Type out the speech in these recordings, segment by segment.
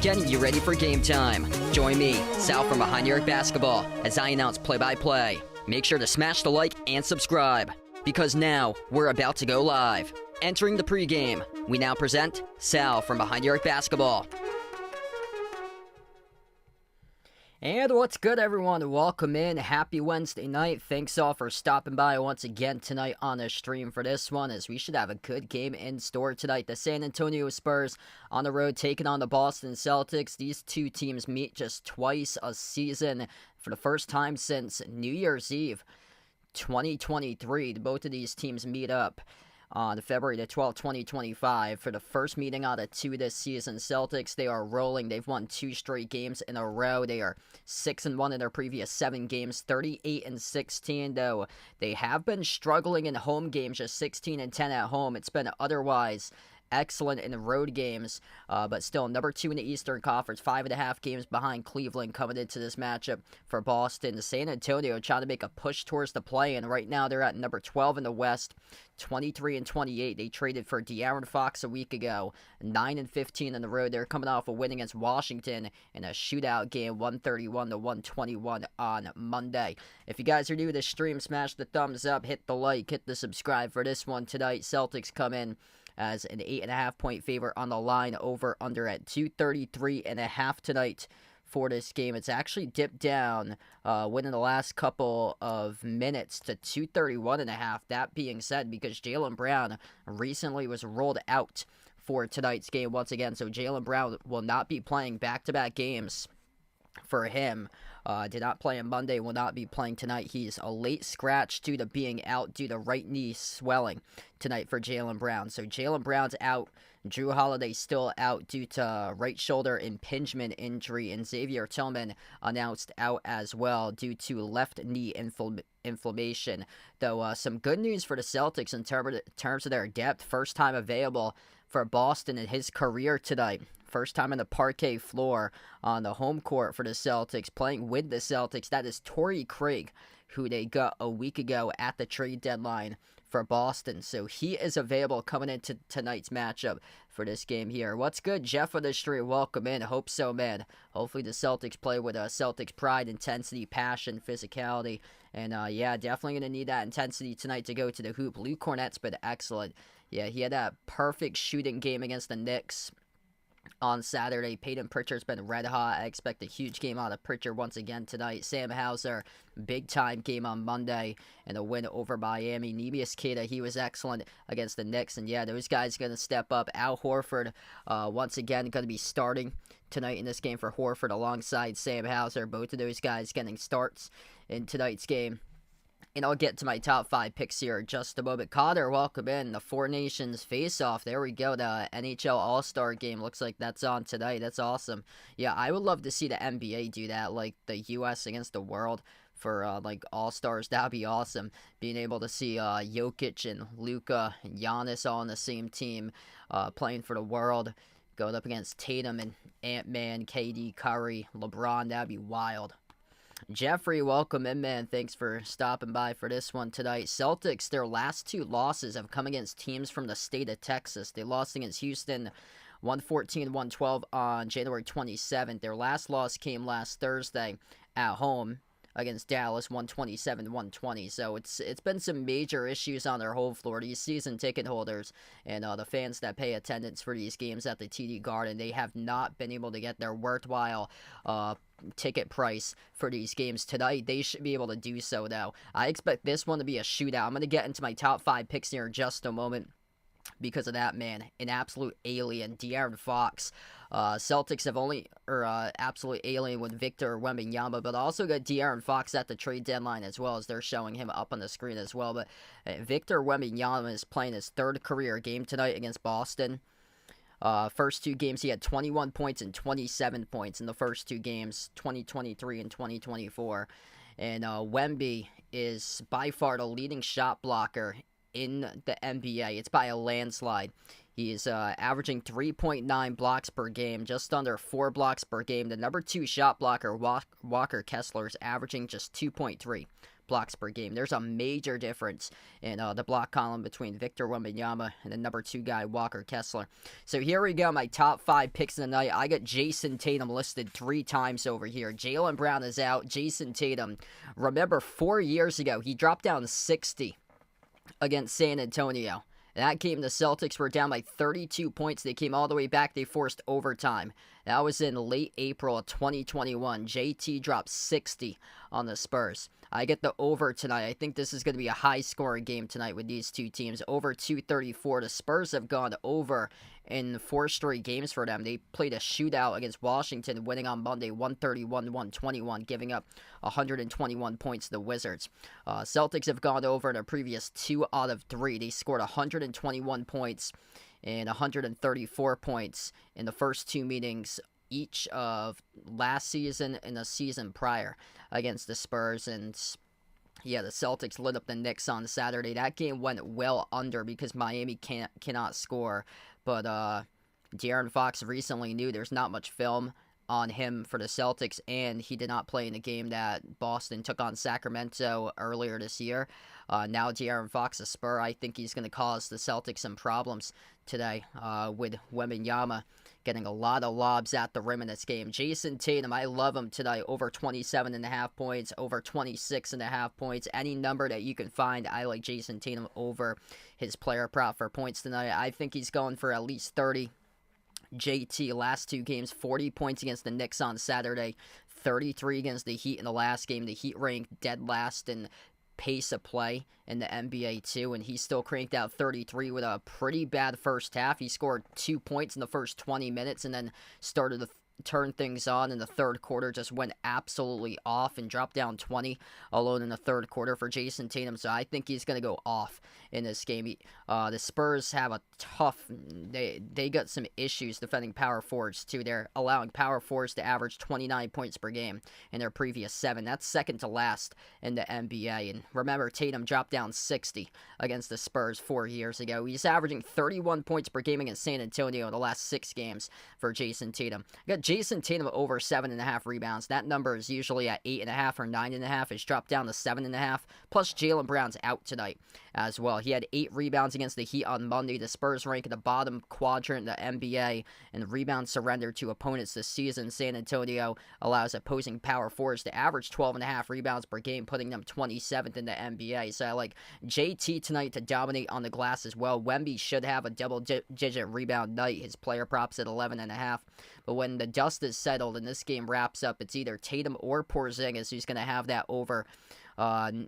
Getting you ready for game time. Join me, Sal from Behind the Arc Basketball, as I announce play-by-play. Make sure to smash the like and subscribe, because now we're about to go live. Entering the pregame, we now present Sal from Behind the Arc Basketball. And what's good, everyone? Welcome in. Happy Wednesday night. Thanks all for stopping by once again tonight on the stream for this one, as we should have a good game in store tonight. The San Antonio Spurs on the road taking on the Boston Celtics. These two teams meet just twice a season for the first time since New Year's Eve 2023. Both of these teams meet up on February the 12th, 2025, for the first meeting out of two this season. Celtics, they are rolling. They've won 2 straight games in a row. They are 6-1 in their previous 7 games, 38-16, though they have been struggling in home games, just 16-10 at home. It's been otherwise excellent in the road games, but still number 2 in the Eastern Conference, 5.5 games behind Cleveland coming into this matchup for Boston. San Antonio trying to make a push towards the play-in. Right now they're at number 12 in the West, 23-28. They traded for De'Aaron Fox a week ago, 9-15 on the road. They're coming off a win against Washington in a shootout game, 131-121 on Monday. If you guys are new to the stream, smash the thumbs up, hit the like, hit the subscribe for this one tonight. Celtics come in as an 8.5 point favorite on the line, over under at 233.5 tonight for this game. It's actually dipped down, within the last couple of minutes to 231.5. That being said, because Jaylen Brown recently was rolled out for tonight's game once again, so Jaylen Brown will not be playing back-to-back games for him. Did not play on Monday, will not be playing tonight. He's a late scratch due to being out due to right knee swelling tonight for Jaylen Brown. So Jaylen Brown's out. Drew Holiday still out due to right shoulder impingement injury, and Xavier Tillman announced out as well due to left knee inflammation. Though some good news for the Celtics in terms of their depth. First time available for Boston in his career tonight. First time on the parquet floor on the home court for the Celtics, playing with the Celtics. That is Torrey Craig, who they got a week ago at the trade deadline for Boston. So he is available coming into tonight's matchup for this game here. What's good, Jeff of the street? Welcome in. Hope so, man. Hopefully the Celtics play with Celtics pride, intensity, passion, physicality. And yeah, definitely going to need that intensity tonight to go to the hoop. Luke Cornett's been excellent. Yeah, he had that perfect shooting game against the Knicks on Saturday. Peyton Pritchard's been red hot. I expect a huge game out of Pritchard once again tonight. Sam Hauser, big time game on Monday and a win over Miami. Neemias Queta, he was excellent against the Knicks, and yeah, those guys going to step up. Al Horford once again going to be starting tonight in this game for Horford alongside Sam Hauser. Both of those guys getting starts in tonight's game. And I'll get to my top 5 picks here in just a moment. Cotter, welcome in. The Four Nations face-off. There we go. The NHL All-Star game. Looks like that's on tonight. That's awesome. Yeah, I would love to see the NBA do that, like the U.S. against the world for like All-Stars. That would be awesome. Being able to see Jokic and Luka and Giannis all on the same team playing for the world, going up against Tatum and Ant-Man, KD, Curry, LeBron. That would be wild. Jeffrey, welcome in, man. Thanks for stopping by for this one tonight. Celtics, their last 2 losses have come against teams from the state of Texas. They lost against Houston 114-112 on January 27th. Their last loss came last Thursday at home against Dallas, 127-120. So it's been some major issues on their home floor. These season ticket holders and the fans that pay attendance for these games at the TD Garden, they have not been able to get their worthwhile ticket price for these games tonight. They should be able to do so, though. I expect this one to be a shootout. I'm going to get into my top 5 picks here in just a moment because of that, man. An absolute alien. De'Aaron Fox Celtics have absolutely alien with Victor Wembanyama, but also got De'Aaron Fox at the trade deadline as well, as they're showing him up on the screen as well. But Victor Wembanyama is playing his third career game tonight against Boston. First two games, he had 21 points and 27 points in the first two games, 2023 and 2024. And Wemby is by far the leading shot blocker in the NBA. It's by a landslide. He's averaging 3.9 blocks per game, just under 4 blocks per game. The number 2 shot blocker, Walker Kessler, is averaging just 2.3 blocks per game. There's a major difference in the block column between Victor Wembanyama and the number 2 guy, Walker Kessler. So here we go, my top 5 picks of the night. I got Jason Tatum listed 3 times over here. Jaylen Brown is out. Jason Tatum, remember 4 years ago, he dropped down 60 against San Antonio. That game, the Celtics were down by 32 points. They came all the way back. They forced overtime. That was in late April of 2021. JT dropped 60 on the Spurs. I get the over tonight. I think this is going to be a high-scoring game tonight with these two teams. Over 234. The Spurs have gone over in 4 straight games for them. They played a shootout against Washington, winning on Monday 131-121, giving up 121 points to the Wizards. Celtics have gone over in their previous 2 out of 3. They scored 121 points and 134 points in the first 2 meetings each of last season and the season prior against the Spurs. And yeah, the Celtics lit up the Knicks on Saturday. That game went well under because Miami cannot score. But De'Aaron Fox recently knew there's not much film on him for the Celtics, and he did not play in the game that Boston took on Sacramento earlier this year. Now De'Aaron Fox, a Spur, I think he's going to cause the Celtics some problems today with Wembanyama getting a lot of lobs at the rim in this game. Jason Tatum, I love him tonight. Over 27.5 points, over 26.5 points. Any number that you can find, I like Jason Tatum over his player prop for points tonight. I think he's going for at least 30. JT, last 2 games, 40 points against the Knicks on Saturday, 33 against the Heat in the last game. The Heat ranked dead last in pace of play in the NBA too, and he still cranked out 33 with a pretty bad first half. He scored 2 points in the first 20 minutes and then started to turn things on in the third quarter, just went absolutely off and dropped down 20 alone in the third quarter for Jason Tatum. So I think he's going to go off in this game. The Spurs have a tough, they got some issues defending power forwards too. They're allowing power forwards to average 29 points per game in their previous 7. That's second to last in the NBA. And remember, Tatum dropped down 60 against the Spurs 4 years ago. He's averaging 31 points per game against San Antonio in the last 6 games for Jason Tatum. I got Jason Tatum over 7.5 rebounds. That number is usually at 8.5 or 9.5. It's dropped down to 7.5. Plus, Jaylen Brown's out tonight as well. He had 8 rebounds against the Heat on Monday. The Spurs rank in the bottom quadrant in the NBA in rebounds surrendered to opponents this season. San Antonio allows opposing power forwards to average 12.5 rebounds per game, putting them 27th in the NBA. So I like JT tonight to dominate on the glass as well. Wemby should have a double-digit rebound night. His player props at 11.5. But when the dust is settled and this game wraps up, it's either Tatum or Porzingis who's going to have that over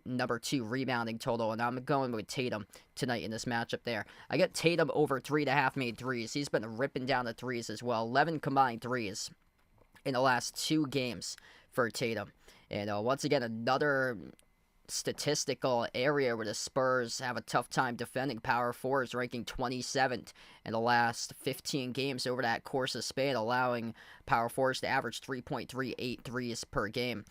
number 2 rebounding total, and I'm going with Tatum tonight in this matchup there. I got Tatum over 3.5 made threes. He's been ripping down the threes as well. 11 combined threes in the last 2 games for Tatum. And once again, another statistical area where the Spurs have a tough time defending power forwards, ranking 27th in the last 15 games over that course of span, allowing power forwards to average 3.38 threes per game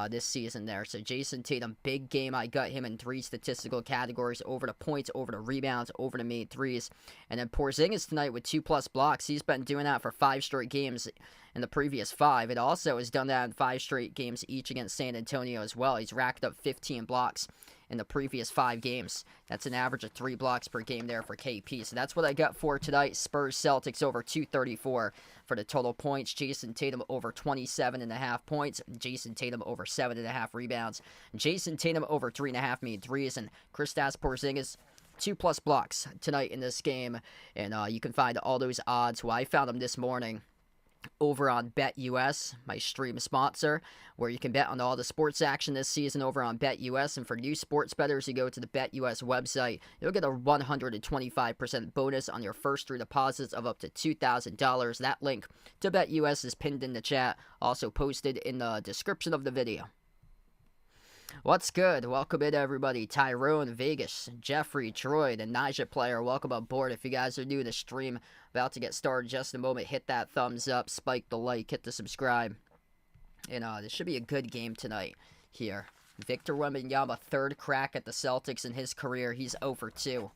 this season there. So Jason Tatum, big game. I got him in 3 statistical categories: over the points, over the rebounds, over the made threes. And then Porzingis tonight with 2+ blocks. He's been doing that for 5 straight games in the previous 5. It also has done that in 5 straight games each against San Antonio as well. He's racked up 15 blocks in the previous 5 games. That's an average of 3 blocks per game there for KP. So that's what I got for tonight. Spurs Celtics over 234 for the total points. Jason Tatum over 27.5 points. Jason Tatum over 7.5 rebounds. Jason Tatum over 3.5 made threes. And Kristaps Porzingis 2+ blocks tonight in this game. And you can find all those odds. Well, I found them this morning over on BetUS, my stream sponsor, where you can bet on all the sports action this season over on BetUS. And for new sports bettors, you go to the BetUS website, you'll get a 125% bonus on your first 3 deposits of up to $2,000. That link to BetUS is pinned in the chat, also posted in the description of the video. What's good? Welcome in, everybody. Tyrone, Vegas, Jeffrey, Troy, the Nija player. Welcome aboard. If you guys are new to the stream, about to get started just in a moment, hit that thumbs up, spike the like, hit the subscribe. And this should be a good game tonight here. Victor Wembanyama, third crack at the Celtics in his career. He's 0 for 2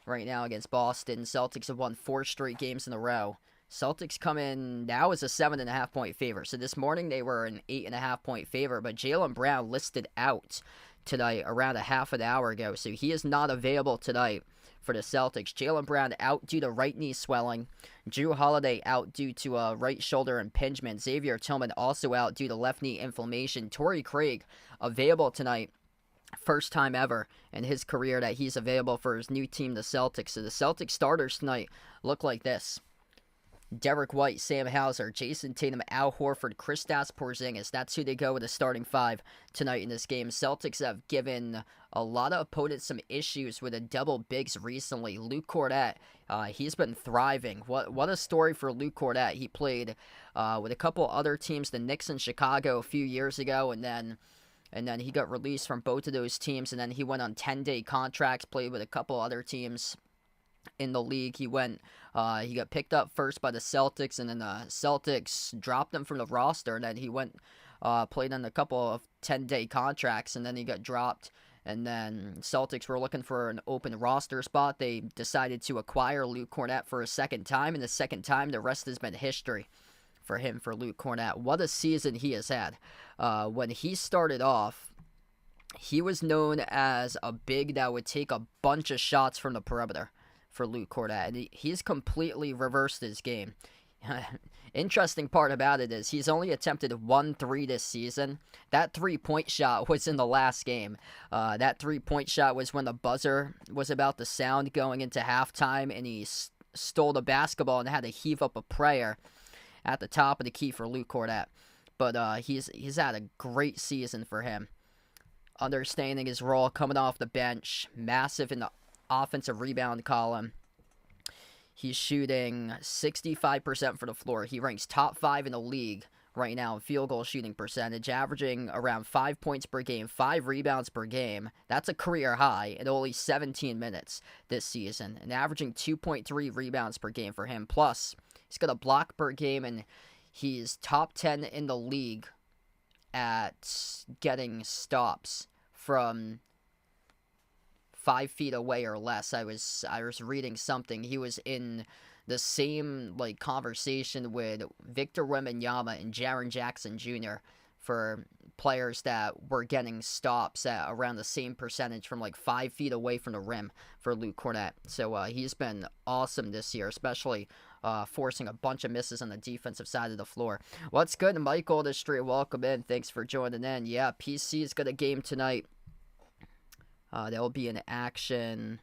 right now against Boston. Celtics have won 4 straight games in a row. Celtics come in now as a 7.5-point favorite. So this morning they were an 8.5-point favorite, but Jaylen Brown listed out tonight around a half an hour ago. So he is not available tonight for the Celtics. Jaylen Brown out due to right knee swelling. Drew Holiday out due to a right shoulder impingement. Xavier Tillman also out due to left knee inflammation. Torrey Craig available tonight. First time ever in his career that he's available for his new team, the Celtics. So the Celtics starters tonight look like this. Derek White, Sam Hauser, Jason Tatum, Al Horford, Kristaps Porzingis. That's who they go with the starting 5 tonight in this game. Celtics have given a lot of opponents some issues with the double bigs recently. Luke Cornett, he's been thriving. What a story for Luke Cornett. He played with a couple other teams, the Knicks in Chicago a few years ago, and then he got released from both of those teams, and then he went on 10-day contracts, played with a couple other teams in the league. He got picked up first by the Celtics, and then the Celtics dropped him from the roster, and then he went played on a couple of 10-day contracts, and then he got dropped, and then Celtics were looking for an open roster spot. They decided to acquire Luke Cornett for a second time, and the second time the rest has been history for him, for Luke Cornett. What a season he has had. When he started off, he was known as a big that would take a bunch of shots from the perimeter for Luke Cornett, and he's completely reversed his game. Interesting part about it is he's only attempted 1 3 this season. That 3-point shot was in the last game. That 3-point shot was when the buzzer was about to sound going into halftime, and he stole the basketball and had to heave up a prayer at the top of the key for Luke Cornett. But he's had a great season for him. Understanding his role, coming off the bench, massive in the offensive rebound column. He's shooting 65% for the floor. He ranks top 5 in the league right now in field goal shooting percentage, averaging around 5 points per game, 5 rebounds per game. That's a career high in only 17 minutes this season, and averaging 2.3 rebounds per game for him. Plus, he's got a block per game, and he's top 10 in the league at getting stops from 5 feet away or less. I was reading something. He was in the same conversation with Victor Wembanyama and Jaren Jackson Jr. for players that were getting stops at around the same percentage from 5 feet away from the rim for Luke Cornett. So he's been awesome this year, especially forcing a bunch of misses on the defensive side of the floor. What's good, Michael the Street? Welcome in. Thanks for joining in. Yeah, PC's got a game tonight. They'll be in action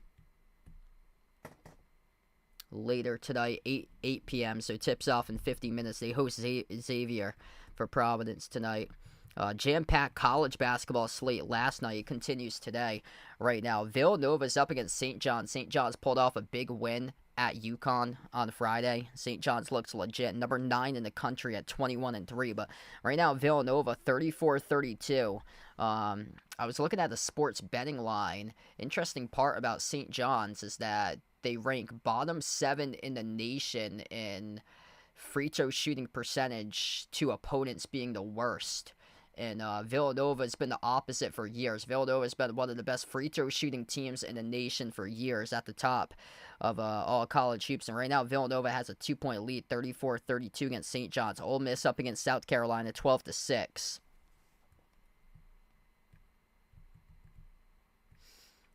later tonight, 8 p.m. So tips off in 50 minutes. They host Xavier for Providence tonight. Jam-packed college basketball slate last night. It continues today. Right now, Villanova's up against St. John's. St. John's pulled off a big win at UConn on Friday. St. John's looks legit. Number 9 in the country at 21-3. But right now, Villanova 34-32. I was looking at the sports betting line. Interesting part about St. John's is that they rank bottom 7 in the nation in free throw shooting percentage to opponents being the worst. And Villanova has been the opposite for years. Villanova has been one of the best free throw shooting teams in the nation for years, at the top of all college hoops. And right now, Villanova has a 2-point lead, 34-32 against St. John's. Ole Miss up against South Carolina, 12-6.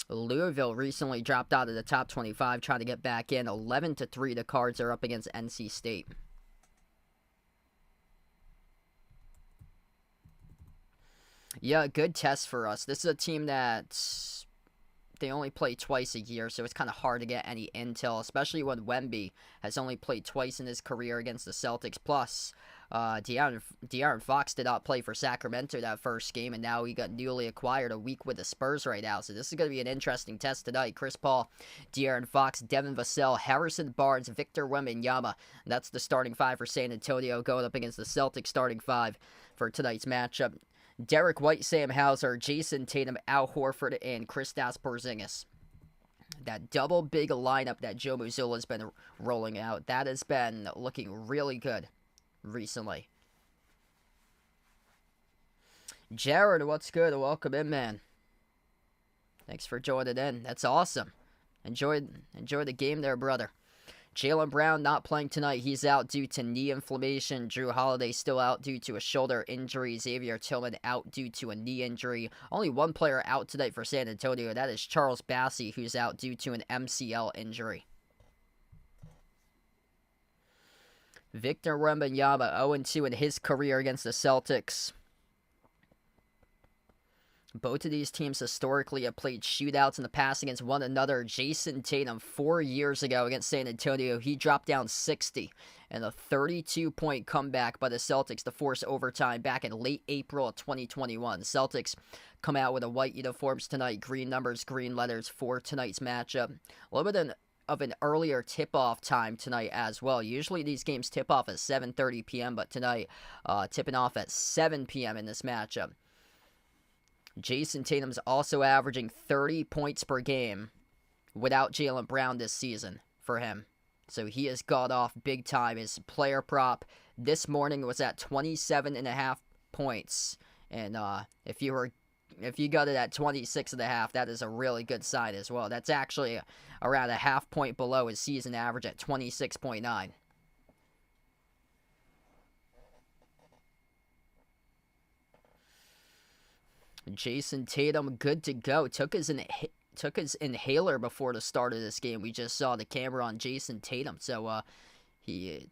Louisville recently dropped out of the top 25, trying to get back in. 11-3, the Cards are up against NC State. Yeah, good test for us. This is a team that they only play twice a year, so it's kind of hard to get any intel, especially when Wemby has only played twice in his career against the Celtics. Plus, De'Aaron Fox did not play for Sacramento that first game, and now he got newly acquired a week with the Spurs right now. So this is going to be an interesting test tonight. Chris Paul, De'Aaron Fox, Devin Vassell, Harrison Barnes, Victor Wembanyama. That's the starting five for San Antonio going up against the Celtics starting five for tonight's matchup. Derek White, Sam Hauser, Jason Tatum, Al Horford, and Kristaps Porzingis. That double big lineup that Joe Mazzulla has been rolling out, that has been looking really good recently. Jared, what's good? Welcome in, man. Thanks for joining in. That's awesome. Enjoy the game there, brother. Jaylen Brown not playing tonight. He's out due to knee inflammation. Drew Holiday still out due to a shoulder injury. Xavier Tillman out due to a knee injury. Only one player out tonight for San Antonio. That is Charles Bassey, who's out due to an MCL injury. Victor Wembanyama 0-2 in his career against the Celtics. Both of these teams historically have played shootouts in the past against one another. Jason Tatum, 4 years ago against San Antonio, he dropped down 60 in a 32-point comeback by the Celtics to force overtime back in late April of 2021. The Celtics come out with the white uniforms tonight, green numbers, green letters for tonight's matchup. A little bit of an earlier tip-off time tonight as well. Usually these games tip off at 7:30 p.m., but tonight tipping off at 7 p.m. in this matchup. Jason Tatum's also averaging 30 points per game without Jaylen Brown this season for him. So he has got off big time. His player prop this morning was at 27.5 points. And if you got it at 26.5, that is a really good sign as well. That's actually around a half point below his season average at 26.9. Jason Tatum, good to go. Took his inhaler before the start of this game. We just saw the camera on Jason Tatum. So he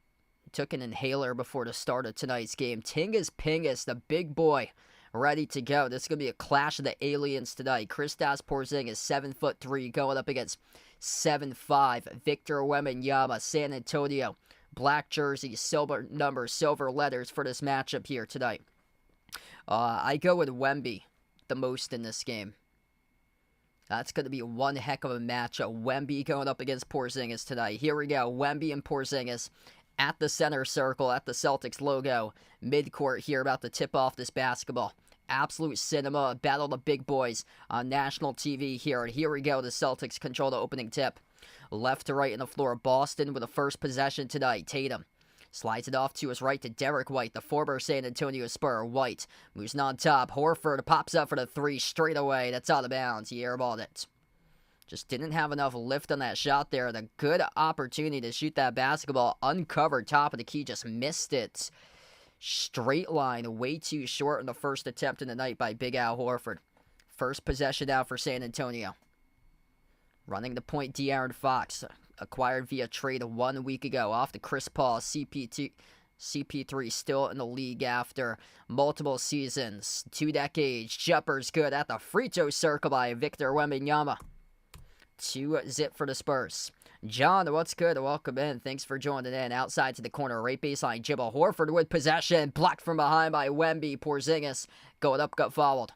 took an inhaler before the start of tonight's game. Tingus Pingus, the big boy, ready to go. This is going to be a clash of the aliens tonight. Kristaps Porzingis, 7'3", going up against 7'5". Victor Wembanyama, San Antonio. Black jersey, silver numbers, silver letters for this matchup here tonight. I go with Wemby the most in this game. That's going to be one heck of a matchup. Wemby going up against Porzingis tonight. Here we go. Wemby and Porzingis at the center circle, at the Celtics logo. Midcourt here about to tip off this basketball. Absolute cinema, battle of the big boys on national TV here. And here we go. The Celtics control the opening tip. Left to right in the floor. Boston with the first possession tonight. Tatum slides it off to his right to Derek White, the former San Antonio Spur. White moves on top. Horford pops up for the three straight away. That's out of bounds. He airballed it. Just didn't have enough lift on that shot there. The good opportunity to shoot that basketball uncovered top of the key. Just missed it. Straight line. Way too short in the first attempt in the night by Big Al Horford. First possession out for San Antonio. Running the point, De'Aaron Fox. Acquired via trade 1 week ago. Off to Chris Paul. CP3 still in the league after multiple seasons. 2 decades. Jumpers good at the free throw circle by Victor Wembanyama. 2-0 for the Spurs. John, what's good? Welcome in. Thanks for joining in. Outside to the corner. Right baseline. Jibble Horford with possession. Blocked from behind by Wemby. Porzingis going up, got fouled.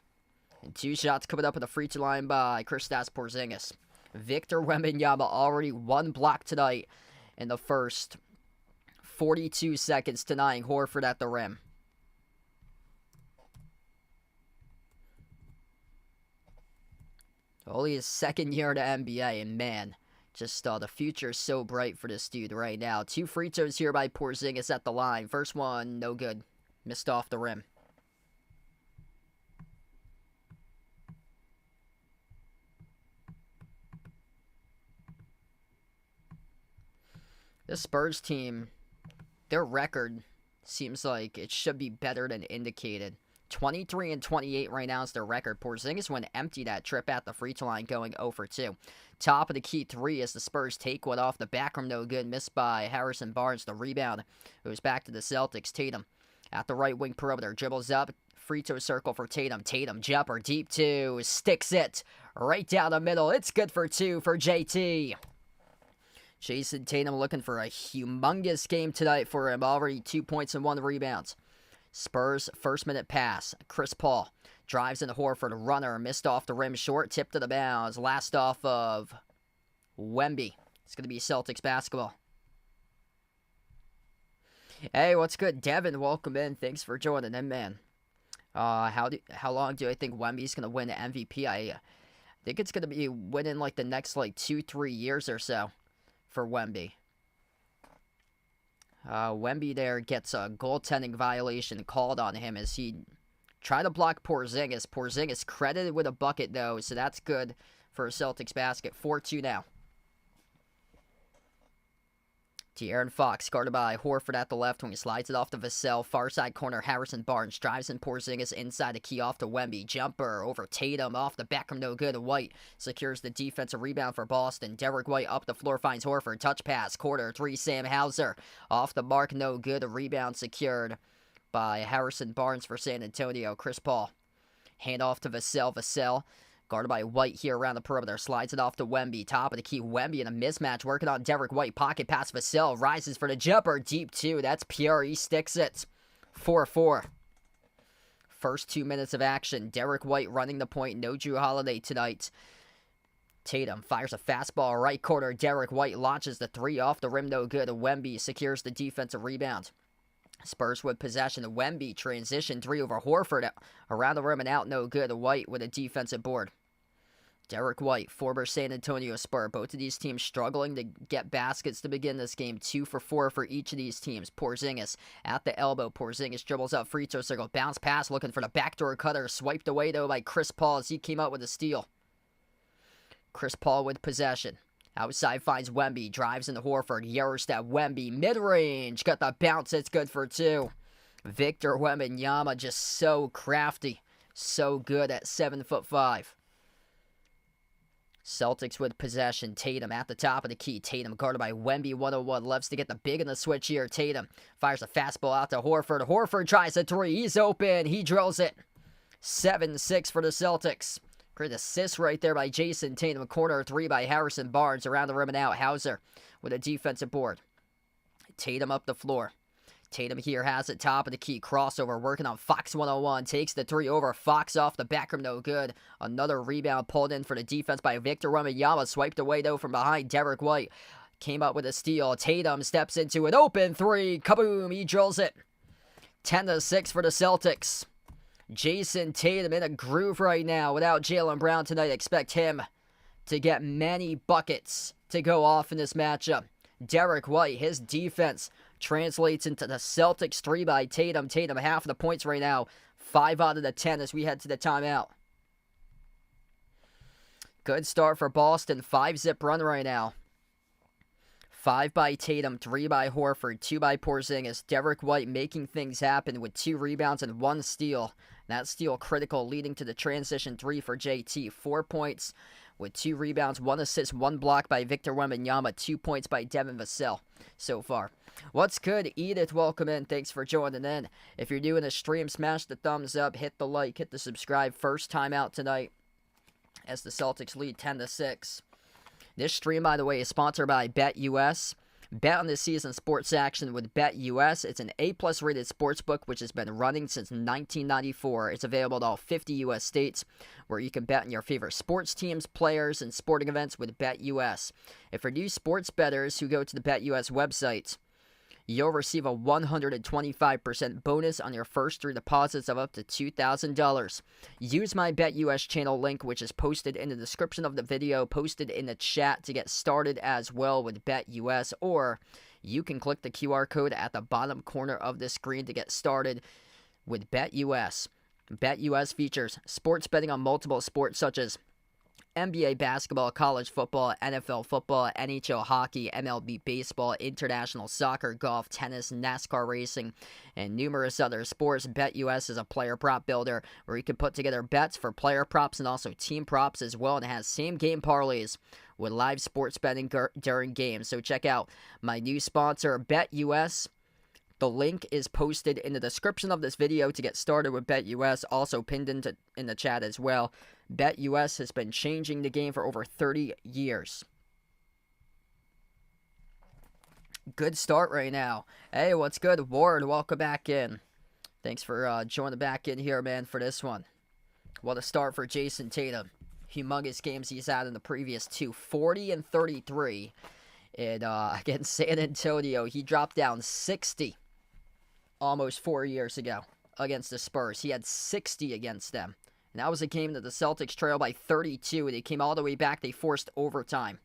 And 2 shots coming up at the free throw line by Kristaps Porzingis. Victor Wembanyama already 1 block tonight in the first 42 seconds, denying Horford at the rim. Only his second year in the NBA, and man, just the future is so bright for this dude right now. 2 free throws here by Porzingis at the line. First one, no good. Missed off the rim. This Spurs team, their record seems like it should be better than indicated. 23-28 right now is their record. Porzingis went empty that trip at the free throw line, going 0 for 2. Top of the key 3 as the Spurs take one off the back rim, no good. Missed by Harrison Barnes. The rebound goes back to the Celtics. Tatum at the right wing perimeter. Dribbles up. Free throw circle for Tatum. Tatum jumper deep 2. Sticks it Right down the middle. It's good for 2 for JT. Jason Tatum looking for a humongous game tonight for him. Already 2 points and 1 rebound. Spurs first minute pass. Chris Paul drives into Horford. Runner missed off the rim. Short tip to the bounds. Last off of Wemby. It's going to be Celtics basketball. Hey, what's good? Devin, welcome in. Thanks for joining in, man. How long do I think Wemby's going to win the MVP? I think it's going to be within like the next 2-3 years or so for Wemby. Wemby there gets a goaltending violation called on him as he tried to block Porzingis. Porzingis credited with a bucket though, so that's good for a Celtics basket. 4-2 now. De'Aaron Fox, guarded by Horford at the left wing, slides it off to Vassell. Far side corner, Harrison Barnes drives in Porzingis inside the key off to Wemby. Jumper over Tatum off the back from no good. White secures the defensive rebound for Boston. Derek White up the floor finds Horford. Touch pass, quarter 3, Sam Hauser. Off the mark, no good. A rebound secured by Harrison Barnes for San Antonio. Chris Paul. Hand off to Vassell. Vassell, guarded by White here around the perimeter. Slides it off to Wemby. Top of the key. Wemby in a mismatch. Working on Derek White. Pocket pass. Vassell rises for the jumper. Deep 2. That's pure. He sticks it. 4-4. First 2 minutes of action. Derek White running the point. No Jrue Holiday tonight. Tatum fires a fastball. Right corner. Derek White launches the 3 off the rim. No good. Wemby secures the defensive rebound. Spurs with possession. Wemby transition 3 over Horford. Around the rim and out. No good. White with a defensive board. Derek White, former San Antonio Spur. Both of these teams struggling to get baskets to begin this game. 2 for 4 for each of these teams. Porzingis at the elbow. Porzingis dribbles up free throw circle. Bounce pass looking for the backdoor cutter. Swiped away though by Chris Paul as he came out with a steal. Chris Paul with possession. Outside finds Wemby. Drives into Horford. Eurostep. Wemby. Mid-range. Got the bounce. It's good for 2. Victor Wembanyama just so crafty. So good at 7'5". Celtics with possession. Tatum at the top of the key. Tatum guarded by Wemby. 101. Loves to get the big in the switch here. Tatum fires a fastball out to Horford. Horford tries a 3. He's open. He drills it. 7-6 for the Celtics. Great assist right there by Jason Tatum. Corner 3 by Harrison Barnes. Around the rim and out. Hauser with a defensive board. Tatum up the floor. Tatum here has it top of the key. Crossover working on Fox 101. Takes the 3 over. Fox off the back rim. No good. Another rebound pulled in for the defense by Victor Wembanyama. Swiped away though from behind. Derek White came up with a steal. Tatum steps into an open 3. Kaboom. He drills it. 10-6 for the Celtics. Jason Tatum in a groove right now. Without Jaylen Brown tonight, expect him to get many buckets to go off in this matchup. Derek White, his defense translates into the Celtics 3 by Tatum. Tatum, half of the points right now. 5 out of the 10 as we head to the timeout. Good start for Boston. 5-zip run right now. 5 by Tatum, 3 by Horford, 2 by Porzingis. Derek White making things happen with 2 rebounds and 1 steal. That steal critical, leading to the transition 3 for JT. 4 points with 2 rebounds, 1 assist, 1 block by Victor Wembanyama, 2 points by Devin Vassell so far. What's good, Edith? Welcome in. Thanks for joining in. If you're doing a stream, smash the thumbs up, hit the like, hit the subscribe. First time out tonight as the Celtics lead 10-6. This stream, by the way, is sponsored by BetUS. Bet on this season's sports action with BetUS. It's an A+ rated sportsbook which has been running since 1994. It's available to all 50 U.S. states where you can bet on your favorite sports teams, players, and sporting events with BetUS. If for new sports bettors who go to the BetUS website, you'll receive a 125% bonus on your first 3 deposits of up to $2,000. Use my BetUS channel link, which is posted in the description of the video, posted in the chat to get started as well with BetUS, or you can click the QR code at the bottom corner of the screen to get started with BetUS. BetUS features sports betting on multiple sports such as NBA basketball, college football, NFL football, NHL hockey, MLB baseball, international soccer, golf, tennis, NASCAR racing, and numerous other sports. BetUS is a player prop builder where you can put together bets for player props and also team props as well, and it has same game parlays with live sports betting during games. So check out my new sponsor, BetUS. The link is posted in the description of this video to get started with BetUS, also pinned in the chat as well. BetUS has been changing the game for over 30 years. Good start right now. Hey, what's good? Ward, welcome back in. Thanks for joining back in here, man, for this one. What a start for Jason Tatum. Humongous games he's had in the previous two. 40 and 33. And against San Antonio, he dropped down 60 almost 4 years ago against the Spurs. He had 60 against them. And that was a game that the Celtics trailed by 32. They came all the way back. They forced overtime.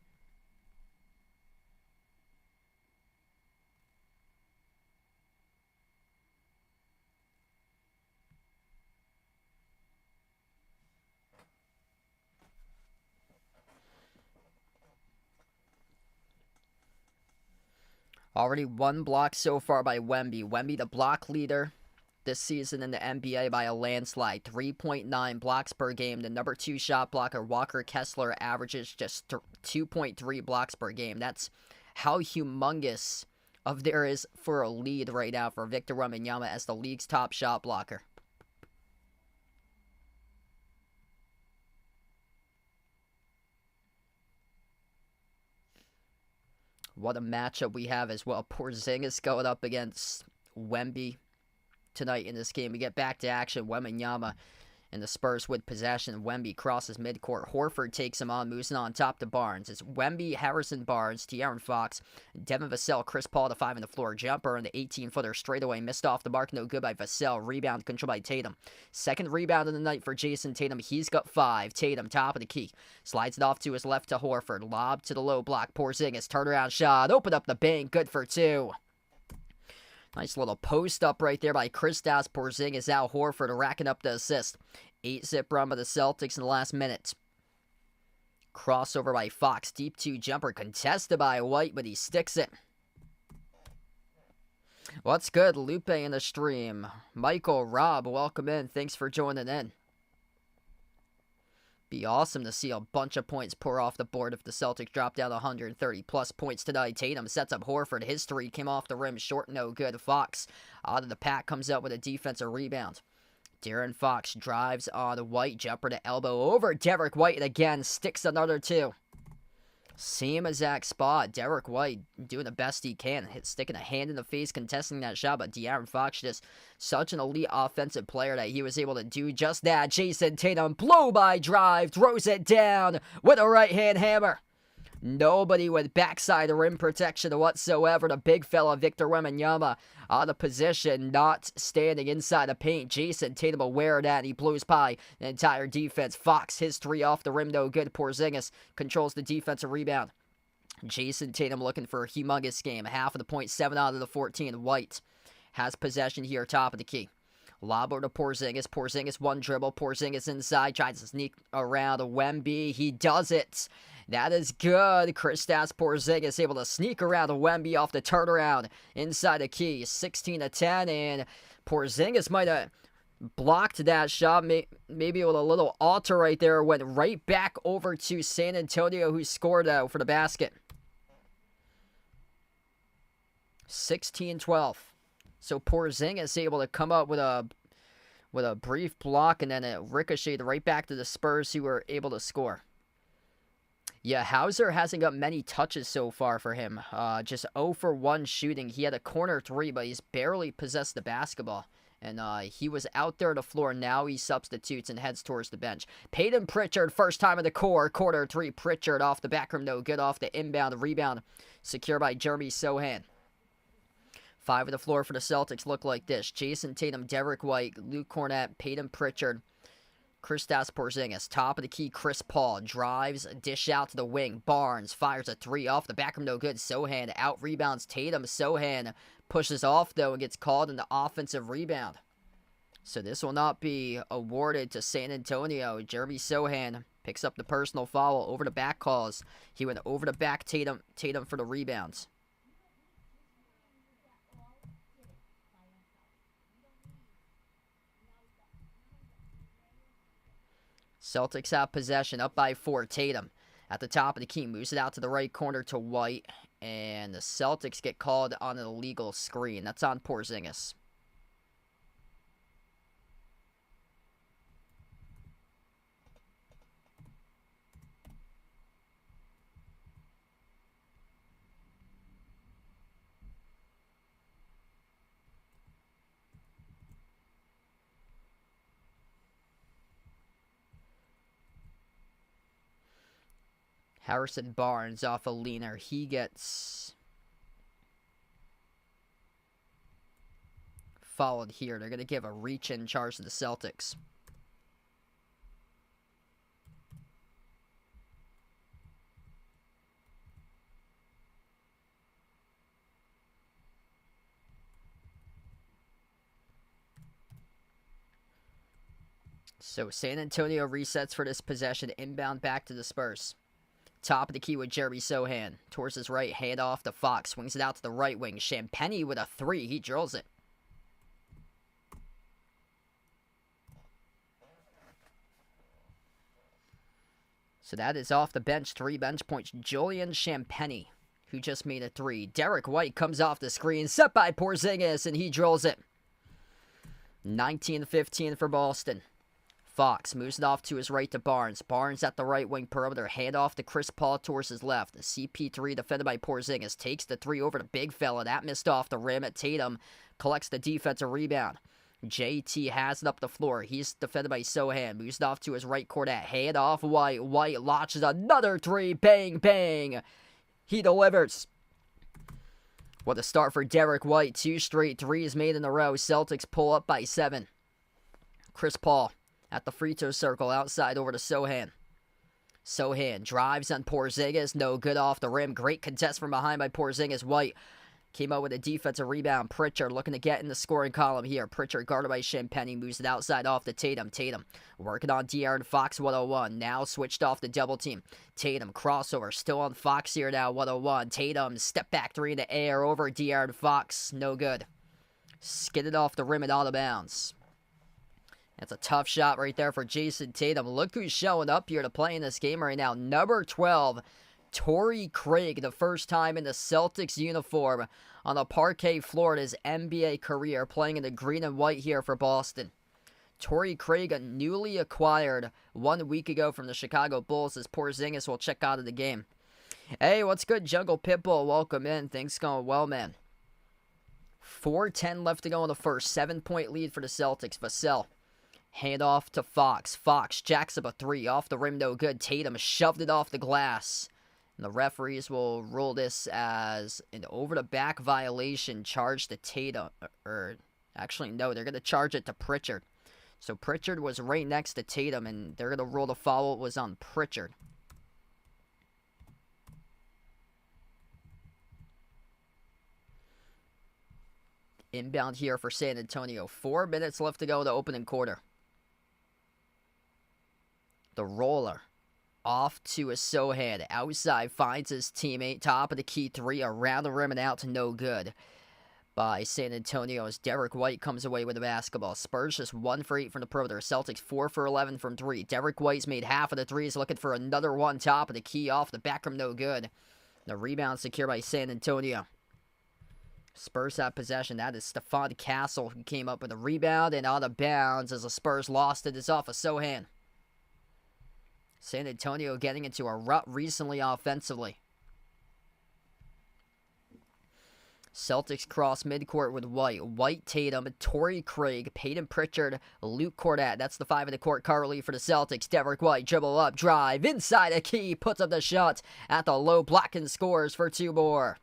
Already one block so far by Wemby. Wemby, the block leader this season in the NBA by a landslide. 3.9 blocks per game. The number 2 shot blocker, Walker Kessler, averages just 2.3 blocks per game. That's how humongous of there is for a lead right now for Victor Wembanyama as the league's top shot blocker. What a matchup we have as well. Porzingis going up against Wemby tonight in this game. We get back to action. Wembanyama and the Spurs with possession. Wemby crosses midcourt. Horford takes him on, moves it on top to Barnes. It's Wemby, Harrison Barnes, De'Aaron Fox, Devin Vassell, Chris Paul, the 5 on the floor. Jumper and the 18-footer straightaway. Missed off the mark. No good by Vassell. Rebound controlled by Tatum. Second rebound of the night for Jason Tatum. He's got 5. Tatum, top of the key. Slides it off to his left to Horford. Lob to the low block. Porzingis, turnaround shot. Open up the bank. Good for 2. Nice little post up right there by Kristaps Porzingis. Al Horford racking up the assist. 8-zip run by the Celtics in the last minute. Crossover by Fox. Deep 2 jumper contested by White, but he sticks it. What's good? Lupe in the stream. Michael, Rob, welcome in. Thanks for joining in. Be awesome to see a bunch of points pour off the board if the Celtics drop down 130 plus points tonight. Tatum sets up Horford. His 3 came off the rim. Short, no good. Fox out of the pack comes out with a defensive rebound. De'Aaron Fox drives on White. Jumper to elbow over Derek White. And again, sticks another 2. Same exact spot. Derek White doing the best he can. Sticking a hand in the face, contesting that shot. But De'Aaron Fox just such an elite offensive player that he was able to do just that. Jason Tatum, blow-by drive, throws it down with a right-hand hammer. Nobody with backside rim protection whatsoever. The big fella, Victor Wembanyama, out of position, not standing inside the paint. Jason Tatum aware of that, and he blows by the entire defense. Fox, his 3 off the rim, no good. Porzingis controls the defensive rebound. Jason Tatum looking for a humongous game. Half of the point, 7 out of the 14. White has possession here, top of the key. Lob over to Porzingis. Porzingis, one dribble. Porzingis inside, tries to sneak around Wemby. He does it. That is good. Kristaps Porzingis able to sneak around Wemby off the turnaround inside the key. 16-10, and Porzingis might have blocked that shot. Maybe with a little alter right there. Went right back over to San Antonio, who scored for the basket. 16-12. So Porzingis able to come up with a brief block, and then it ricocheted right back to the Spurs, who were able to score. Yeah, Hauser hasn't got many touches so far for him. Just 0 for 1 shooting. He had a corner 3, but he's barely possessed the basketball. And he was out there on the floor. Now he substitutes and heads towards the bench. Peyton Pritchard, first time in the quarter 3. Pritchard off the back rim, no good. Off the inbound rebound, secured by Jeremy Sohan. 5 on the floor for the Celtics look like this. Jason Tatum, Derek White, Luke Cornett, Peyton Pritchard, Kristaps Porzingis. Top of the key, Chris Paul. Drives, dish out to the wing. Barnes fires a 3 off the back rim, no good. Sohan out rebounds Tatum. Sohan pushes off, though, and gets called in the offensive rebound. So this will not be awarded to San Antonio. Jeremy Sohan picks up the personal foul over the back calls. He went over the back Tatum for the rebounds. Celtics have possession, up by 4. Tatum at the top of the key, moves it out to the right corner to White, and the Celtics get called on an illegal screen. That's on Porzingis. Harrison Barnes off a leaner. He gets fouled here. They're going to give a reach-in charge to the Celtics. So San Antonio resets for this possession. Inbound back to the Spurs. Top of the key with Jeremy Sohan. Towards his right, hand off to Fox. Swings it out to the right wing. Champagny with a three. He drills it. So that is off the bench. 3 bench points. Julian Champagny, who just made a three. Derek White comes off the screen. Set by Porzingis, and he drills it. 19-15 for Boston. Fox moves it off to his right to Barnes. Barnes at the right wing perimeter. Hand off to Chris Paul towards his left. The CP3 defended by Porzingis. Takes the three over to big fella. That missed off the rim at Tatum. Collects the defensive rebound. JT has it up the floor. He's defended by Sohan. Moves it off to his right court at hand off White. White launches another three. Bang, bang. He delivers. What a start for Derek White. 2 straight threes made in a row. Celtics pull up by 7. Chris Paul at the free throw circle, outside over to Sohan. Sohan drives on Porzingis. No good off the rim. Great contest from behind by Porzingis. White came out with a defensive rebound. Pritchard looking to get in the scoring column here. Pritchard guarded by Champagny. Moves it outside off to Tatum. Tatum working on De'Aaron Fox 101. Now switched off the double team. Tatum crossover. Still on Fox here now. 101. Tatum step back three in the air over De'Aaron Fox. No good. Skidded off the rim and out of bounds. That's a tough shot right there for Jason Tatum. Look who's showing up here to play in this game right now. Number 12, Torrey Craig, the first time in the Celtics uniform on the parquet floor in his NBA career, playing in the green and white here for Boston. Torrey Craig, newly acquired 1 week ago from the Chicago Bulls, as Porzingis will check out of the game. Hey, what's good, Jungle Pitbull? Welcome in. Things going well, man. 4:10 left to go in the first. 7-point lead for the Celtics. Vassell. Hand off to Fox. Fox jacks up a three. Off the rim, no good. Tatum shoved it off the glass. And the referees will rule this as an over-the-back violation charged to Tatum. Actually, no, they're going to charge it to Pritchard. So Pritchard was right next to Tatum, and they're going to rule the foul was on Pritchard. Inbound here for San Antonio. 4 minutes left to go in the opening quarter. The roller off to a Sohan. Outside finds his teammate. Top of the key three. Around the rim and out to no good by San Antonio as Derek White comes away with the basketball. Spurs just 1 for 8 from the perimeter. Celtics 4 for 11 from 3. Derek White's made half of the threes. Looking for another one. Top of the key off the back rim. No good. The rebound secured by San Antonio. Spurs have possession. That is Stephon Castle who came up with a rebound and out of bounds as the Spurs lost it. It's off of Sohan. San Antonio getting into a rut recently offensively. Celtics cross midcourt with White. White, Tatum, Torrey Craig, Peyton Pritchard, Luke Cornett. That's the 5 in the court currently for the Celtics. Derek White, dribble up, drive, inside a key, puts up the shot at the low block and scores for 2 more.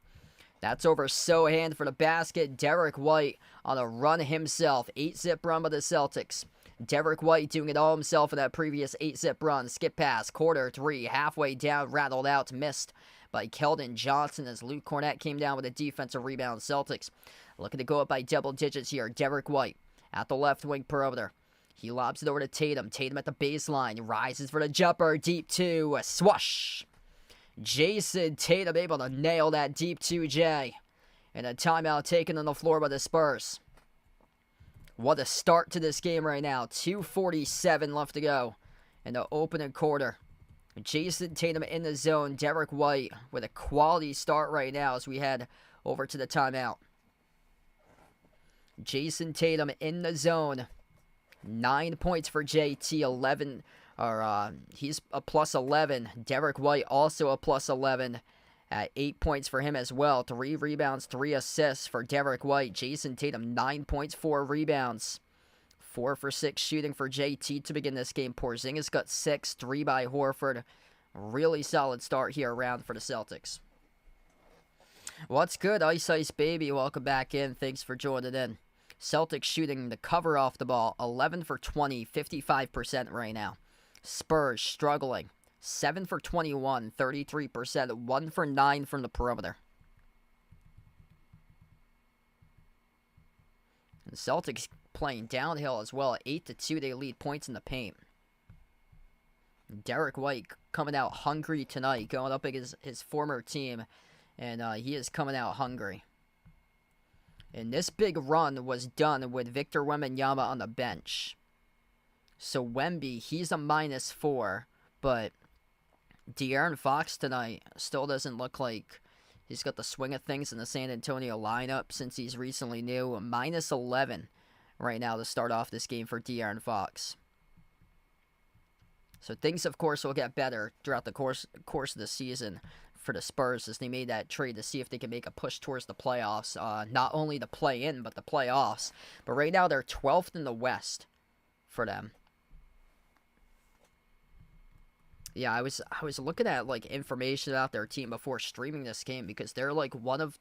That's over Sohan for the basket. Derek White on a run himself. 8-zip run by the Celtics. Derek White doing it all himself in that previous 8-zip run. Skip pass, quarter 3, halfway down, rattled out, missed by Keldon Johnson as Luke Cornett came down with a defensive rebound. Celtics looking to go up by double digits here. Derek White at the left wing perimeter. He lobs it over to Tatum. Tatum at the baseline. Rises for the jumper. Deep 2. A swoosh. Jason Tatum able to nail that deep 2J. And a timeout taken on the floor by the Spurs. What a start to this game right now. 2:47 left to go in the opening quarter. Jason Tatum in the zone. Derek White with a quality start right now as we head over to the timeout. Jason Tatum in the zone. 9 points for JT. 11. He's a plus 11. Derek White also a plus 11 at 8 points for him as well. 3 rebounds, 3 assists for Derek White. Jason Tatum, 9 points, 4 rebounds. 4 for 6 shooting for JT to begin this game. Porzingis got 6, 3 by Horford. Really solid start here around for the Celtics. What's good, Ice Ice Baby? Welcome back in. Thanks for joining in. Celtics shooting the cover off the ball, 11 for 20, 55% right now. Spurs struggling, 7 for 21, 33%, 1 for 9 from the perimeter. The Celtics playing downhill as well. 8-2, they lead points in the paint. Derek White coming out hungry tonight, going up against his former team, and he is coming out hungry. And this big run was done with Victor Wembanyama on the bench. So Wemby, he's a -4, but De'Aaron Fox tonight still doesn't look like he's got the swing of things in the San Antonio lineup since he's recently new. -11 right now to start off this game for De'Aaron Fox. So things, of course, will get better throughout the course of the season for the Spurs as they made that trade to see if they can make a push towards the playoffs. Not only the play-in, but the playoffs. But right now, they're 12th in the West for them. Yeah, I was looking at like information about their team before streaming this game because they're like one of,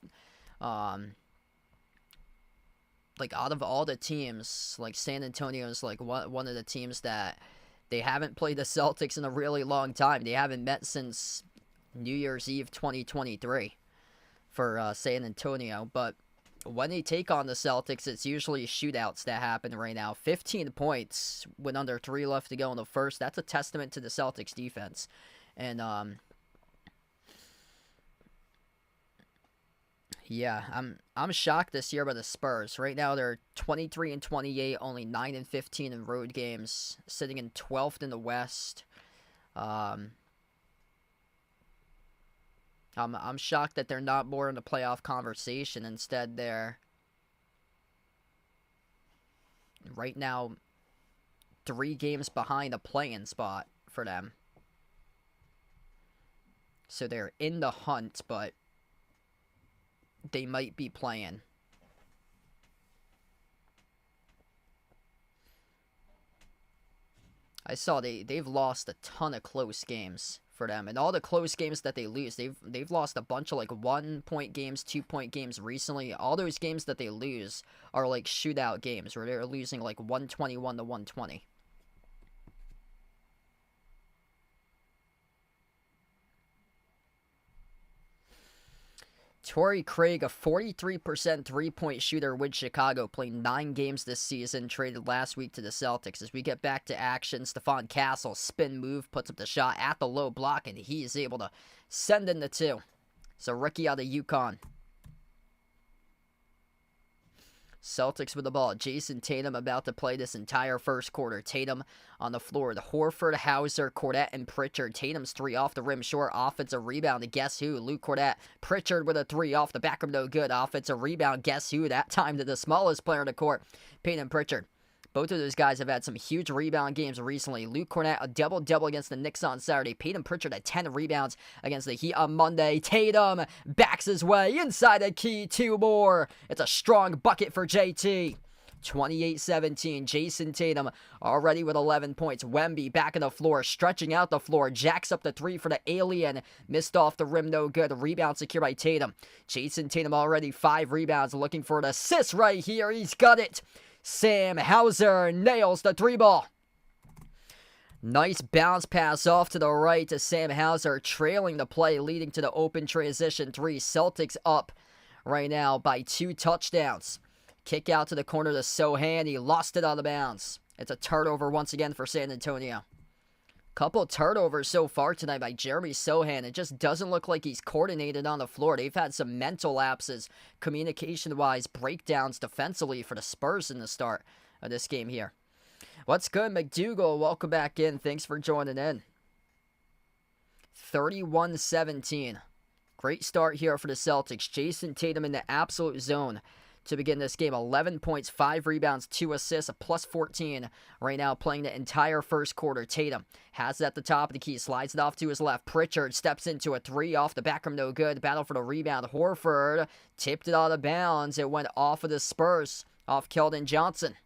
like out of all the teams, like San Antonio is like one of the teams that they haven't played the Celtics in a really long time. They haven't met since New Year's Eve 2023 for San Antonio. But when they take on the Celtics, it's usually shootouts that happen right now. 15 points with under 3 left to go in the first. That's a testament to the Celtics defense. And, yeah, I'm shocked this year by the Spurs. Right now they're 23-28, only 9-15 in road games, sitting in 12th in the West. I'm shocked that they're not more in the playoff conversation. Instead, they're right now 3 games behind a play-in spot for them. So they're in the hunt, but they might be playing. I saw they've lost a ton of close games for them, and all the close games that they lose, they've lost a bunch of like 1-point games, 2-point games recently. All those games that they lose are like shootout games where they're losing like 121 to 120. Torrey Craig, a 43% three-point shooter with Chicago, played 9 games this season, traded last week to the Celtics. As we get back to action, Stephon Castle, spin move, puts up the shot at the low block, and he is able to send in the 2. It's a rookie out of UConn. Celtics with the ball. Jason Tatum about to play this entire first quarter. Tatum on the floor. The Horford, Hauser, Cornette, and Pritchard. Tatum's 3 off the rim short. Offensive rebound. And guess who? Luke Cornette. Pritchard with a 3 off the back rim. No good. Offensive rebound. Guess who? That time to the smallest player in the court. Peyton Pritchard. Both of those guys have had some huge rebound games recently. Luke Cornette, a double-double against the Knicks on Saturday. Peyton Pritchard had 10 rebounds against the Heat on Monday. Tatum backs his way inside the key. 2 more. It's a strong bucket for JT. 28-17. Jason Tatum already with 11 points. Wemby back on the floor, stretching out the floor. Jacks up the 3 for the alien. Missed off the rim, no good. Rebound secured by Tatum. Jason Tatum already 5 rebounds, looking for an assist right here. He's got it. Sam Hauser nails the 3 ball. Nice bounce pass off to the right to Sam Hauser, trailing the play, leading to the open transition 3. Celtics up right now by 2 touchdowns. Kick out to the corner to Sohan. He lost it out of bounds. It's a turnover once again for San Antonio. Couple turnovers so far tonight by Jeremy Sohan. It just doesn't look like he's coordinated on the floor. They've had some mental lapses, communication-wise, breakdowns defensively for the Spurs in the start of this game here. What's good, McDougal? Welcome back in. Thanks for joining in. 31-17. Great start here for the Celtics. Jason Tatum in the absolute zone to begin this game. 11 points, 5 rebounds, 2 assists, a plus 14 right now playing the entire first quarter. Tatum has it at the top of the key, slides it off to his left. Pritchard steps into a 3 off the back rim, no good. Battle for the rebound. Horford tipped it out of bounds. It went off of the Spurs, off Keldon Johnson.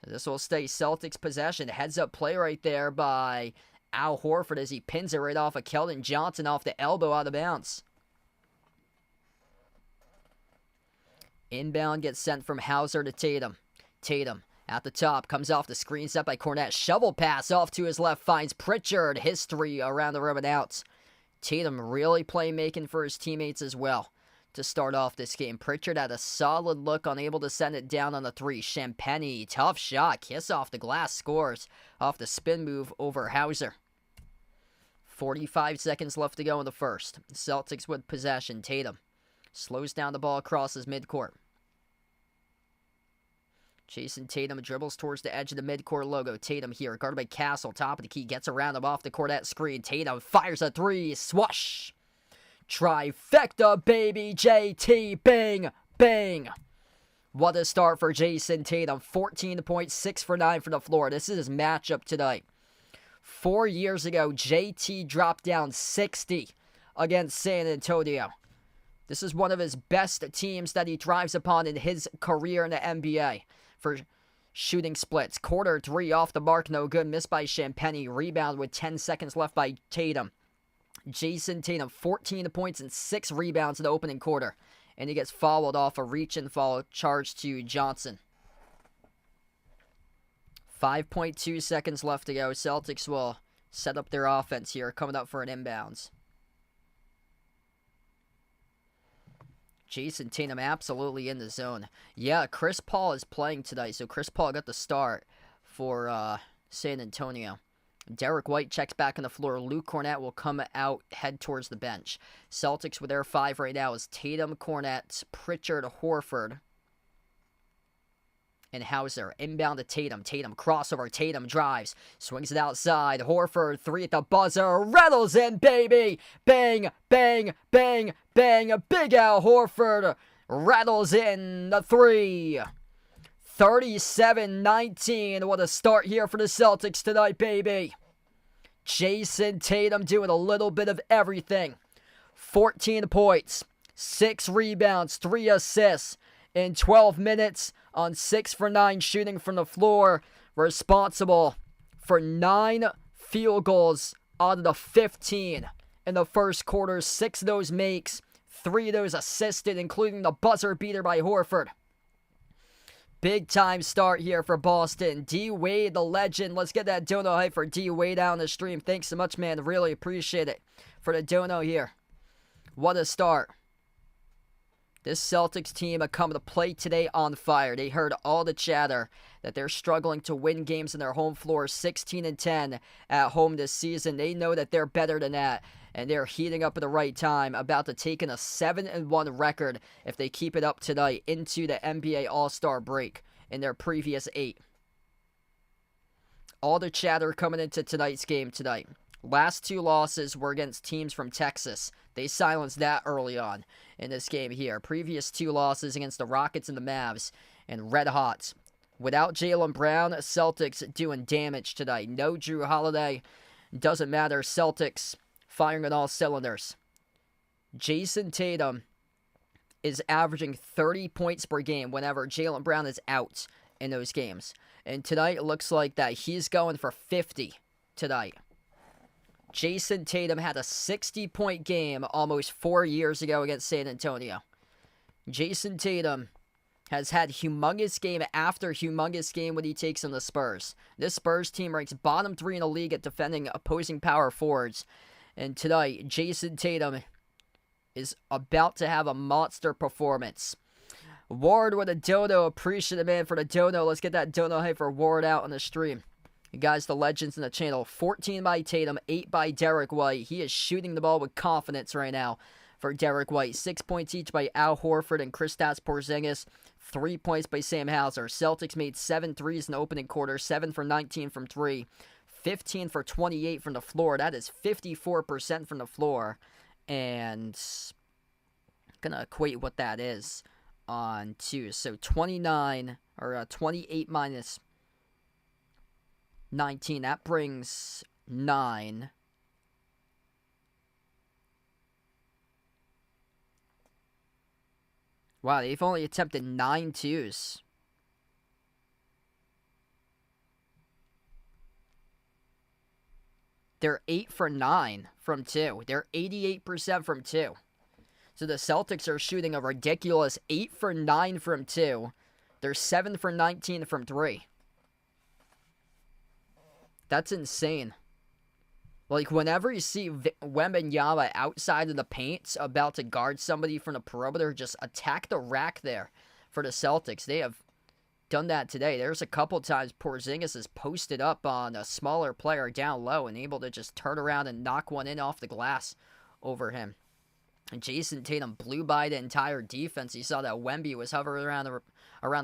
This will stay Celtics possession. Heads up play right there by Al Horford as he pins it right off of Keldon Johnson off the elbow out of bounds. Inbound gets sent from Hauser to Tatum. Tatum at the top, comes off the screen set by Cornette. Shovel pass off to his left, finds Pritchard. History around the rim and out. Tatum really playmaking for his teammates as well to start off this game. Pritchard had a solid look, unable to send it down on the three. Champagny, tough shot, kiss off the glass, scores off the spin move over Hauser. 45 seconds left to go in the first. Celtics with possession. Tatum slows down the ball across his midcourt. Jason Tatum dribbles towards the edge of the midcourt logo. Tatum here, guarded by Castle, top of the key, gets around him off the Cornette screen. Tatum fires a three, swash! Trifecta, baby, JT, bang, bang! What a start for Jason Tatum. 14 points, 6 for 9 from the floor. This is his matchup tonight. 4 years ago, JT dropped down 60 against San Antonio. This is one of his best teams that he thrives upon in his career in the NBA. For shooting splits. Quarter three off the mark, no good. Missed by Champagny. Rebound with 10 seconds left by Tatum. Jason Tatum, 14 points and 6 rebounds in the opening quarter. And he gets fouled off a reach and foul charge to Johnson. 5.2 seconds left to go. Celtics will set up their offense here, coming up for an inbounds. Jason Tatum absolutely in the zone. Yeah, Chris Paul is playing tonight, so Chris Paul got the start for San Antonio. Derek White checks back on the floor. Luke Cornette will come out, head towards the bench. Celtics with their 5 right now is Tatum, Cornette, Pritchard, Horford, and Hauser. Inbound to Tatum. Tatum crossover. Tatum drives. Swings it outside. Horford, 3 at the buzzer. Rattles in, baby. Bang, bang, bang, bang. Big Al Horford rattles in the 3. 37-19. What a start here for the Celtics tonight, baby. Jason Tatum doing a little bit of everything. 14 points, 6 rebounds, 3 assists in 12 minutes on 6 for 9 shooting from the floor. Responsible for 9 field goals out of the 15 in the first quarter. 6 of those makes, 3 of those assisted, including the buzzer beater by Horford. Big time start here for Boston. D. Wade, the legend. Let's get that dono hype for D. Wade out on the stream. Thanks so much, man. Really appreciate it for the dono here. What a start. This Celtics team are coming to play today on fire. They heard all the chatter that they're struggling to win games in their home floor, 16-10 at home this season. They know that they're better than that, and they're heating up at the right time, about to take in a 7-1 record if they keep it up tonight into the NBA All-Star break in their previous 8. All the chatter coming into tonight's game tonight. Last 2 losses were against teams from Texas. They silenced that early on in this game here. Previous 2 losses against the Rockets and the Mavs and Red Hot. Without Jaylen Brown, Celtics doing damage tonight. No Drew Holiday. Doesn't matter. Celtics firing on all cylinders. Jason Tatum is averaging 30 points per game whenever Jaylen Brown is out in those games. And tonight it looks like that he's going for 50 tonight. Jason Tatum had a 60-point game almost 4 years ago against San Antonio. Jason Tatum has had humongous game after humongous game when he takes on the Spurs. This Spurs team ranks bottom 3 in the league at defending opposing power forwards. And tonight, Jason Tatum is about to have a monster performance. Ward with a dono. Appreciate it, man, for the dono. Let's get that dono hype for Ward out on the stream. You guys, the legends in the channel. 14 by Tatum, 8 by Derek White. He is shooting the ball with confidence right now for Derek White. 6 points each by Al Horford and Kristaps Porzingis. 3 points by Sam Hauser. Celtics made 7 threes in the opening quarter. 7 for 19 from 3. 15 for 28 from the floor. That is 54% from the floor. And I'm going to equate what that is on 2. So 29 or 28 minus 19. That brings 9. Wow, they've only attempted 9 twos. They're 8 for 9 from 2. They're 88% from 2. So the Celtics are shooting a ridiculous 8 for 9 from 2. They're 7 for 19 from 3. That's insane. Like, whenever you see Wembanyama outside of the paint about to guard somebody from the perimeter, just attack the rack there for the Celtics. They have done that today. There's a couple times Porzingis has posted up on a smaller player down low and able to just turn around and knock one in off the glass over him. And Jason Tatum blew by the entire defense. You saw that Wemby was hovering around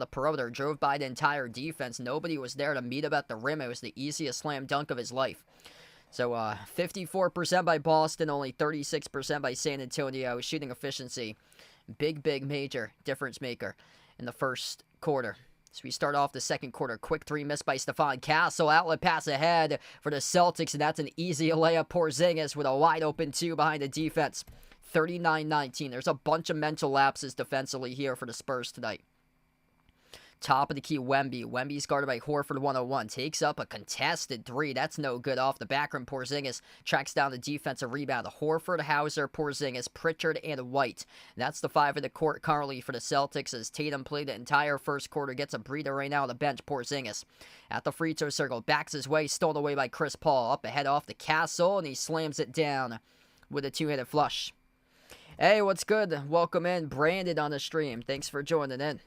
the perimeter, drove by the entire defense. Nobody was there to meet him at the rim. It was the easiest slam dunk of his life. So 54% by Boston, only 36% by San Antonio. Shooting efficiency, big major difference maker in the first quarter. So we start off the second quarter. Quick three missed by Stephon Castle. Outlet pass ahead for the Celtics, and that's an easy layup. Porzingis with a wide open 2 behind the defense. 39-19. There's a bunch of mental lapses defensively here for the Spurs tonight. Top of the key, Wemby. Wemby's guarded by Horford 101. Takes up a contested 3. That's no good off the back rim. Porzingis tracks down the defensive rebound. Horford, Hauser, Porzingis, Pritchard, and White. That's the 5 of the court currently for the Celtics as Tatum played the entire first quarter. Gets a breather right now on the bench. Porzingis at the free throw circle. Backs his way. Stolen away by Chris Paul. Up ahead off the Castle, and he slams it down with a 2-handed flush. Hey, what's good? Welcome in. Brandon on the stream. Thanks for joining in.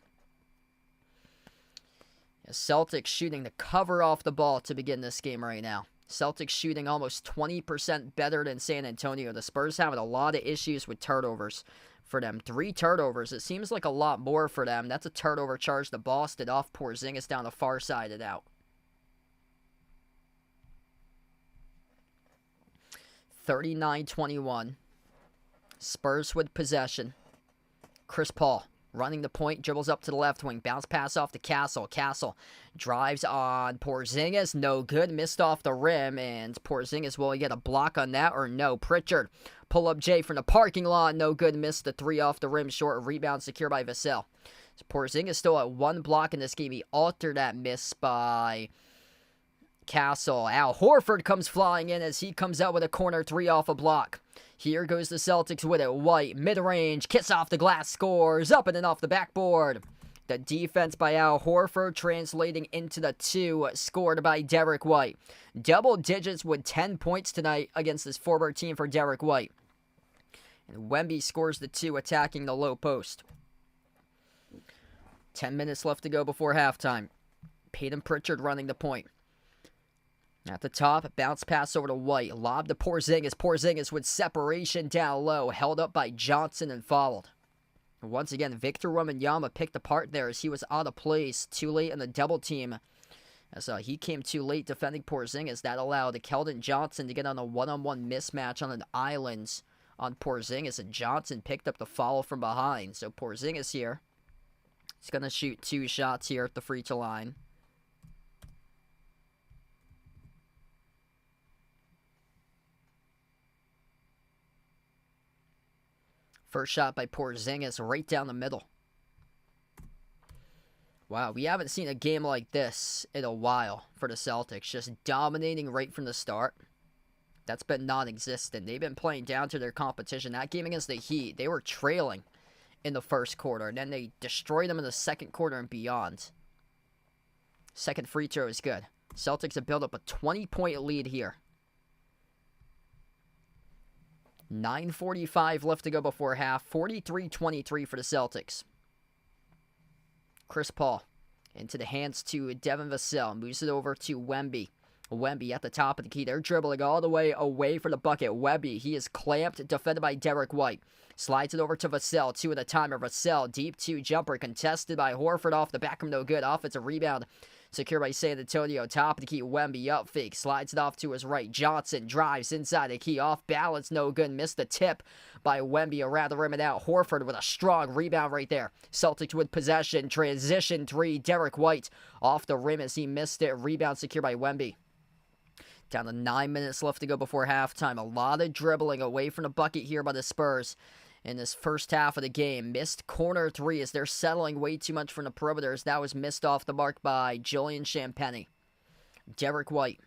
Celtics shooting the cover off the ball to begin this game right now. Celtics shooting almost 20% better than San Antonio. The Spurs having a lot of issues with turnovers for them. 3 turnovers. It seems like a lot more for them. That's a turnover charge to Boston off Porzingis down the far side and out. 39-21. Spurs with possession. Chris Paul running the point, dribbles up to the left wing, bounce pass off to Castle. Castle drives on Porzingis, no good, missed off the rim, and Porzingis, will he get a block on that or no? Pritchard, pull up Jay from the parking lot, no good, missed the 3 off the rim, short rebound secure by Vassell. So Porzingis still at 1 block in this game. He altered that miss by Castle. Al Horford comes flying in as he comes out with a corner 3 off a block. Here goes the Celtics with it. White, mid-range, kiss off the glass, scores, up and in off the backboard. The defense by Al Horford translating into the 2 scored by Derek White. Double digits with 10 points tonight against this forward team for Derek White. And Wemby scores the 2 attacking the low post. 10 minutes left to go before halftime. Peyton Pritchard running the point. At the top, bounce pass over to White. Lob to Porzingis. Porzingis with separation down low. Held up by Johnson and fouled. Once again, Victor Wembanyama picked apart there as he was out of place too late in the double team. As he came too late defending Porzingis. That allowed Keldon Johnson to get on a one-on-one mismatch on an island on Porzingis. And Johnson picked up the foul from behind. So Porzingis here. He's going to shoot 2 shots here at the free throw line. First shot by Porzingis right down the middle. Wow, we haven't seen a game like this in a while for the Celtics. Just dominating right from the start. That's been non-existent. They've been playing down to their competition. That game against the Heat, they were trailing in the first quarter. And then they destroyed them in the second quarter and beyond. Second free throw is good. Celtics have built up a 20-point lead here. 9:45 left to go before half. 43-23 for the Celtics. Chris Paul into the hands to Devin Vassell. Moves it over to Wemby. Wemby at the top of the key. They're dribbling all the way away from the bucket. Wemby, he is clamped, defended by Derek White. Slides it over to Vassell. 2 at a time of Vassell. Deep 2 jumper contested by Horford off the back of no good. Offensive rebound. Secure by San Antonio. Top of the key. Wemby up fake. Slides it off to his right. Johnson drives inside the key. Off balance. No good. Missed the tip by Wemby around the rim and out. Horford with a strong rebound right there. Celtics with possession. Transition 3. Derek White off the rim as he missed it. Rebound secure by Wemby. Down to 9 minutes left to go before halftime. A lot of dribbling away from the bucket here by the Spurs in this first half of the game. Missed corner 3 as they're settling way too much from the perimeters. That was missed off the mark by Julian Champagnie. Derek White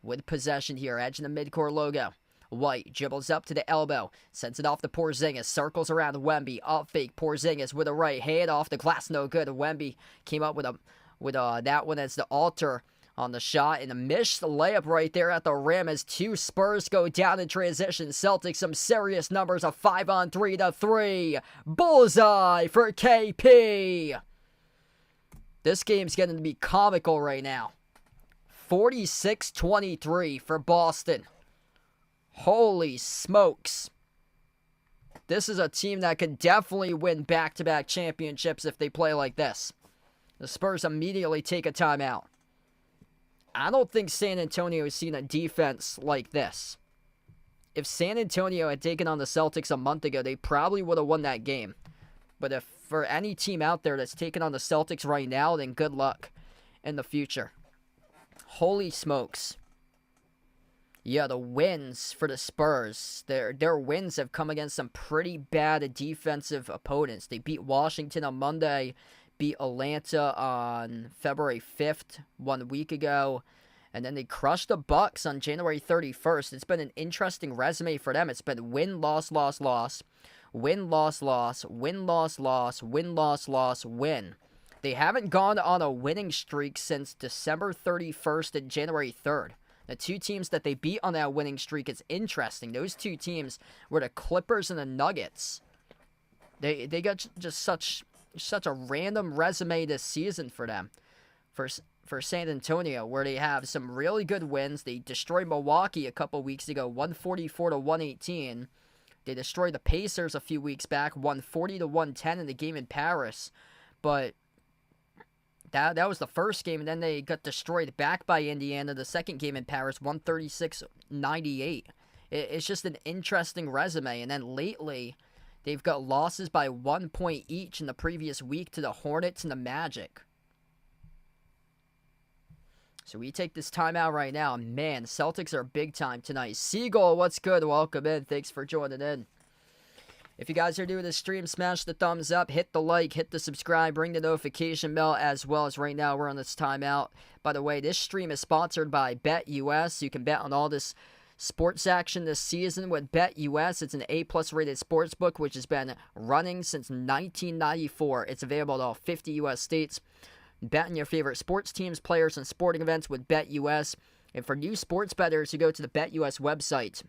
with possession here, edge in the midcourt logo. White dribbles up to the elbow, sends it off to Porzingis, circles around Wemby, up fake, Porzingis with a right hand off the glass, no good. Wemby came up with that one as the alter on the shot, and a missed layup right there at the rim as two Spurs go down in transition. Celtics some serious numbers, a 5-on-3 to 3. Bullseye for KP. This game's getting to be comical right now. 46-23 for Boston. Holy smokes. This is a team that could definitely win back-to-back championships if they play like this. The Spurs immediately take a timeout. I don't think San Antonio has seen a defense like this. If San Antonio had taken on the Celtics a month ago, they probably would have won that game. But if for any team out there that's taking on the Celtics right now, then good luck in the future. Holy smokes. Yeah, the wins for the Spurs, their wins have come against some pretty bad defensive opponents. They beat Washington on Monday, beat Atlanta on February 5th, 1 week ago, and then they crushed the Bucks on January 31st. It's been an interesting resume for them. It's been win, loss, loss, loss, win, loss, loss, win, loss, loss, win, loss, loss, win. They haven't gone on a winning streak since December 31st and January 3rd. The two teams that they beat on that winning streak is interesting. Those two teams were the Clippers and the Nuggets. They got just such a random resume this season for them. For San Antonio, where they have some really good wins. They destroyed Milwaukee a couple weeks ago, 144-118. They destroyed the Pacers a few weeks back, 140-110 in the game in Paris. But that was the first game, and then they got destroyed back by Indiana the second game in Paris, 136-98. It's just an interesting resume. And then lately, they've got losses by 1 point each in the previous week to the Hornets and the Magic. So we take this timeout right now. Man, Celtics are big time tonight. Seagull, what's good? Welcome in. Thanks for joining in. If you guys are doing this stream, smash the thumbs up, hit the like, hit the subscribe, ring the notification bell, as well as right now we're on this timeout. By the way, this stream is sponsored by BetUS. You can bet on all this sports action this season with BetUS. It's an A+ rated sports book, which has been running since 1994. It's available in all 50 U.S. states. Bet on your favorite sports teams, players, and sporting events with BetUS. And for new sports bettors who go to the BetUS website,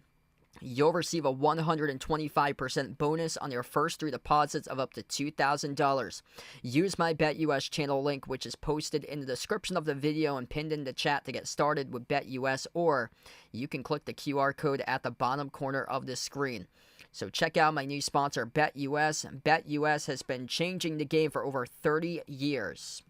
you'll receive a 125% bonus on your first 3 deposits of up to $2,000. Use my BetUS channel link, which is posted in the description of the video and pinned in the chat to get started with BetUS, or you can click the QR code at the bottom corner of the screen. So check out my new sponsor, BetUS. BetUS has been changing the game for over 30 years.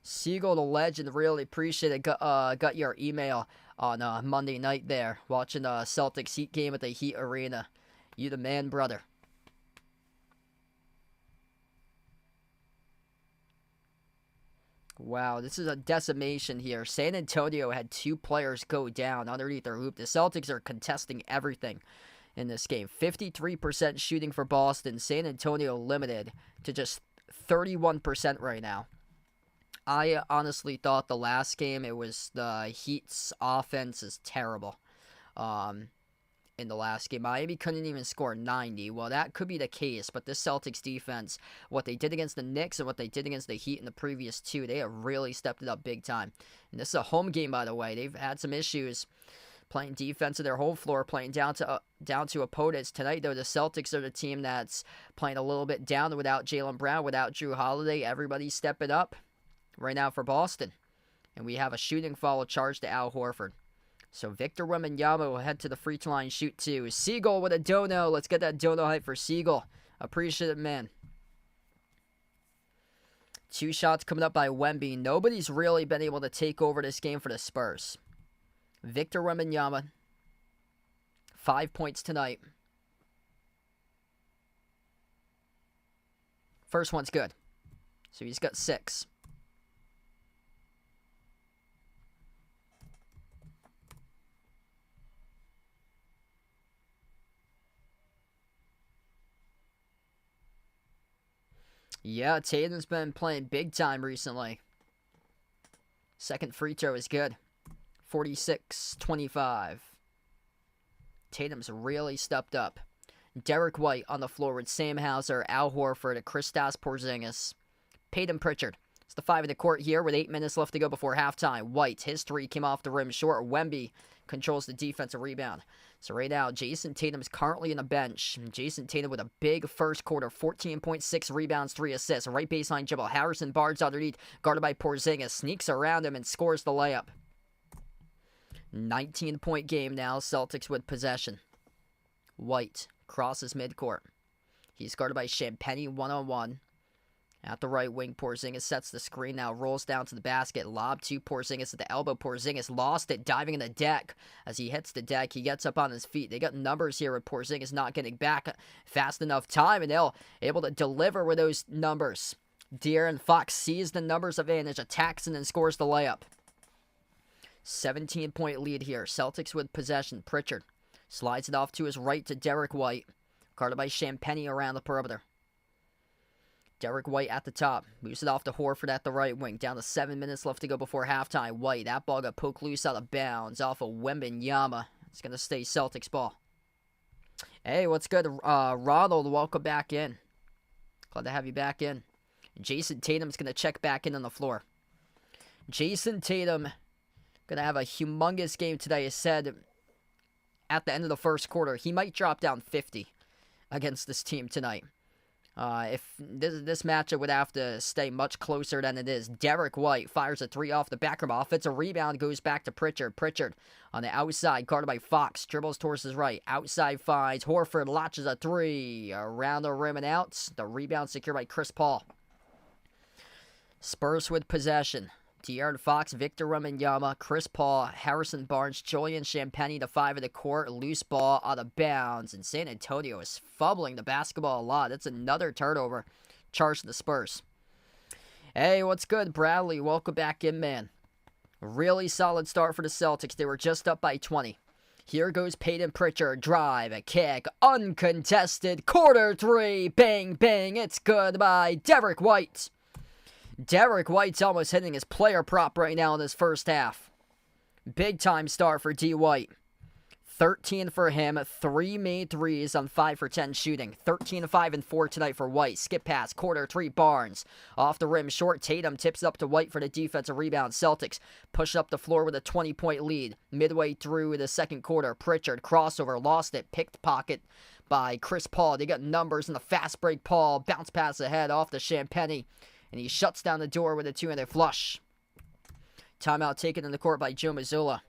Siegel the Legend, really appreciate it. Got your email on Monday night there, watching the Celtics Heat game at the Heat Arena. You the man, brother. Wow, this is a decimation here. San Antonio had 2 players go down underneath their hoop. The Celtics are contesting everything in this game. 53% shooting for Boston. San Antonio limited to just 31% right now. I honestly thought the last game it was the Heat's offense is terrible. In the last game, Miami couldn't even score 90. Well, that could be the case, but this Celtics defense, what they did against the Knicks and what they did against the Heat in the previous 2, they have really stepped it up big time. And this is a home game, by the way. They've had some issues playing defense of their whole floor, playing down to opponents. Tonight, though, the Celtics are the team that's playing a little bit down without Jaylen Brown, without Drew Holiday. Everybody's stepping up right now for Boston. And we have a shooting foul charge to Al Horford. So Victor Wembanyama will head to the free throw line, shoot 2. Siegel with a dono. Let's get that dono hype for Siegel. Appreciate it, man. 2 shots coming up by Wemby. Nobody's really been able to take over this game for the Spurs. Victor Wembanyama, 5 points tonight. First one's good. So he's got 6. Yeah, Tatum's been playing big time recently. Second free throw is good. 46-25. Tatum's really stepped up. Derek White on the floor with Sam Hauser, Al Horford, Kristaps Porzingis. Peyton Pritchard. It's the 5 of the court here with 8 minutes left to go before halftime. White, his 3 came off the rim short. Wemby controls the defensive rebound. So right now, Jason Tatum's currently in the bench. Jason Tatum with a big first quarter, 14.6 rebounds, 3 assists. Right baseline dribble. Harrison Barnes underneath, guarded by Porzingis. Sneaks around him and scores the layup. 19-point game now. Celtics with possession. White crosses midcourt. He's guarded by Champagnie one-on-one. At the right wing, Porzingis sets the screen now, rolls down to the basket, lob to Porzingis at the elbow. Porzingis lost it, diving in the deck. As he hits the deck, he gets up on his feet. They got numbers here with Porzingis not getting back fast enough time, and they'll able to deliver with those numbers. De'Aaron Fox sees the numbers advantage, attacks, and then scores the layup. 17-point lead here. Celtics with possession. Pritchard slides it off to his right to Derek White, guarded by Champagnie around the perimeter. Derek White at the top. Moves it off to Horford at the right wing. Down to 7 minutes left to go before halftime. White, that ball got poked loose out of bounds off of Wembanyama. It's going to stay Celtics ball. Hey, what's good? Ronald, welcome back in. Glad to have you back in. Jason Tatum's going to check back in on the floor. Jason Tatum going to have a humongous game today. As said at the end of the first quarter, he might drop down 50 against this team tonight. If this matchup would have to stay much closer than it is. Derek White fires a 3 off the back rim. Offensive rebound goes back to Pritchard. Pritchard on the outside, guarded by Fox. Dribbles towards his right. Outside finds Horford. Launches a 3. Around the rim and out. The rebound secured by Chris Paul. Spurs with possession. De'Aaron Fox, Victor Wembanyama, Chris Paul, Harrison Barnes, Julian Champagnie, the 5 of the court. Loose ball out of bounds. And San Antonio is fumbling the basketball a lot. That's another turnover charged to the Spurs. Hey, what's good, Bradley? Welcome back in, man. Really solid start for the Celtics. They were just up by 20. Here goes Peyton Pritchard. Drive, a kick, uncontested. Quarter 3, bang, bang. It's good by Derek White. Derek White's almost hitting his player prop right now in this first half. Big time start for D. White. 13 for him, 3 made threes on 5 for 10 shooting. 13, 5, and 4 tonight for White. Skip pass, quarter 3, Barnes. Off the rim, short. Tatum tips up to White for the defensive rebound. Celtics push up the floor with a 20-point lead. Midway through the second quarter, Pritchard crossover, lost it, picked pocket by Chris Paul. They got numbers in the fast break. Paul bounce pass ahead off the Champagnie. And he shuts down the door with a 2-handed flush. Timeout taken in the court by Joe Mazzulla.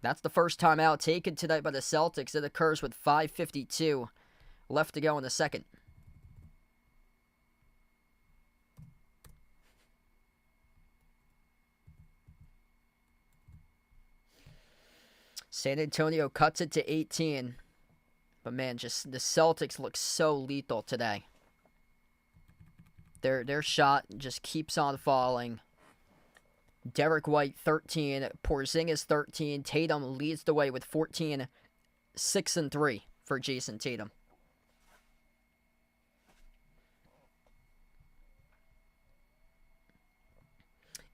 That's the first timeout taken tonight by the Celtics. It occurs with 5:52 left to go in the second. San Antonio cuts it to 18. But man, just the Celtics look so lethal today. Their shot just keeps on falling. Derek White, 13. Porzingis, 13. Tatum leads the way with 14. 6 and 3 for Jason Tatum.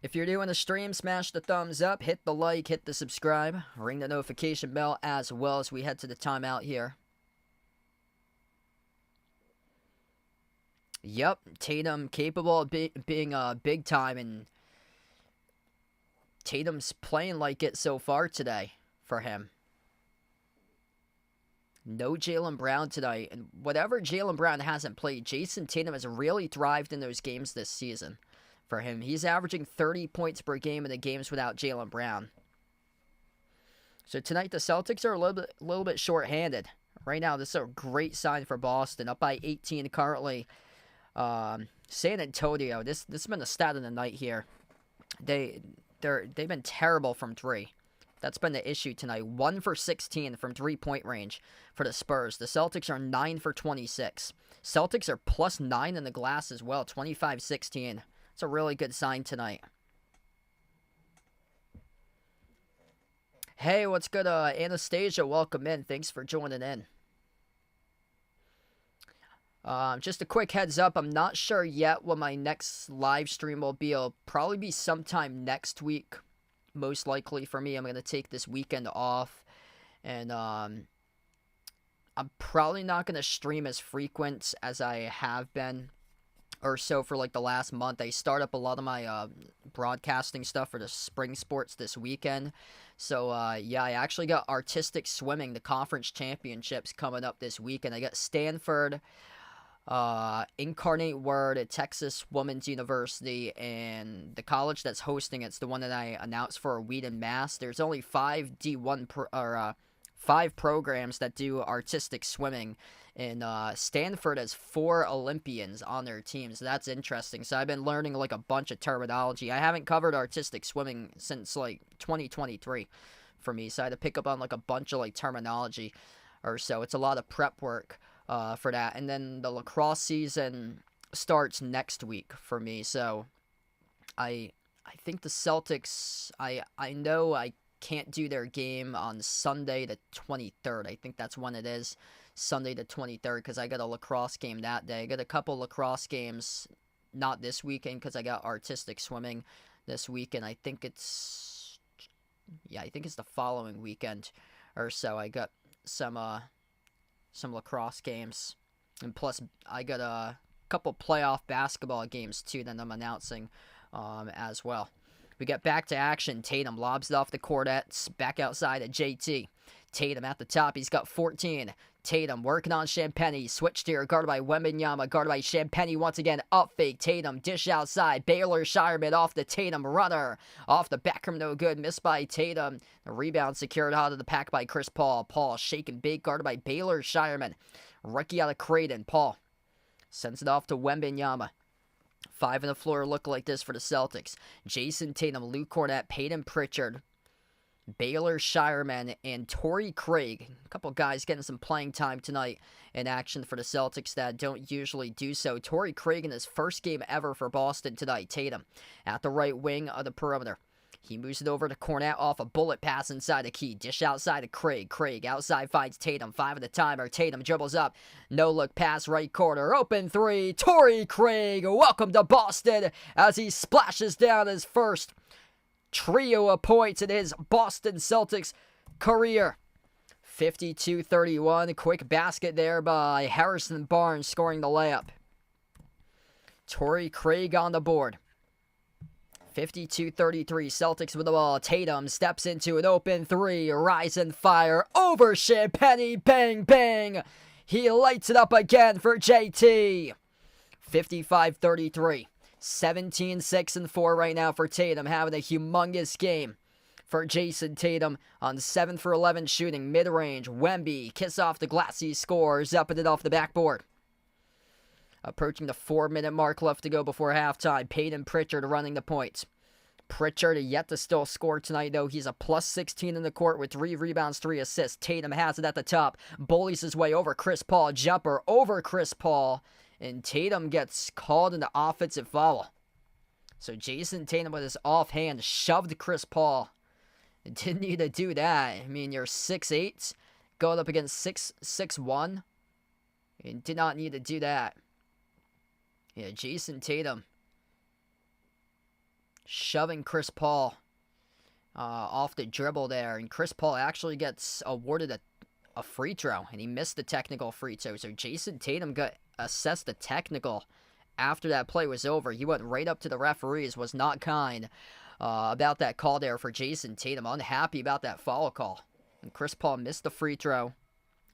If you're doing a stream, smash the thumbs up, hit the like, hit the subscribe, ring the notification bell as well as we head to the timeout here. Yep, Tatum capable of being big time, and Tatum's playing like it so far today for him. No Jaylen Brown tonight, and whatever Jaylen Brown hasn't played, Jason Tatum has really thrived in those games this season for him. He's averaging 30 points per game in the games without Jaylen Brown. So tonight the Celtics are a little bit short-handed. Right now, this is a great sign for Boston, up by 18 currently. San Antonio, this has been the stat of the night here. They've been terrible from 3. That's been the issue tonight. 1 for 16 from 3-point range for the Spurs. The Celtics are 9 for 26. Celtics are plus 9 in the glass as well, 25-16. It's a really good sign tonight. Hey, what's good, Anastasia? Welcome in. Thanks for joining in. Just a quick heads up, I'm not sure yet what my next live stream will be. It'll probably be sometime next week most likely for me. I'm going to take this weekend off, and I'm probably not going to stream as frequent as I have been or so for like the last month. I start up a lot of my broadcasting stuff for the spring sports this weekend. So yeah, I actually got artistic swimming, the conference championships coming up this weekend. I got Stanford, Incarnate Word at Texas Women's University, and the college that's hosting it's the one that I announced for Wheaton, Mass. There's only 5 programs that do artistic swimming, and Stanford has 4 Olympians on their team, so that's interesting. So I've been learning like a bunch of terminology. I haven't covered artistic swimming since like 2023 for me, so I had to pick up on like a bunch of like terminology or so. It's a lot of prep work for that, and then the lacrosse season starts next week for me. So I think the Celtics, I know I can't do their game on Sunday the 23rd. I think that's when it is, Sunday the 23rd, because I got a lacrosse game that day. I got a couple lacrosse games, not this weekend, because I got artistic swimming this weekend. I think it's the following weekend or so. I got some lacrosse games, and plus I got a couple playoff basketball games too that I'm announcing as well. We get back to action. Tatum lobs it off the Cordettes, back outside at JT. Tatum at the top, he's got 14. Tatum working on Champagny, switched here, guarded by Wembanyama, guarded by Champagny once again, up fake, Tatum, dish outside, Baylor Shireman off the Tatum runner, off the Beckham, no good, missed by Tatum, the rebound secured out of the pack by Chris Paul, Paul shaking big, guarded by Baylor Shireman, rookie out of Creighton, Paul sends it off to Wembanyama. 5 on the floor look like this for the Celtics. Jason Tatum, Luke Cornett, Peyton Pritchard, Baylor Shireman, and Torrey Craig. A couple guys getting some playing time tonight in action for the Celtics that don't usually do so. Torrey Craig in his first game ever for Boston tonight. Tatum at the right wing of the perimeter. He moves it over to Cornette off a bullet pass inside the key. Dish outside to Craig. Craig outside finds Tatum. 5 at the timer. Tatum dribbles up. No look pass right corner. Open 3. Torrey Craig. Welcome to Boston as he splashes down his first trio of points in his Boston Celtics career. 52-31. Quick basket there by Harrison Barnes scoring the layup. Torrey Craig on the board. 52-33, Celtics with the ball. Tatum steps into an open 3. Rise and fire over Champagny. Bang, bang. He lights it up again for JT. 55-33. 17, 6, and 4 right now for Tatum. Having a humongous game for Jason Tatum on 7 for 11 shooting. Mid-range. Wemby. Kiss off the glass. He scores. Up and it off the backboard. Approaching the 4-minute mark left to go before halftime. Peyton Pritchard running the points. Pritchard yet to still score tonight, though. He's a plus 16 in the court with 3 rebounds, 3 assists. Tatum has it at the top. Bullies his way over Chris Paul. Jumper over Chris Paul. And Tatum gets called into offensive foul. So Jason Tatum with his offhand shoved Chris Paul. Didn't need to do that. I mean, you're 6'8", going up against 6'1". You did not need to do that. Yeah, Jason Tatum shoving Chris Paul off the dribble there. And Chris Paul actually gets awarded a free throw, and he missed the technical free throw. So Jason Tatum got assessed the technical after that play was over. He went right up to the referees, was not kind about that call there for Jason Tatum. Unhappy about that foul call. And Chris Paul missed the free throw.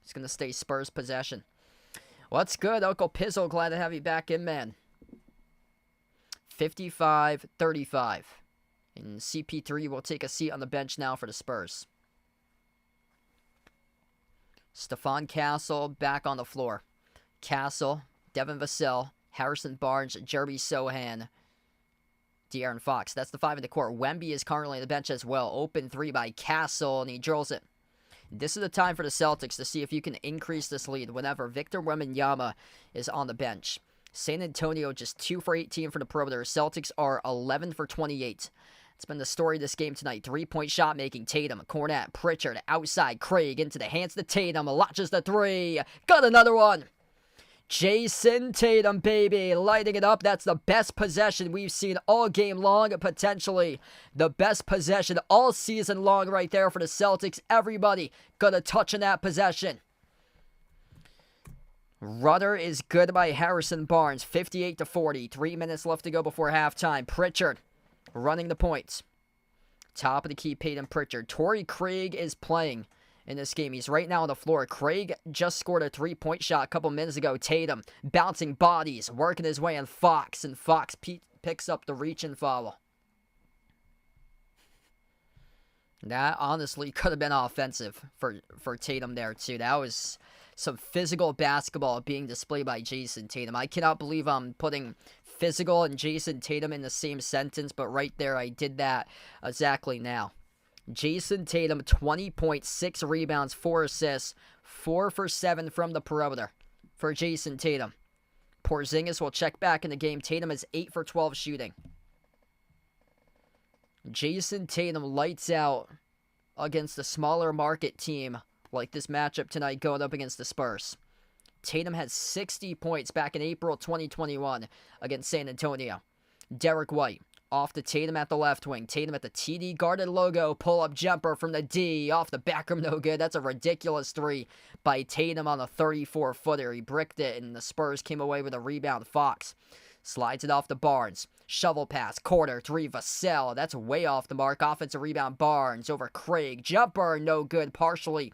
It's going to stay Spurs possession. What's good, Uncle Pizzle? Glad to have you back in, man. 55-35. And CP3 will take a seat on the bench now for the Spurs. Stephon Castle back on the floor. Castle, Devin Vassell, Harrison Barnes, Jeremy Sohan, De'Aaron Fox. That's the 5 in the court. Wemby is currently on the bench as well. Open 3 by Castle, and he drills it. This is the time for the Celtics to see if you can increase this lead whenever Victor Wembanyama is on the bench. San Antonio just 2 for 18 for the perimeter. Celtics are 11 for 28. It's been the story of this game tonight. 3-point shot making. Tatum, Cornette, Pritchard, outside. Craig into the hands of Tatum. Launches the 3. Got another one. Jason Tatum, baby, lighting it up. That's the best possession we've seen all game long, potentially the best possession all season long right there for the Celtics. Everybody gonna touch on that possession. Rudder is good by Harrison Barnes, 58-40. 3 minutes left to go before halftime. Pritchard running the points. Top of the key, Peyton Pritchard. Torrey Craig is playing in this game. He's right now on the floor. Craig just scored a three-point shot a couple minutes ago. Tatum bouncing bodies, working his way on Fox, and Fox picks up the reach and foul. That honestly could have been offensive for Tatum there too. That was some physical basketball being displayed by Jason Tatum. I cannot believe I'm putting physical and Jason Tatum in the same sentence, but right there I did that exactly now. Jason Tatum, 20 points, 6 rebounds, 4 assists, 4 for 7 from the perimeter for Jason Tatum. Porzingis will check back in the game. Tatum is 8 for 12 shooting. Jason Tatum lights out against a smaller market team like this matchup tonight going up against the Spurs. Tatum had 60 points back in April 2021 against San Antonio. Derek White off to Tatum at the left wing. Tatum at the TD guarded logo. Pull-up jumper from the D. Off the back rim, no good. That's a ridiculous three by Tatum on a 34-footer. He bricked it, and the Spurs came away with a rebound. Fox slides it off to Barnes. Shovel pass. Quarter. Three. Vassell. That's way off the mark. Offensive rebound. Barnes over Craig. Jumper, no good. Partially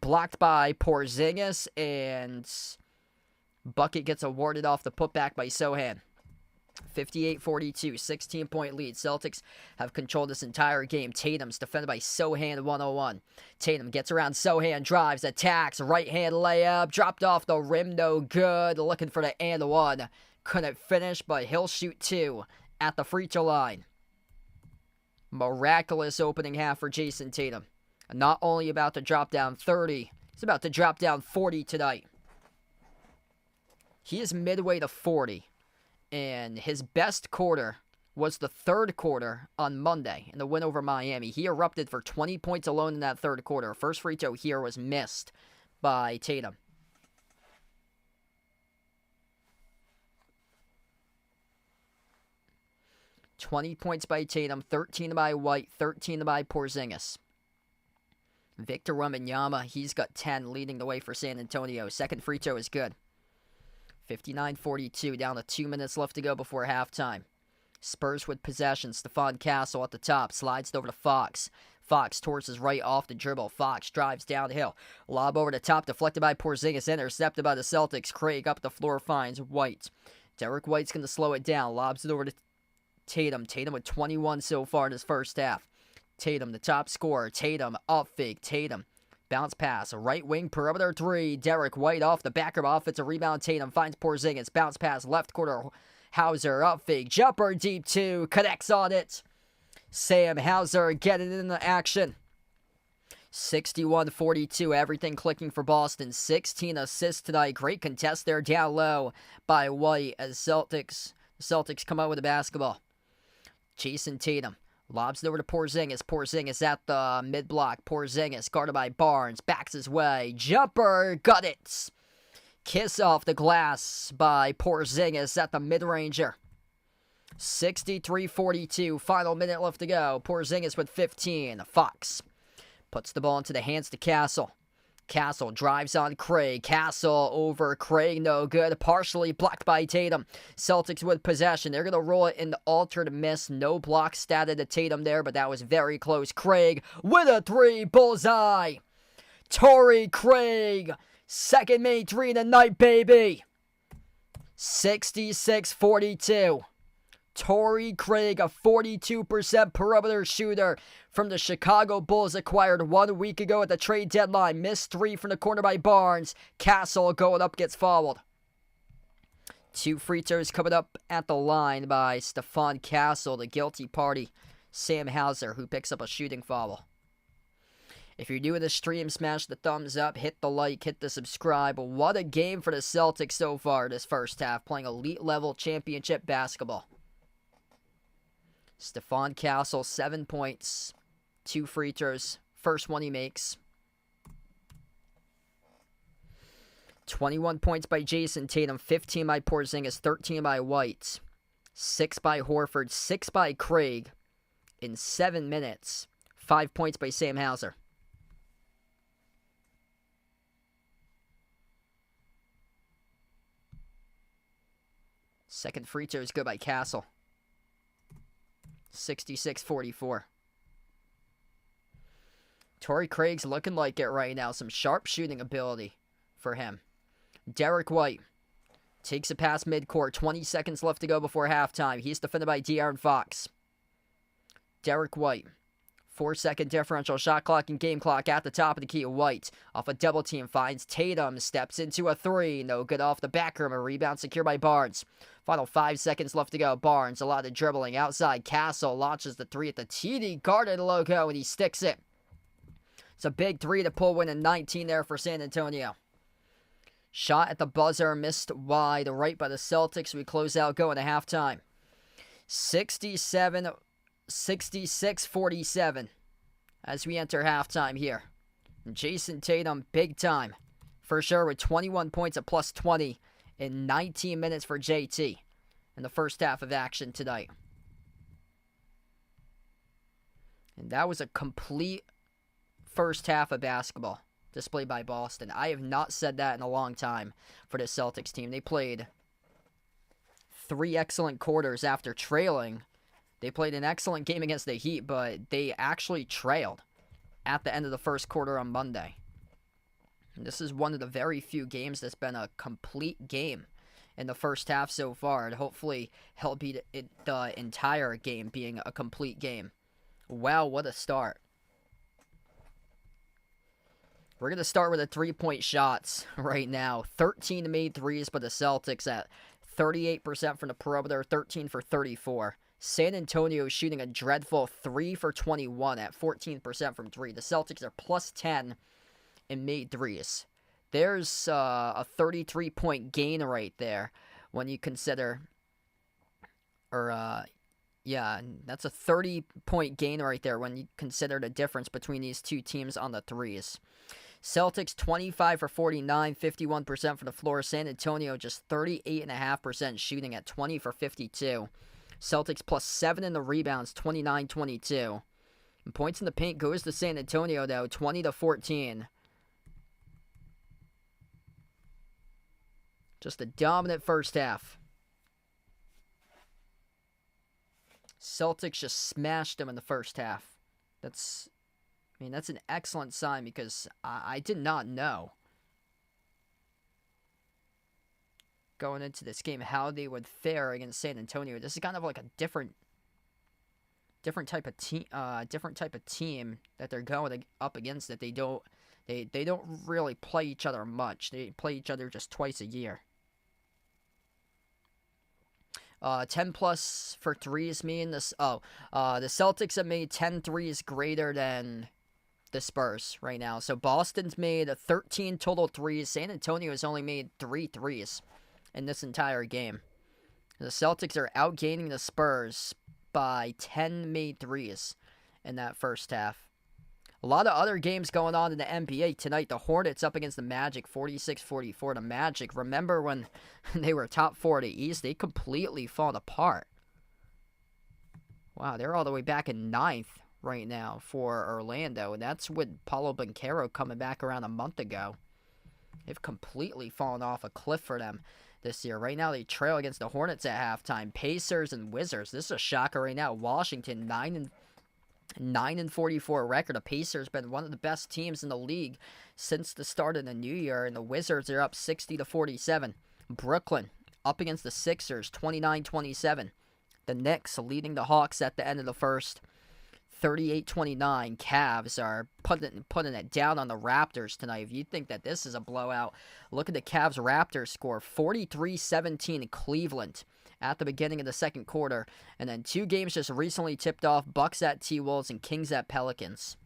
blocked by Porzingis, and bucket gets awarded off the putback by Sohan. 58-42, 16-point lead. Celtics have controlled this entire game. Tatum's defended by Sohan, 101. Tatum gets around Sohan, drives, attacks, right-hand layup, dropped off the rim, no good. Looking for the and one. Couldn't finish, but he'll shoot 2 at the free throw line. Miraculous opening half for Jason Tatum. Not only about to drop down 30, he's about to drop down 40 tonight. He is midway to 40. And his best quarter was the third quarter on Monday in the win over Miami. He erupted for 20 points alone in that third quarter. First free throw here was missed by Tatum. $20 points by Tatum, 13 by White, 13 by Porzingis. Victor Wembanyama, he's got 10, leading the way for San Antonio. Second free throw is good. 59-42, down to 2 minutes left to go before halftime. Spurs with possession. Stephon Castle at the top. Slides it over to Fox. Fox towards his right off the dribble. Fox drives downhill. Lob over the top, deflected by Porzingis. Intercepted by the Celtics. Craig up the floor finds White. Derek White's going to slow it down. Lobs it over to Tatum. Tatum with 21 so far in his first half. Tatum, the top scorer. Tatum, up fake. Tatum. Bounce pass, right wing, perimeter 3. Derek White off the back of offensive rebound. Tatum finds Porzingis. Bounce pass, left corner. Hauser up fake. Jumper deep 2. Connects on it. Sam Hauser getting into action. 61-42. Everything clicking for Boston. 16 assists tonight. Great contest there down low by White as Celtics come out with the basketball. Jason Tatum. Lobs it over to Porzingis. Porzingis at the mid-block. Porzingis guarded by Barnes. Backs his way. Jumper. Got it. Kiss off the glass by Porzingis at the mid-ranger. 63-42. Final minute left to go. Porzingis with 15. Fox puts the ball into the hands to Castle. Castle drives on Craig. Castle over Craig, no good. Partially blocked by Tatum. Celtics with possession. They're going to roll it in the altered miss. No block statted to Tatum there, but that was very close. Craig with a 3. Bullseye. Torrey Craig. Second made 3 tonight, baby. 66-42. Torrey Craig, a 42% perimeter shooter from the Chicago Bulls, acquired 1 week ago at the trade deadline. Missed 3 from the corner by Barnes. Castle going up, gets fouled. 2 free throws coming up at the line by Stephon Castle, the guilty party. Sam Hauser, who picks up a shooting foul. If you're new to the stream, smash the thumbs up, hit the like, hit the subscribe. What a game for the Celtics so far this first half, playing elite level championship basketball. Stephon Castle, 7 points, 2 free throws. First one he makes. 21 points by Jason Tatum, 15 by Porzingis, 13 by White, 6 by Horford, 6 by Craig in 7 minutes. 5 points by Sam Hauser. Second free throw is good by Castle. 66-44. Torrey Craig's looking like it right now. Some sharp shooting ability for him. Derek White takes a pass midcourt. 20 seconds left to go before halftime. He's defended by De'Aaron Fox. Derek White. 4-second differential shot clock and game clock at the top of the key. White off a double team finds Tatum. Steps into a three. No good off the back rim. A rebound secured by Barnes. Final 5 seconds left to go. Barnes, a lot of dribbling outside. Castle launches the three at the TD Garden logo and he sticks it. It's a big three to pull win in 19 there for San Antonio. Shot at the buzzer, missed wide right by the Celtics. We close out going to halftime. 66-47 as we enter halftime here. Jason Tatum, big time for sure, with 21 points at plus 20 in 19 minutes for JT in the first half of action tonight. And that was a complete first half of basketball displayed by Boston. I have not said that in a long time for the Celtics team. They played 3 excellent quarters after trailing. They played an excellent game against the Heat, but they actually trailed at the end of the first quarter on Monday. And this is one of the very few games that's been a complete game in the first half so far, and hopefully he'll be the entire game being a complete game. Wow, what a start. We're going to start with the three-point shots right now. 13 made threes by the Celtics at 38% from the perimeter, 13 for 34. San Antonio is shooting a dreadful 3 for 21 at 14% from 3. The Celtics are plus 10 in made threes. There's a 33-point gain right there when you consider, that's a 30-point gain right there when you consider the difference between these two teams on the threes. Celtics 25 for 49, 51% from the floor. San Antonio just 38.5% shooting at 20 for 52. Celtics plus 7 in the rebounds, 29-22. And points in the paint goes to San Antonio, though, 20-14. Just a dominant first half. Celtics just smashed them in the first half. That's an excellent sign because I did not know going into this game how they would fare against San Antonio. This is kind of like a different type of team, that they're going up against. That they don't really play each other much. They play each other just twice a year. 10 plus for threes mean this. The Celtics have made 10 threes greater than the Spurs right now. So Boston's made 13 total threes. San Antonio has only made 3 threes in this entire game. The Celtics are outgaining the Spurs by 10 made threes in that first half. A lot of other games going on in the NBA tonight. The Hornets up against the Magic, 46-44. The Magic, remember when they were top 4 of the East? They completely fallen apart. Wow, they're all the way back in 9th right now for Orlando, and that's with Paolo Banchero coming back around a month ago. They've completely fallen off a cliff for them this year. Right now, they trail against the Hornets at halftime. Pacers and Wizards. This is a shocker right now. Washington, 9-44 record. The Pacers been one of the best teams in the league since the start of the new year, and the Wizards are up 60-47. Brooklyn up against the Sixers, 29-27. The Knicks leading the Hawks at the end of the first, 38-29. Cavs are putting it down on the Raptors tonight. If you think that this is a blowout, look at the Cavs-Raptors score, 43-17 Cleveland at the beginning of the second quarter. And then 2 games just recently tipped off, Bucks at T-Wolves and Kings at Pelicans.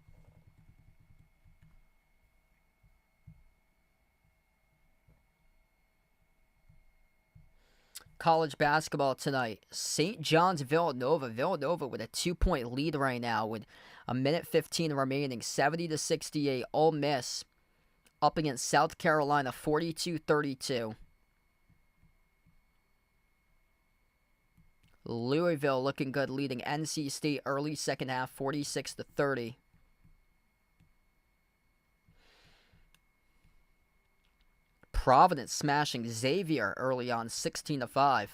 College basketball tonight. St. John's Villanova. Villanova with a 2-point lead right now with a minute 15 remaining. 70-68. Ole Miss up against South Carolina, 42-32. Louisville looking good, leading NC State early second half, 46-30. Providence smashing Xavier early on, 16-5.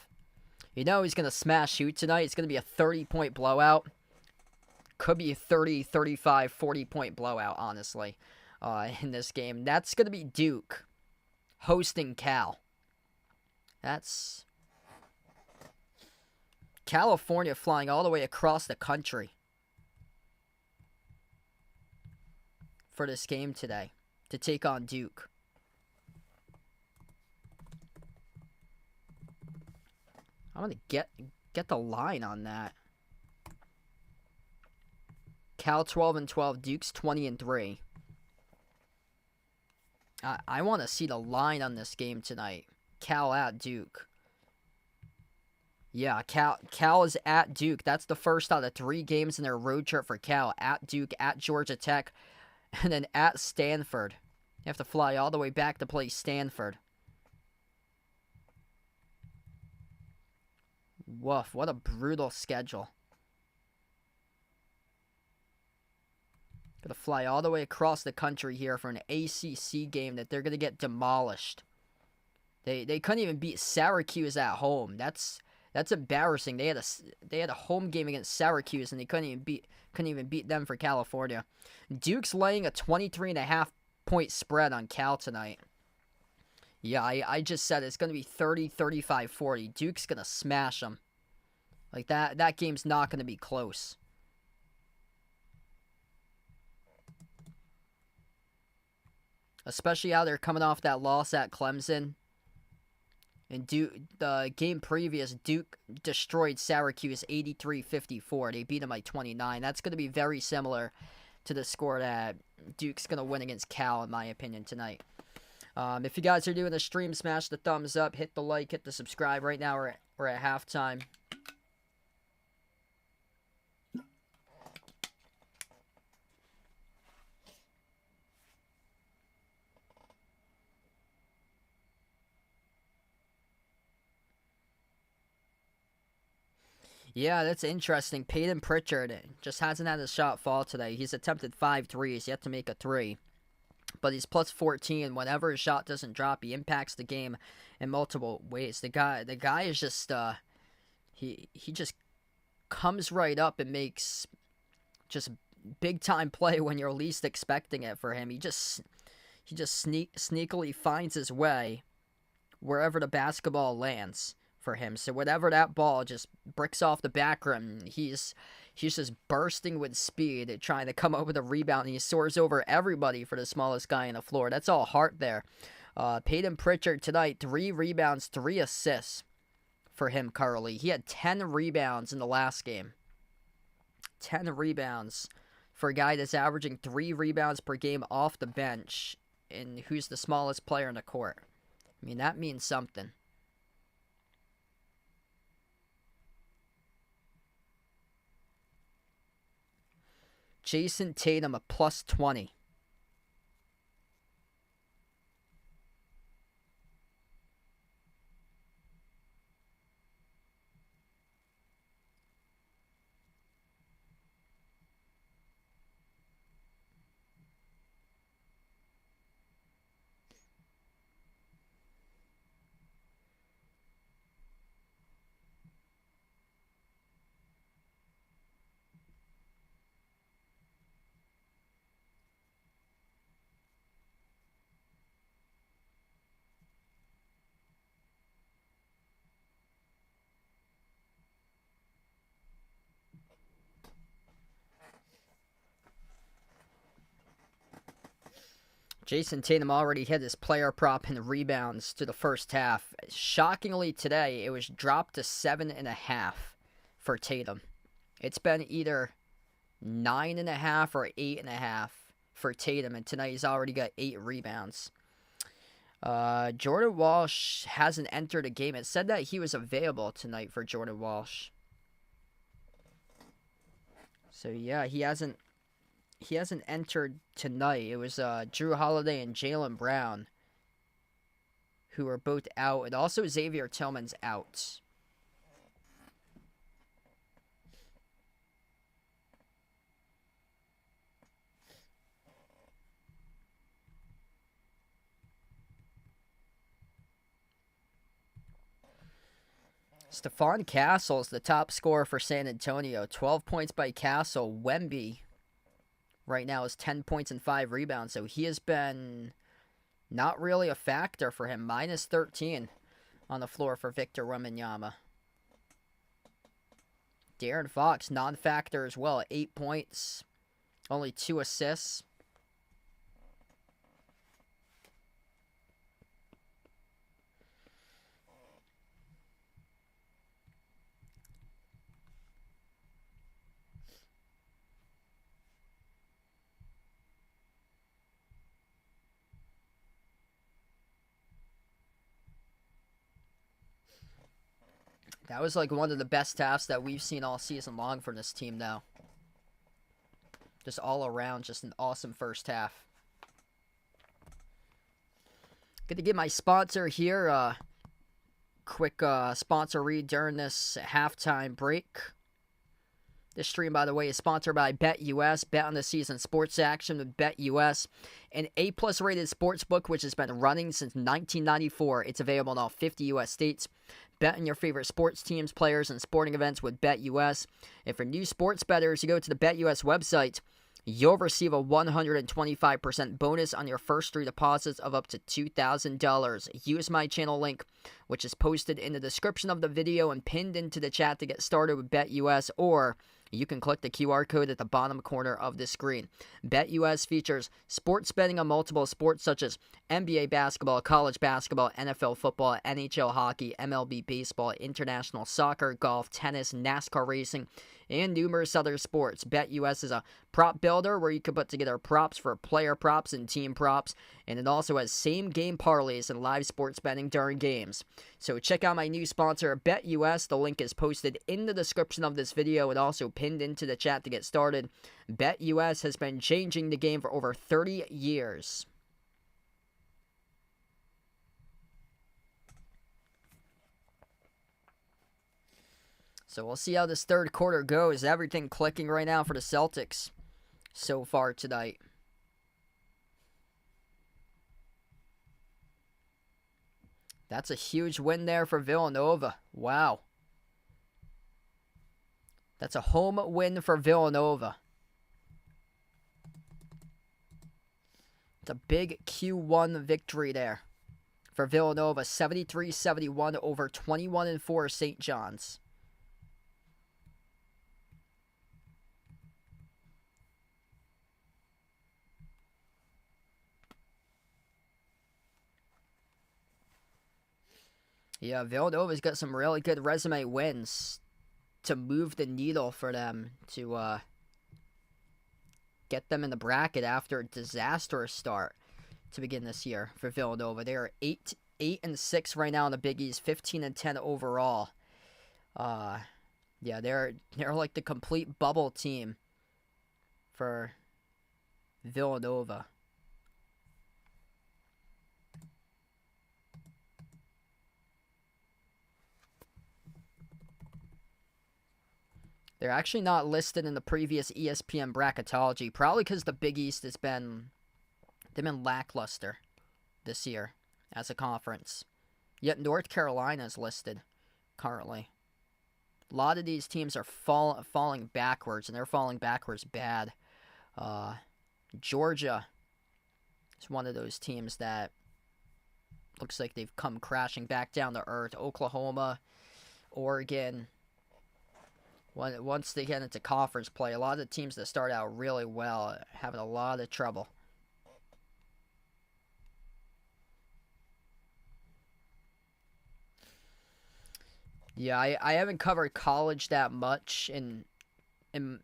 You know he's going to smash you tonight. It's going to be a 30-point blowout. Could be a 30, 35, 40-point blowout, honestly, in this game. That's going to be Duke hosting Cal. That's California flying all the way across the country for this game today to take on Duke. I'm going to get the line on that. Cal 12-12, Duke's 20-3. I want to see the line on this game tonight. Cal at Duke. Yeah, Cal is at Duke. That's the first out of 3 games in their road trip for Cal. At Duke, at Georgia Tech, and then at Stanford. You have to fly all the way back to play Stanford. Woof, what a brutal schedule. Gonna fly all the way across the country here for an ACC game that they're gonna get demolished. They couldn't even beat Syracuse at home. That's embarrassing. They had a home game against Syracuse and they couldn't even beat them for California. Duke's laying a 23.5 point spread on Cal tonight. Yeah, I just said it's going to be 30, 35, 40. Duke's going to smash them. Like, that game's not going to be close. Especially how they're coming off that loss at Clemson. And the game previous, Duke destroyed Syracuse 83-54. They beat them by 29. That's going to be very similar to the score that Duke's going to win against Cal, in my opinion, tonight. If you guys are doing the stream, smash the thumbs up, hit the like, hit the subscribe. Right now we're at halftime. Yeah, that's interesting. Peyton Pritchard just hasn't had a shot fall today. He's attempted 5 threes, yet to make a 3. But he's plus 14. Whenever his shot doesn't drop, he impacts the game in multiple ways. The guy is just he just comes right up and makes just big time play when you're least expecting it for him. He just sneakily finds his way wherever the basketball lands for him. So whatever that ball just bricks off the back rim, he's just bursting with speed, trying to come over the rebound, and he soars over everybody for the smallest guy on the floor. That's all heart there. Peyton Pritchard tonight, 3 rebounds, 3 assists for him currently. He had 10 rebounds in the last game. 10 rebounds for a guy that's averaging 3 rebounds per game off the bench, and who's the smallest player in the court. I mean, that means something. Jason Tatum, a plus 20. Jason Tatum already hit his player prop in rebounds to the first half. Shockingly today, it was dropped to 7.5 for Tatum. It's been either 9.5 or 8.5 for Tatum, and tonight he's already got 8 rebounds. Jordan Walsh hasn't entered a game. It said that he was available tonight for Jordan Walsh. So yeah, he hasn't he hasn't entered tonight. It was Drew Holiday and Jaylen Brown, who are both out, and also Xavier Tillman's out. Stephon Castle is the top scorer for San Antonio. 12 points by Castle. Wemby right now is 10 points and 5 rebounds, so he has been not really a factor for him. Minus 13 on the floor for Victor Wembanyama. De'Aaron Fox, non-factor as well, 8 points, only 2 assists. That was like one of the best halves that we've seen all season long from this team now. Just all around, just an awesome first half. Good to get my sponsor here. Quick sponsor read during this halftime break. This stream, by the way, is sponsored by BetUS. Bet on the season sports action with BetUS. An A-plus rated sports book which has been running since 1994. It's available in all 50 U.S. states. Bet on your favorite sports teams, players, and sporting events with BetUS. And for new sports bettors, you go to the BetUS website, you'll receive a 125% bonus on your first 3 deposits of up to $2,000. Use my channel link, which is posted in the description of the video and pinned into the chat to get started with BetUS, or you can click the QR code at the bottom corner of the screen. BetUS features sports betting on multiple sports such as NBA basketball, college basketball, NFL football, NHL hockey, MLB baseball, international soccer, golf, tennis, NASCAR racing, and numerous other sports. BetUS is a prop builder where you can put together props for player props and team props, and it also has same-game parlays and live sports betting during games. So check out my new sponsor, BetUS. The link is posted in the description of this video and also pinned into the chat to get started. BetUS has been changing the game for over 30 years. So we'll see how this third quarter goes. Everything clicking right now for the Celtics so far tonight. That's a huge win there for Villanova. Wow. That's a home win for Villanova. It's a big Q1 victory there for Villanova. 73-71 over 21-4 St. John's. Yeah, Villanova's got some really good resume wins to move the needle for them to get them in the bracket after a disastrous start to begin this year for Villanova. They are 8-6 right now in the Big East, 15-10 overall. Yeah, they're like the complete bubble team for Villanova. They're actually not listed in the previous ESPN bracketology, probably because the Big East they've been lackluster this year as a conference. Yet North Carolina is listed currently. A lot of these teams are falling backwards, and they're falling backwards bad. Georgia is one of those teams that looks like they've come crashing back down to earth. Oklahoma, Oregon. Once they get into conference play, a lot of the teams that start out really well are having a lot of trouble. Yeah, I haven't covered college that much, and in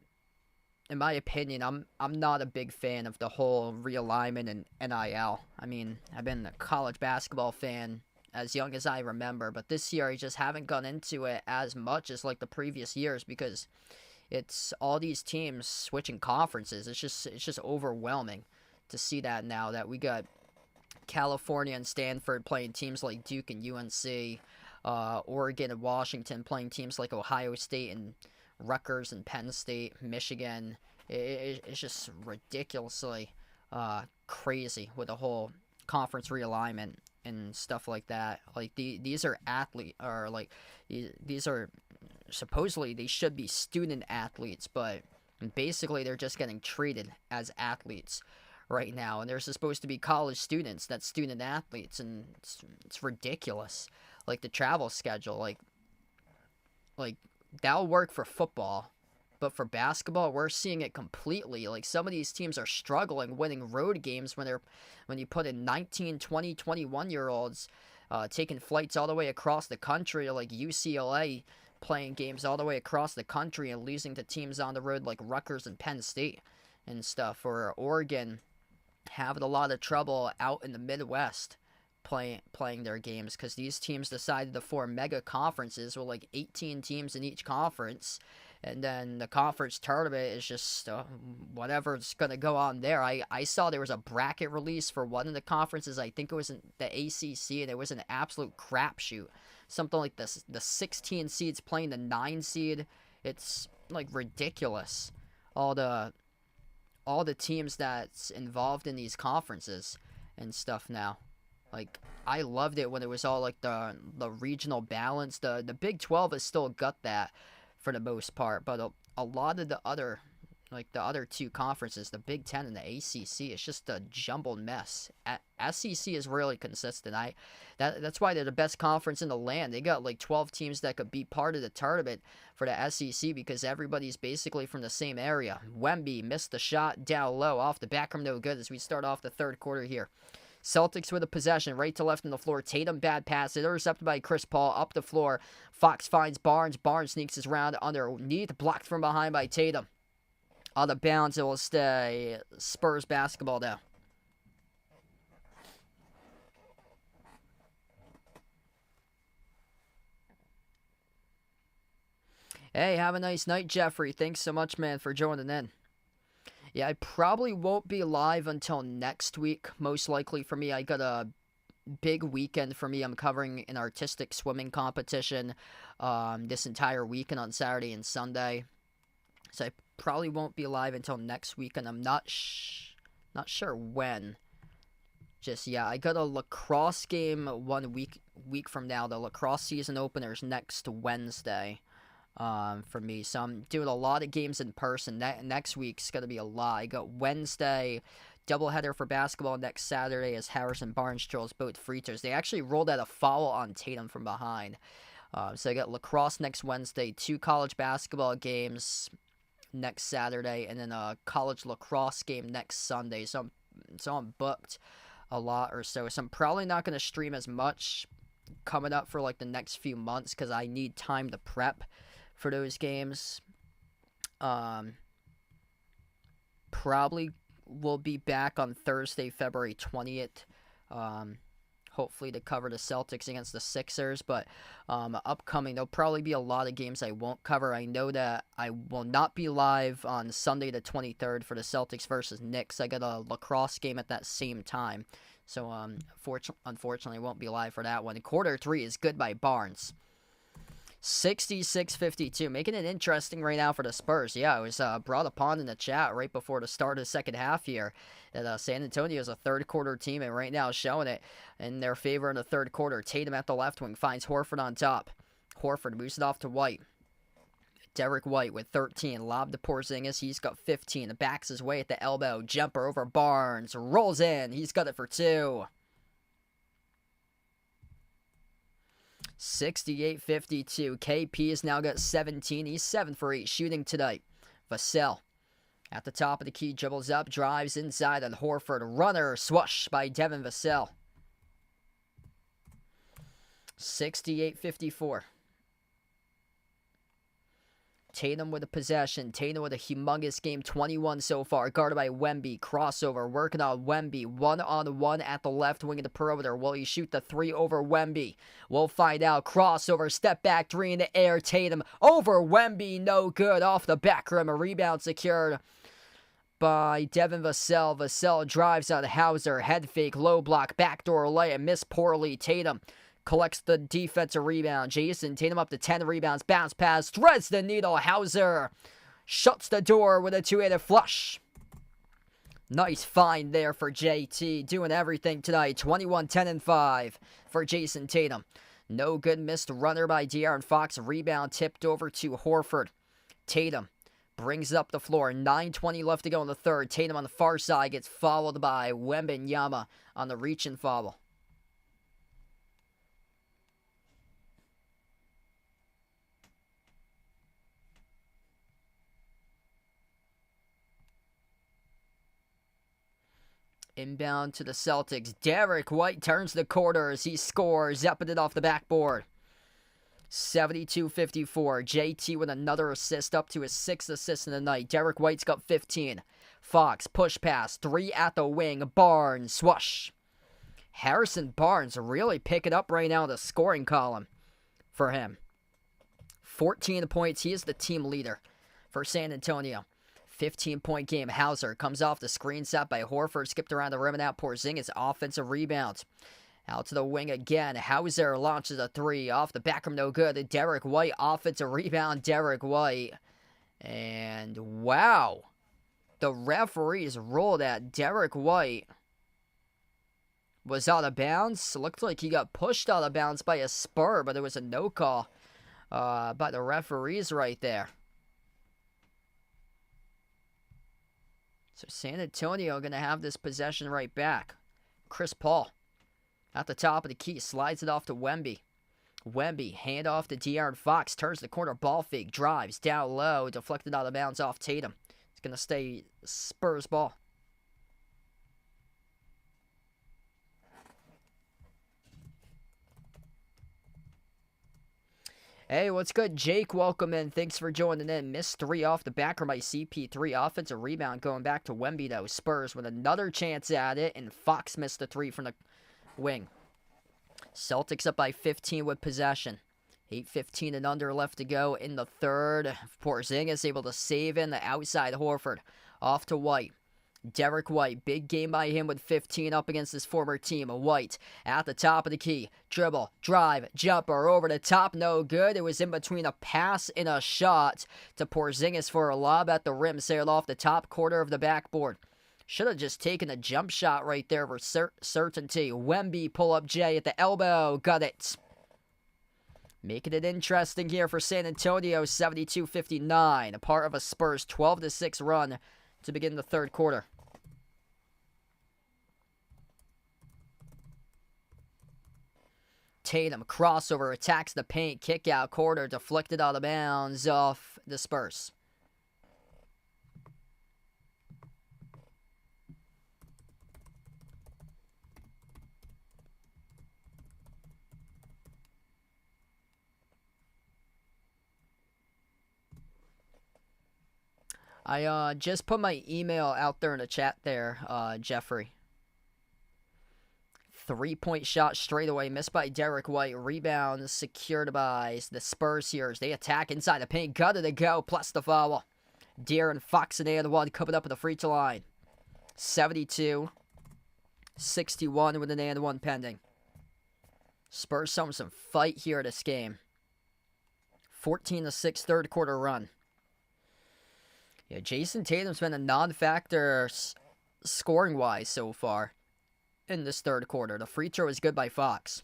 my opinion, I'm not a big fan of the whole realignment and NIL. I mean, I've been a college basketball fan as young as I remember, but this year I just haven't gone into it as much as like the previous years because it's all these teams switching conferences. It's just overwhelming to see that now that we got California and Stanford playing teams like Duke and UNC, Oregon and Washington playing teams like Ohio State and Rutgers and Penn State, Michigan. It's just ridiculously crazy with the whole conference realignment and stuff like that. Like these are these are supposedly they should be student athletes, but basically they're just getting treated as athletes right now, and they're supposed to be college students, that's student athletes, and it's ridiculous. Like the travel schedule, like that'll work for football, but for basketball we're seeing it completely. Like some of these teams are struggling winning road games when you put in 19, 20, 21 year olds taking flights all the way across the country, like UCLA playing games all the way across the country and losing to teams on the road like Rutgers and Penn State and stuff, or Oregon having a lot of trouble out in the Midwest playing their games because these teams decided to form mega conferences with like 18 teams in each conference, and then the conference tournament is just whatever's going to go on there. I saw there was a bracket release for one of the conferences. I think it was in the ACC, and it was an absolute crapshoot. Something like this, the 16 seeds playing the 9 seed. It's like ridiculous. All the teams that's involved in these conferences and stuff now. Like, I loved it when it was all like the regional balance. The Big 12 has still got that for the most part, but a lot of the other two conferences, the Big 10 and the ACC, it's just a jumbled mess. SEC is really consistent. That's why they're the best conference in the land. They got like 12 teams that could be part of the tournament for the SEC because everybody's basically from the same area. Wemby missed the shot down low off the back from no good as we start off the third quarter here. Celtics with a possession, right to left on the floor. Tatum, bad pass, intercepted by Chris Paul, up the floor. Fox finds Barnes. Barnes sneaks his round underneath, blocked from behind by Tatum. Out of bounds, it will stay Spurs basketball now. Hey, have a nice night, Jeffrey. Thanks so much, man, for joining in. Yeah, I probably won't be live until next week, most likely for me. I got a big weekend for me. I'm covering an artistic swimming competition this entire weekend on Saturday and Sunday. So I probably won't be live until next week, and I'm not sure when. Just, yeah, I got a lacrosse game 1 week from now. The lacrosse season opener is next Wednesday. For me, so I'm doing a lot of games in person. Next week's gonna be a lot. I got Wednesday doubleheader for basketball next Saturday as Harrison Barnes drills both free throws. They actually rolled out a foul on Tatum from behind. So I got lacrosse next Wednesday, 2 college basketball games next Saturday, and then a college lacrosse game next Sunday. So I'm booked a lot or so. So I'm probably not gonna stream as much coming up for like the next few months because I need time to prep for those games. Probably will be back on Thursday, February 20th. Hopefully to cover the Celtics against the Sixers. But upcoming, there'll probably be a lot of games I won't cover. I know that I will not be live on Sunday the 23rd for the Celtics versus Knicks. I got a lacrosse game at that same time. So unfortunately, I won't be live for that one. Quarter 3 is good by Barnes. 66-52, making it interesting right now for the Spurs. Yeah, it was brought upon in the chat right before the start of the second half here that San Antonio is a third quarter team, and right now showing it in their favor in the third quarter. Tatum at the left wing finds Horford on top. Horford moves it off to White. Derek White with 13. Lob to Porzingis. He's got 15. Backs his way at the elbow. Jumper over Barnes. Rolls in. He's got it for 2. 68-52. KP has now got 17. He's 7 for 8 shooting tonight. Vassell at the top of the key, dribbles up, drives inside on Horford. Runner swoosh by Devin Vassell. 68-54. Tatum with a possession. Tatum with a humongous game. 21 so far. Guarded by Wemby. Crossover. Working on Wemby. 1-on-1 at the left wing of the perimeter. Will he shoot the 3 over Wemby? We'll find out. Crossover. Step back 3 in the air. Tatum over Wemby. No good. Off the back rim. A rebound secured by Devin Vassell. Vassell drives on Hauser. Head fake. Low block. Backdoor layup. Missed poorly. Tatum collects the defensive rebound. Jason Tatum up to 10 rebounds. Bounce pass. Threads the needle. Hauser shuts the door with a two-handed flush. Nice find there for JT. Doing everything tonight. 21, 10, and 5 for Jason Tatum. No good. Missed runner by De'Aaron Fox. Rebound tipped over to Horford. Tatum brings it up the floor. 9:20 left to go in the third. Tatum on the far side gets fouled by Wembanyama on the reach and foul. Inbound to the Celtics. Derek White turns the corners. He scores. Zepping it off the backboard. 72-54. JT with another assist, up to his 6th assist in the night. Derek White's got 15. Fox, push pass. 3 at the wing. Barnes, swoosh. Harrison Barnes really picking up right now in the scoring column for him. 14 points. He is the team leader for San Antonio. 15-point game. Hauser comes off the screen set by Horford. Skipped around the rim and out. Porzingis offensive rebound. Out to the wing again. Hauser launches a 3. Off the back rim, no good. Derek White offensive rebound. Derek White. And wow. The referees ruled that Derek White was out of bounds. Looked like he got pushed out of bounds by a Spur, but it was a no call by the referees right there. So San Antonio going to have this possession right back. Chris Paul at the top of the key. Slides it off to Wemby. Wemby, hand off to De'Aaron Fox. Turns the corner, ball fake. Drives down low. Deflected out of bounds off Tatum. It's going to stay Spurs ball. Hey, what's good? Jake, welcome in. Thanks for joining in. Missed 3 off the back by CP3. Offensive rebound going back to Wemby, though. Spurs with another chance at it, and Fox missed the 3 from the wing. Celtics up by 15 with possession. 8:15 and under left to go in the third. Porzingis able to save in the outside Horford. Off to White. Derek White, big game by him with 15 up against his former team. White at the top of the key. Dribble, drive, jumper over the top, no good. It was in between a pass and a shot to Porzingis for a lob at the rim. Sailed off the top corner of the backboard. Should have just taken a jump shot right there for certainty. Wemby pull up J at the elbow. Got it. Making it interesting here for San Antonio. 72-59. A part of a Spurs 12-6 run to begin the third quarter. Tatum, crossover, attacks the paint, kick out corner, deflected out of bounds off the Spurs. I just put my email out there in the chat there, Jeffrey. 3-point shot straight away, missed by Derek White. Rebound secured by the Spurs here as they attack inside the paint. Got it to go, plus the foul. De'Aaron Fox and and one coming up at the free throw line. 72-61 with an and one pending. Spurs showing some fight here this game. 14-6 third quarter run. Yeah, Jason Tatum's been a non-factor scoring-wise so far in this third quarter. The free throw is good by Fox.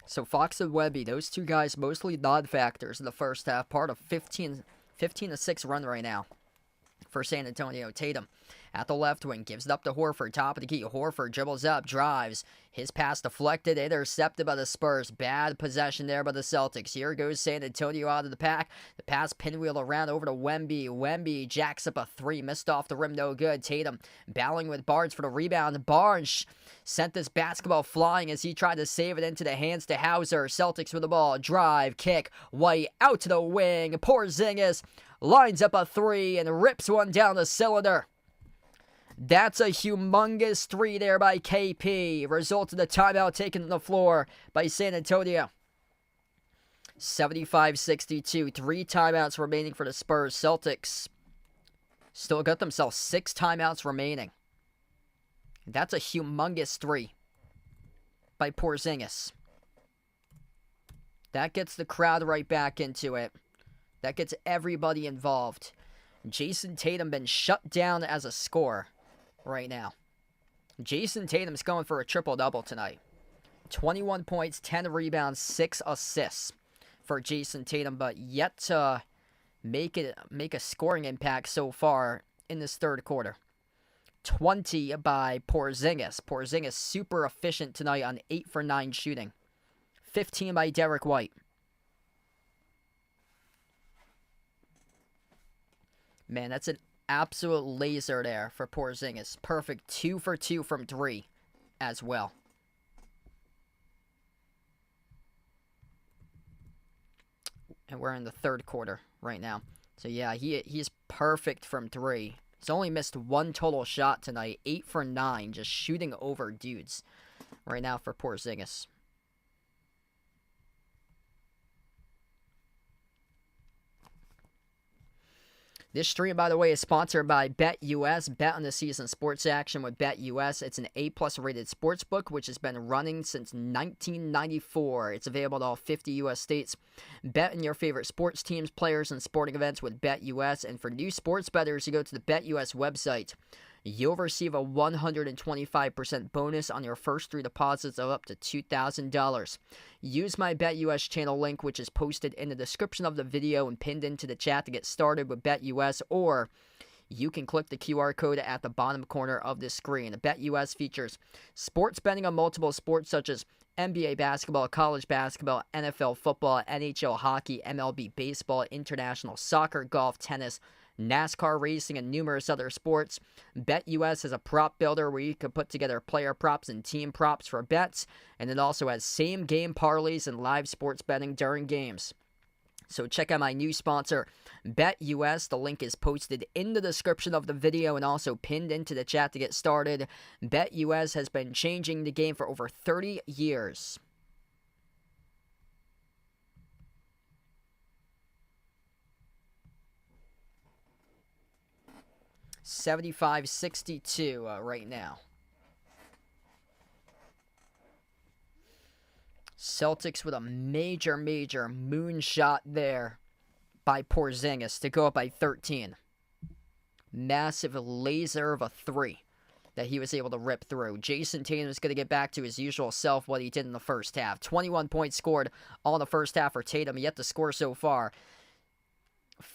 So Fox and Wemby, those two guys mostly non-factors in the first half. Part of 15-6 run right now for San Antonio. Tatum at the left wing, gives it up to Horford, top of the key. Horford dribbles up, drives. His pass deflected, intercepted by the Spurs. Bad possession there by the Celtics. Here goes San Antonio out of the pack. The pass pinwheel around over to Wemby. Wemby jacks up a three, missed off the rim, no good. Tatum battling with Barnes for the rebound. Barnes sent this basketball flying as he tried to save it into the hands to Hauser. Celtics with the ball, drive, kick, White out to the wing. Porzingis lines up a three and rips one down the cylinder. That's a humongous three there by KP. Result of the timeout taken on the floor by San Antonio. 75-62. 3 timeouts remaining for the Spurs. Celtics still got themselves 6 timeouts remaining. That's a humongous three by Porzingis. That gets the crowd right back into it. That gets everybody involved. Jason Tatum been shut down as a scorer right now. Jason Tatum's going for a triple-double tonight. 21 points, 10 rebounds, 6 assists for Jason Tatum, but yet to make a scoring impact so far in this third quarter. 20 by Porzingis. Porzingis super efficient tonight on 8 for 9 shooting. 15 by Derek White. Man, that's an absolute laser there for Porzingis. Perfect 2 for 2 from 3 as well. And we're in the third quarter right now. So yeah, he's perfect from 3. He's only missed 1 total shot tonight. 8 for 9, just shooting over dudes right now for Porzingis. This stream, by the way, is sponsored by BetUS. Bet on the season sports action with BetUS. It's an A-plus rated sports book, which has been running since 1994. It's available to all 50 U.S. states. Bet on your favorite sports teams, players, and sporting events with BetUS. And for new sports bettors, you go to the BetUS website. You'll receive a 125% bonus on your first 3 deposits of up to $2,000. Use my BetUS channel link, which is posted in the description of the video and pinned into the chat to get started with BetUS, or you can click the QR code at the bottom corner of the screen. BetUS features sports betting on multiple sports such as NBA basketball, college basketball, NFL football, NHL hockey, MLB baseball, international soccer, golf, tennis, NASCAR racing, and numerous other sports. BetUS is a prop builder where you can put together player props and team props for bets, and it also has same-game parlays and live sports betting during games. So check out my new sponsor, BetUS. The link is posted in the description of the video and also pinned into the chat to get started. BetUS has been changing the game for over 30 years. $75-62 right now. Celtics with a major moonshot there by Porzingis to go up by 13. Massive laser of a 3 that he was able to rip through. Jason Tatum is going to get back to his usual self, what he did in the first half. 21 points scored all in the first half for Tatum, yet to score so far.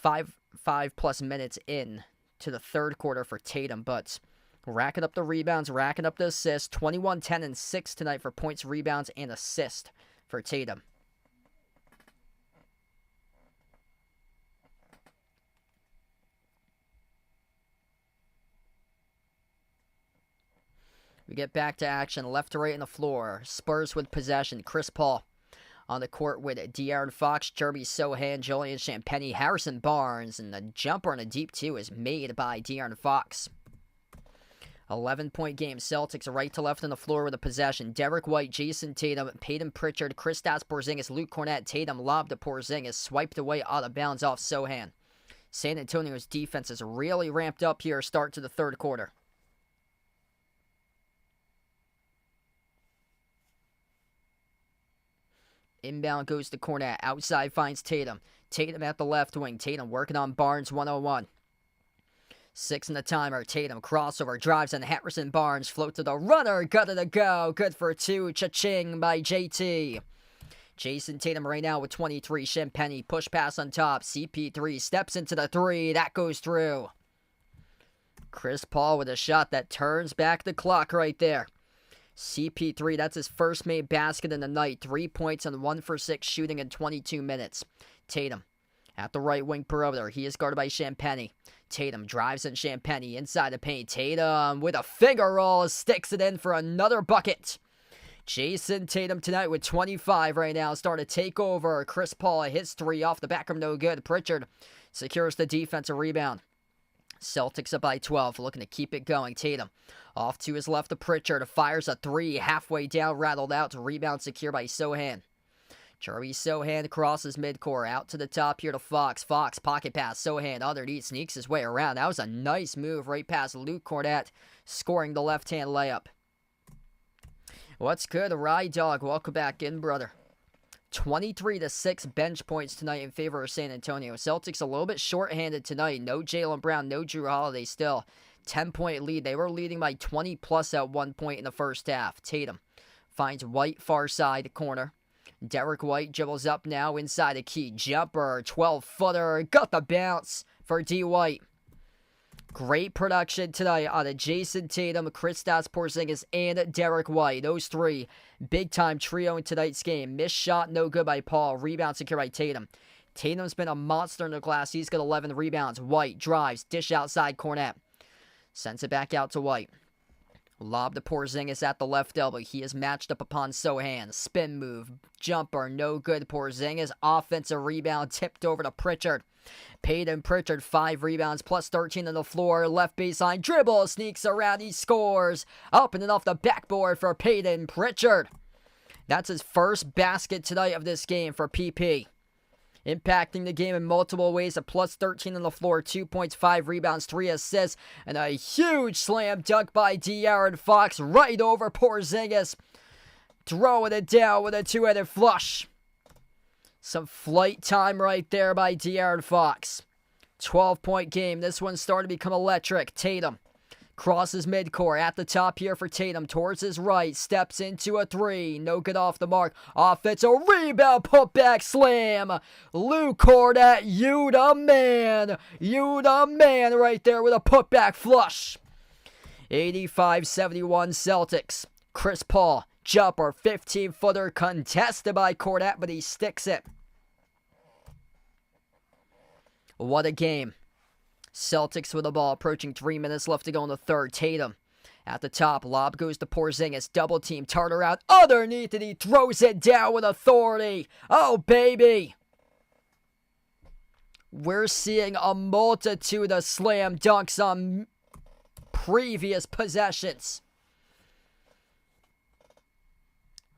5+ minutes in to the third quarter for Tatum, but racking up the rebounds, racking up the assists. 21, 10, and 6 tonight for points, rebounds, and assist for Tatum. We get back to action, left to right on the floor. Spurs with possession. Chris Paul on the court with De'Aaron Fox, Jeremy Sohan, Julian Champagnie, Harrison Barnes, and the jumper on a deep 2 is made by De'Aaron Fox. 11-point game. Celtics right to left on the floor with a possession. Derek White, Jason Tatum, Peyton Pritchard, Kristaps Porzingis, Luke Cornett, Tatum lobbed to Porzingis, swiped away out of bounds off Sohan. San Antonio's defense is really ramped up here start to the third quarter. Inbound goes to Cornett. Outside finds Tatum. Tatum at the left wing. Tatum working on Barnes 101. 6 in the timer. Tatum crossover. Drives on Harrison Barnes. Float to the runner. Got it to go. Good for 2. Cha-ching by JT. Jason Tatum right now with 23. Champagnie push pass on top. CP3 steps into the 3. That goes through. Chris Paul with a shot that turns back the clock right there. CP3, that's his first made basket in the night. 3 points on 1 for 6 shooting in 22 minutes. Tatum at the right wing perimeter. He is guarded by Champagnie. Tatum drives in Champagnie inside the paint. Tatum with a finger roll sticks it in for another bucket. Jason Tatum tonight with 25 right now. Starting to take over. Chris Paul hits 3 off the back of no good. Pritchard secures the defensive rebound. Celtics up by 12, looking to keep it going. Tatum off to his left to Pritchard. Fires a 3 halfway down, rattled out. Rebound secure by Sochan. Jarvis Sochan crosses midcourt. Out to the top here to Fox. Fox pocket pass. Sochan underneath sneaks his way around. That was a nice move right past Luke Cornett, scoring the left-hand layup. What's good, Rye Dog? Welcome back in, brother. 23-6 bench points tonight in favor of San Antonio. Celtics a little bit shorthanded tonight. No Jaylen Brown, no Drew Holiday still. 10-point lead. They were leading by 20-plus at one point in the first half. Tatum finds White far side corner. Derek White dribbles up now inside the key. Jumper, 12-footer. Got the bounce for D. White. Great production tonight out of Jason Tatum, Kristaps Porzingis, and Derek White. Those three, big-time trio in tonight's game. Missed shot, no good by Paul. Rebound secured by Tatum. Tatum's been a monster in the glass. He's got 11 rebounds. White drives, dish outside Cornett. Sends it back out to White. Lob to Porzingis at the left elbow. He is matched up upon Sochan. Spin move, jumper, no good. Porzingis, offensive rebound, tipped over to Pritchard. Peyton Pritchard, 5 rebounds, plus 13 on the floor. Left baseline dribble, sneaks around, he scores. Up and off the backboard for Peyton Pritchard. That's his first basket tonight of this game for PP. Impacting the game in multiple ways. A plus 13 on the floor, 2 points, 5 rebounds, 3 assists, and a huge slam dunk by De'Aaron Fox right over Porzingis. Throwing it down with a two-headed flush. Some flight time right there by De'Aaron Fox. 12-point game. This one started to become electric. Tatum crosses midcourt at the top here for Tatum. Towards his right. Steps into a 3. No good off the mark. Offensive rebound. Putback slam. Luke Cornett, you the man. You the man right there with a putback flush. 85-71 Celtics. Chris Paul. Jumper. 15-footer contested by Cornett, but he sticks it. What a game. Celtics with the ball, approaching 3 minutes left to go in the third. Tatum at the top. Lob goes to Porzingis. Double team. Turner out underneath it. He throws it down with authority. Oh, baby. We're seeing a multitude of slam dunks on previous possessions.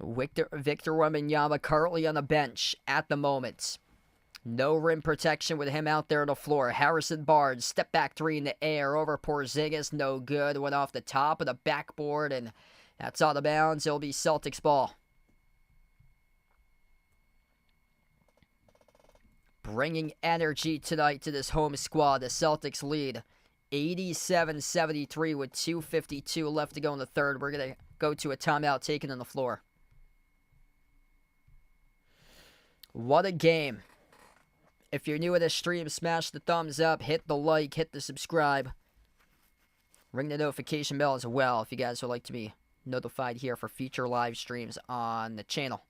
Victor Wembanyama currently on the bench at the moment. No rim protection with him out there on the floor. Harrison Barnes, step back 3 in the air over Porzingis. No good. Went off the top of the backboard, and that's out of bounds. It'll be Celtics ball. Bringing energy tonight to this home squad. The Celtics lead 87-73 with 2:52 left to go in the third. We're going to go to a timeout taken on the floor. What a game. If you're new to the stream, smash the thumbs up, hit the like, hit the subscribe. Ring the notification bell as well if you guys would like to be notified here for future live streams on the channel.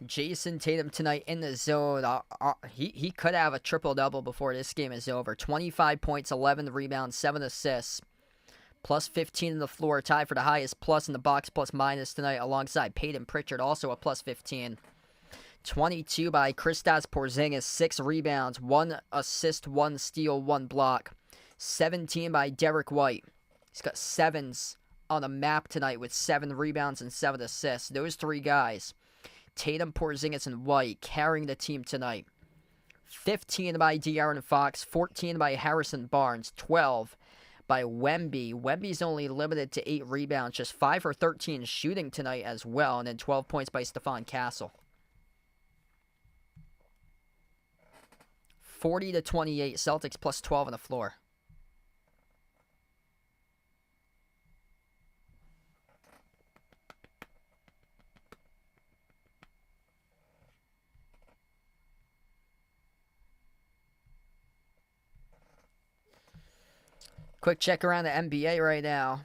Jason Tatum tonight in the zone. He could have a triple-double before this game is over. 25 points, 11 rebounds, 7 assists. Plus 15 in the floor, tied for the highest plus in the box plus minus tonight alongside Peyton Pritchard, also a plus 15. 22 by Kristaps Porzingis, 6 rebounds, 1 assist, 1 steal, 1 block. 17 by Derek White. He's got 7s on the map tonight with 7 rebounds and 7 assists. Those 3 guys, Tatum, Porzingis, and White, carrying the team tonight. 15 by De'Aaron Fox, 14 by Harrison Barnes, 12 by Wemby. Wemby's only limited to 8 rebounds, just 5 for 13 shooting tonight as well, and then 12 points by Stephon Castle. 40-28, Celtics plus 12 on the floor. Quick check around the NBA right now.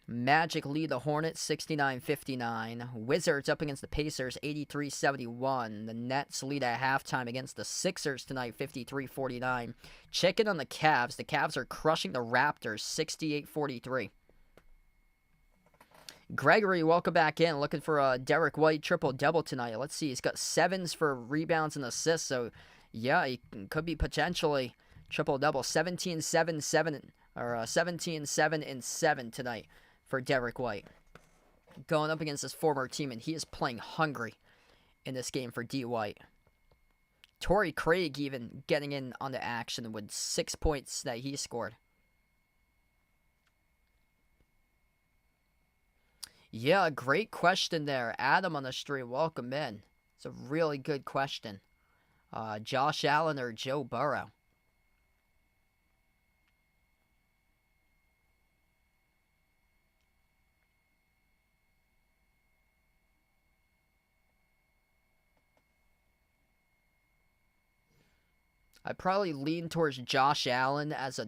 Magic lead the Hornets 69-59. Wizards up against the Pacers 83-71. The Nets lead at halftime against the Sixers tonight 53-49. Check in on the Cavs. The Cavs are crushing the Raptors 68-43. Gregory, welcome back in. Looking for a Derek White triple-double tonight. Let's see. He's got 7s for rebounds and assists. So, yeah, he could be potentially triple-double. 17-7-7 or 17-7 and 7 tonight for Derek White. Going up against his former team, and he is playing hungry in this game for D. White. Torrey Craig even getting in on the action with 6 points that he scored. Yeah, great question there. Adam on the stream, welcome in. It's a really good question. Josh Allen or Joe Burrow? I'd probably lean towards Josh Allen as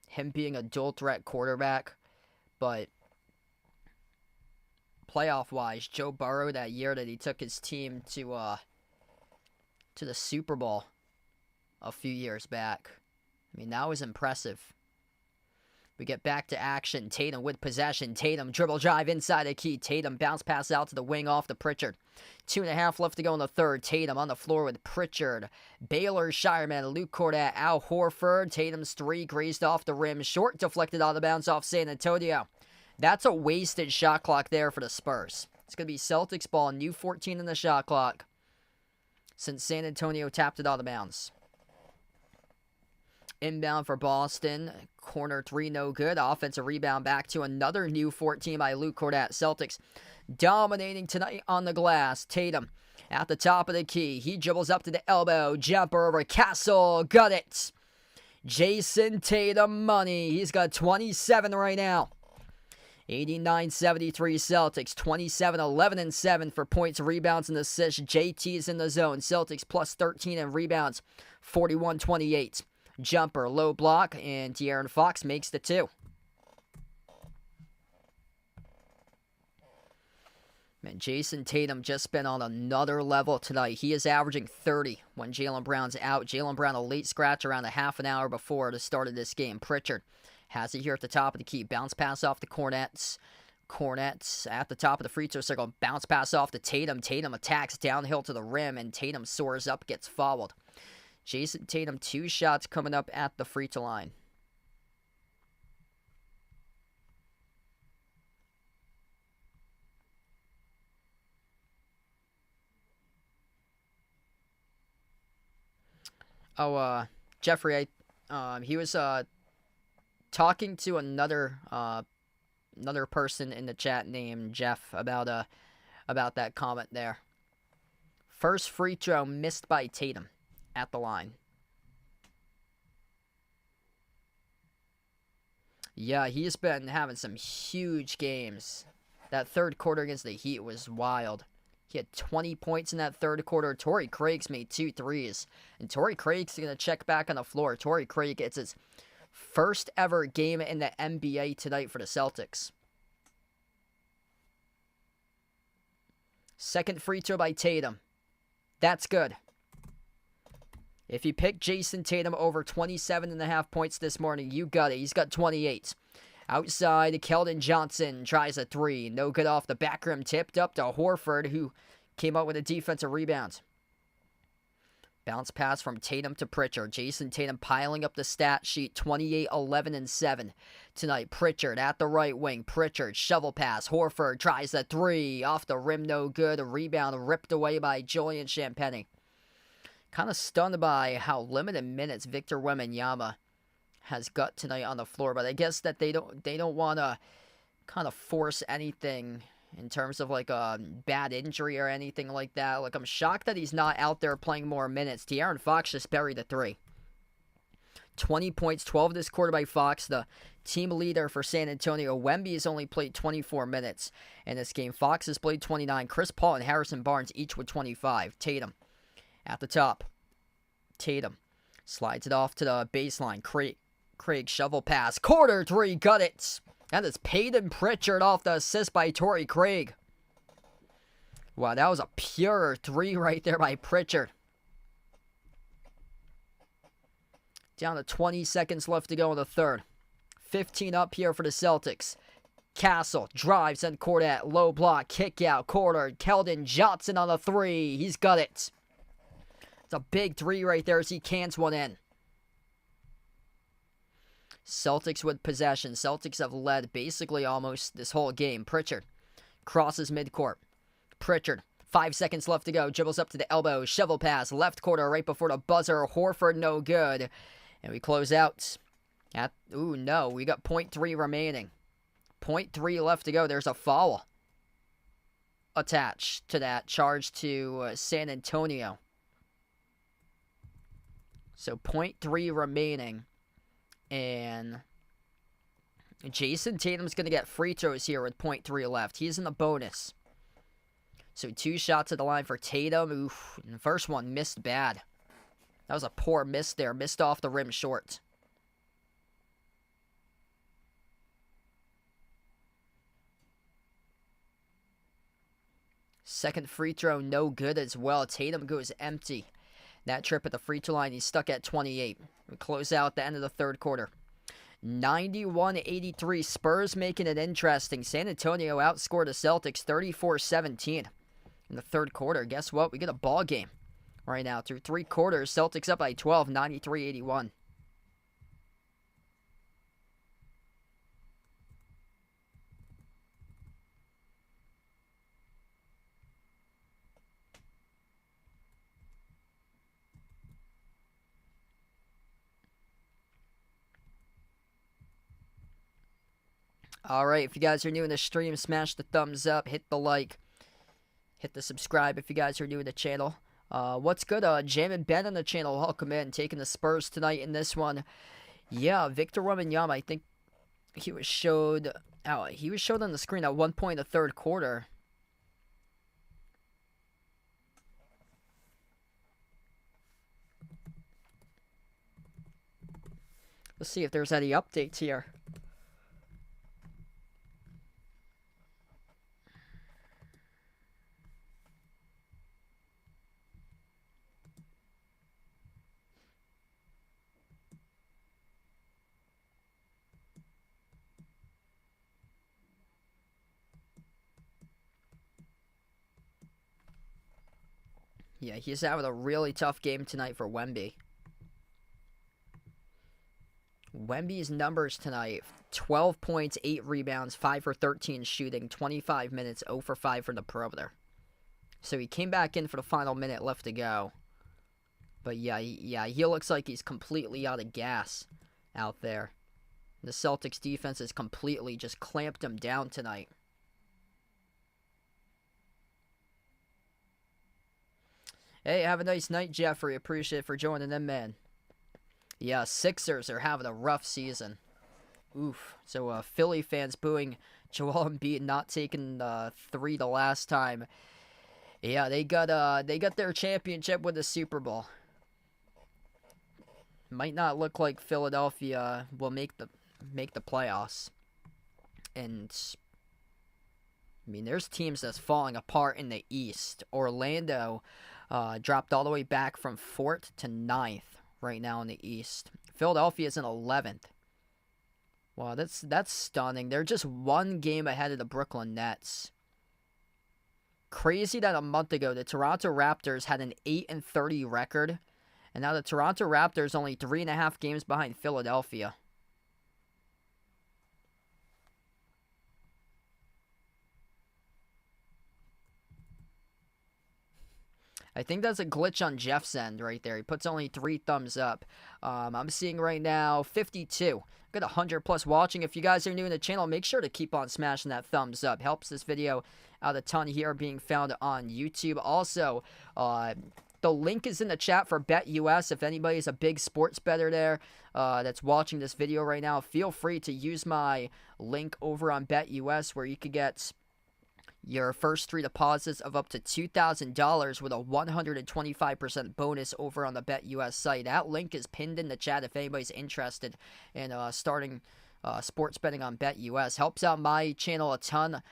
him being a dual threat quarterback, but playoff wise, Joe Burrow that year that he took his team to the Super Bowl a few years back, I mean, that was impressive. We get back to action. Tatum with possession. Tatum dribble drive inside the key. Tatum bounce pass out to the wing off to Pritchard. 2.5 left to go in the third. Tatum on the floor with Pritchard. Baylor, Shireman, Luke Cordat, Al Horford. Tatum's 3 grazed off the rim. Short deflected out of bounds off San Antonio. That's a wasted shot clock there for the Spurs. It's going to be Celtics ball. New 14 in the shot clock since San Antonio tapped it out of bounds. Inbound for Boston. Corner 3, no good. Offensive rebound back to another new 14 by Luke Cordat. Celtics dominating tonight on the glass. Tatum at the top of the key. He dribbles up to the elbow. Jumper over Castle. Got it. Jason Tatum money. He's got 27 right now. 89-73 Celtics. 27-11-7 for points, rebounds, and assists. JT's in the zone. Celtics plus 13 in rebounds. 41-28. Jumper, low block, and De'Aaron Fox makes the 2. Man, Jason Tatum just been on another level tonight. He is averaging 30 when Jaylen Brown's out. Jaylen Brown a late scratch around a half an hour before the start of this game. Pritchard has it here at the top of the key. Bounce pass off to Cornets. Cornets at the top of the free throw circle. Bounce pass off to Tatum. Tatum attacks downhill to the rim, and Tatum soars up, gets fouled. Jason Tatum, 2 shots coming up at the free throw line. Jeffrey, he was talking to another person in the chat named Jeff about that comment there. First free throw missed by Tatum at the line. Yeah, he's been having some huge games. That third quarter against the Heat was wild. He had 20 points in that third quarter. Torrey Craig's made 2 threes. And Torrey Craig's going to check back on the floor. Torrey Craig gets his first ever game in the NBA tonight for the Celtics. Second free throw by Tatum. That's good. If you pick Jason Tatum over 27.5 points this morning, you got it. He's got 28. Outside, Keldon Johnson tries a 3. No good off the back rim. Tipped up to Horford, who came up with a defensive rebound. Bounce pass from Tatum to Pritchard. Jason Tatum piling up the stat sheet. 28, 11, and 7 tonight. Pritchard at the right wing. Pritchard, shovel pass. Horford tries a 3. Off the rim, no good. A rebound ripped away by Julian Champagnie. Kind of stunned by how limited minutes Victor Wembanyama has got tonight on the floor, but I guess that they don't want to kind of force anything in terms of like a bad injury or anything like that. Like, I'm shocked that he's not out there playing more minutes. De'Aaron Fox just buried the 3. 20 points, 12 this quarter by Fox, the team leader for San Antonio. Wemby has only played 24 minutes in this game. Fox has played 29. Chris Paul and Harrison Barnes each with 25. Tatum at the top. Tatum slides it off to the baseline. Craig shovel pass. Corner 3, got it. That is Peyton Pritchard off the assist by Torrey Craig. Wow, that was a pure 3 right there by Pritchard. Down to 20 seconds left to go in the third. 15 up here for the Celtics. Castle drives and Cordet. Low block, kick out, corner. Keldon Johnson on the 3. He's got it. It's a big 3 right there as he cans one in. Celtics with possession. Celtics have led basically almost this whole game. Pritchard crosses midcourt. Pritchard, 5 seconds left to go. Dribbles up to the elbow. Shovel pass. Left corner right before the buzzer. Horford no good. And we close out at, ooh, no. We got 0.3 remaining. 0.3 left to go. There's a foul attached to that charge to San Antonio. So 0.3 remaining. And Jason Tatum's going to get free throws here with 0.3 left. He's in the bonus. So 2 shots at the line for Tatum. Oof. And the first one missed bad. That was a poor miss there. Missed off the rim short. Second free throw, no good as well. Tatum goes empty. That trip at the free throw line, he's stuck at 28. We close out the end of the third quarter. 91-83. Spurs making it interesting. San Antonio outscored the Celtics 34-17 in the third quarter. Guess what? We get a ball game right now through 3 quarters. Celtics up by 12, 93-81. All right, if you guys are new in the stream, smash the thumbs up, hit the like, hit the subscribe if you guys are new to the channel. What's good? Jam and Ben on the channel, welcome in, taking the Spurs tonight in this one. Yeah, Victor Wembanyama, I think he was showed on the screen at one point in the third quarter. Let's see if there's any updates here. Yeah, he's having a really tough game tonight for Wemby. Wemby's numbers tonight: 12 points, 8 rebounds, 5 for 13 shooting, 25 minutes, 0 for 5 from the perimeter. So he came back in for the final minute left to go. But yeah, he looks like he's completely out of gas out there. The Celtics defense has completely just clamped him down tonight. Hey, have a nice night, Jeffrey. Appreciate it for joining in, man. Yeah, Sixers are having a rough season. Oof. So, Philly fans booing Joel Embiid not taking 3 the last time. Yeah, they got their championship with the Super Bowl. Might not look like Philadelphia will make the playoffs. And I mean, there's teams that's falling apart in the East. Orlando dropped all the way back from 4th to 9th right now in the East. Philadelphia is in 11th. Wow, that's stunning. They're just 1 game ahead of the Brooklyn Nets. Crazy that a month ago the Toronto Raptors had an 8-30 record, and now the Toronto Raptors only 3.5 games behind Philadelphia. I think that's a glitch on Jeff's end right there. He puts only 3 thumbs up. I'm seeing right now 52. Got 100 plus watching. If you guys are new to the channel, make sure to keep on smashing that thumbs up. Helps this video out a ton here being found on YouTube. Also, the link is in the chat for BetUS. If anybody's a big sports bettor there that's watching this video right now, feel free to use my link over on BetUS where you could get your first 3 deposits of up to $2,000 with a 125% bonus over on the BetUS site. That link is pinned in the chat if anybody's interested in starting sports betting on BetUS. Helps out my channel a ton.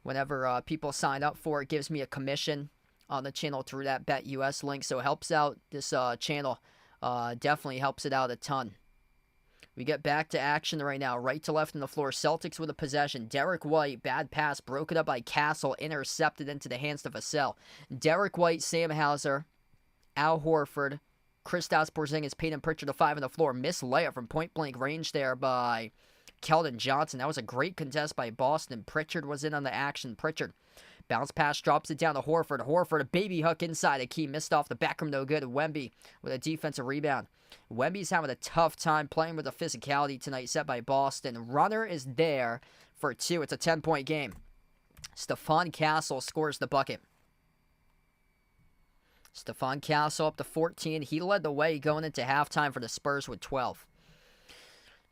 Whenever people sign up for it, gives me a commission on the channel through that BetUS link. So it helps out this channel. Definitely helps it out a ton. We get back to action right now. Right to left on the floor. Celtics with a possession. Derek White, bad pass, broken up by Castle, intercepted into the hands of Vassell. Derek White, Sam Hauser, Al Horford, Kristaps Porzingis, Peyton Pritchard, the 5 on the floor. Missed layup from point-blank range there by Keldon Johnson. That was a great contest by Boston. Pritchard was in on the action. Pritchard. Bounce pass, drops it down to Horford. Horford, a baby hook inside a key. Missed off the back rim, no good. Wemby with a defensive rebound. Wemby's having a tough time playing with the physicality tonight set by Boston. Runner is there for 2. It's a 10-point game. Stephon Castle scores the bucket. Stephon Castle up to 14. He led the way going into halftime for the Spurs with 12.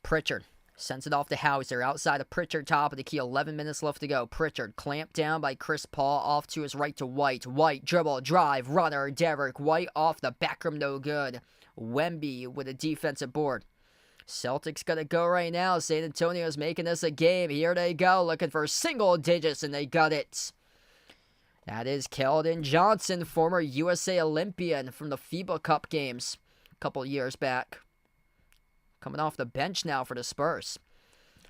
Pritchard sends it off to Hauser. Outside of Pritchard, top of the key. 11 minutes left to go. Pritchard clamped down by Chris Paul. Off to his right to White. White, dribble, drive, runner. Derek White off the back rim, no good. Wemby with a defensive board. Celtics got to go right now. San Antonio's making this a game. Here they go, looking for single digits, and they got it. That is Keldon Johnson, former USA Olympian from the FIBA Cup games a couple years back. Coming off the bench now for the Spurs.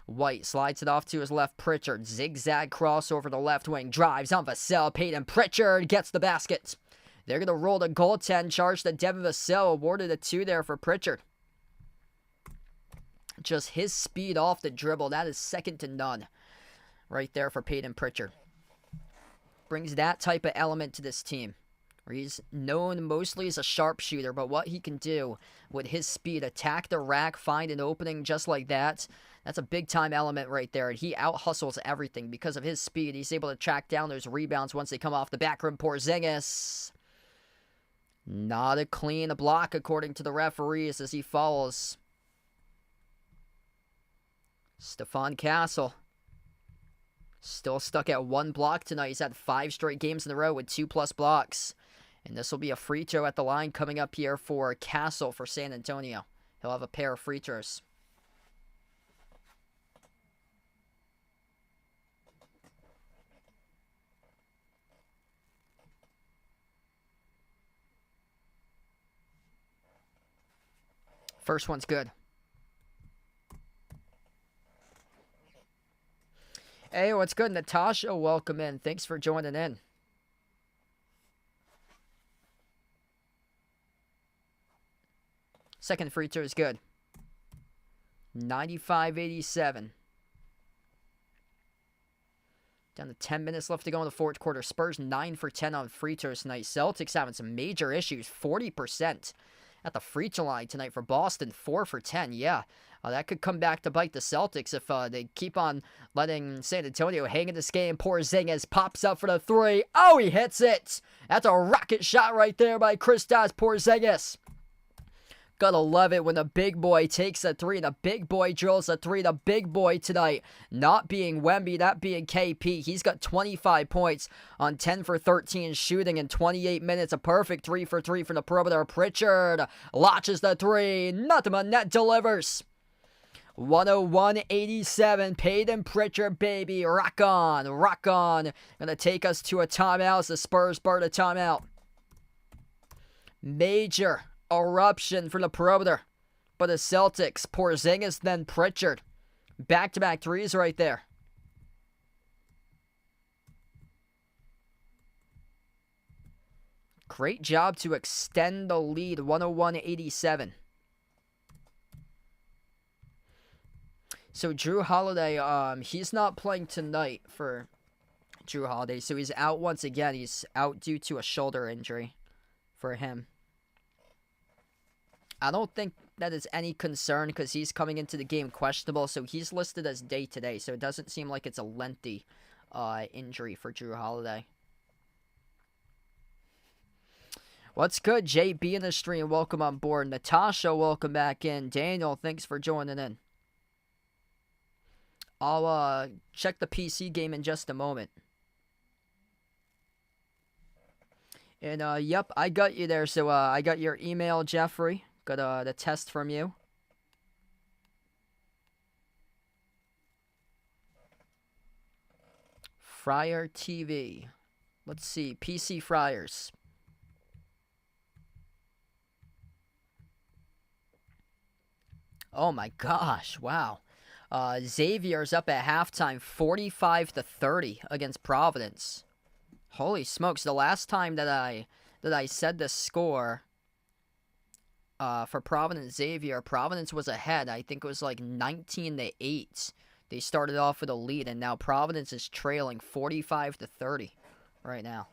White slides it off to his left. Pritchard, zigzag crossover the left wing. Drives on Vassell. Peyton Pritchard gets the basket. They're going to roll the goaltend charge to Devin Vassell. Awarded a 2 there for Pritchard. Just his speed off the dribble. That is second to none. Right there for Peyton Pritchard. Brings that type of element to this team. Where he's known mostly as a sharpshooter, but what he can do with his speed, attack the rack, find an opening just like that, that's a big-time element right there. And he out-hustles everything because of his speed. He's able to track down those rebounds once they come off the back rim. Porzingis. Not a clean block, according to the referees, as he follows. Stephon Castle. Still stuck at 1 block tonight. He's had 5 straight games in a row with 2+ blocks. And this will be a free throw at the line coming up here for Castle for San Antonio. He'll have a pair of free throws. First one's good. Hey, what's good? Natasha, welcome in. Thanks for joining in. Second free throw is good. 95-87. Down to 10 minutes left to go in the fourth quarter. Spurs 9 for 10 on free throws tonight. Celtics having some major issues. 40% at the free throw line tonight for Boston. 4 for 10. Yeah, that could come back to bite the Celtics if they keep on letting San Antonio hang in this game. Porzingis pops up for the 3. Oh, he hits it. That's a rocket shot right there by Kristaps Porzingis. Gotta love it when the big boy takes a 3. The big boy drills a 3. The big boy tonight, not being Wemby, that being KP. He's got 25 points on 10 for 13 shooting in 28 minutes. A perfect 3 for 3 from the perimeter. Pritchard launches the 3. Nothing but net delivers. 101-87. Peyton Pritchard, baby. Rock on. Rock on. Gonna take us to a timeout as the Spurs burn a timeout. Major eruption for the perimeter. But the Celtics, Porzingis, then Pritchard. Back-to-back 3s right there. Great job to extend the lead, 101-87. So Drew Holiday, he's not playing tonight for Drew Holiday. So he's out once again. He's out due to a shoulder injury for him. I don't think that is any concern because he's coming into the game questionable. So he's listed as day-to-day. So it doesn't seem like it's a lengthy injury for Drew Holiday. What's good, JB in the stream? Welcome on board. Natasha, welcome back in. Daniel, thanks for joining in. I'll check the PC game in just a moment. And, yep, I got you there. So, I got your email, Jeffrey. Got the test from you. Fryer TV. Let's see. PC Friars. Oh, my gosh. Wow. Xavier's up at halftime, 45-30 against Providence. Holy smokes! The last time that I said the score for Providence Xavier, Providence was ahead. I think it was like 19-8. They started off with a lead, and now Providence is trailing 45-30 right now.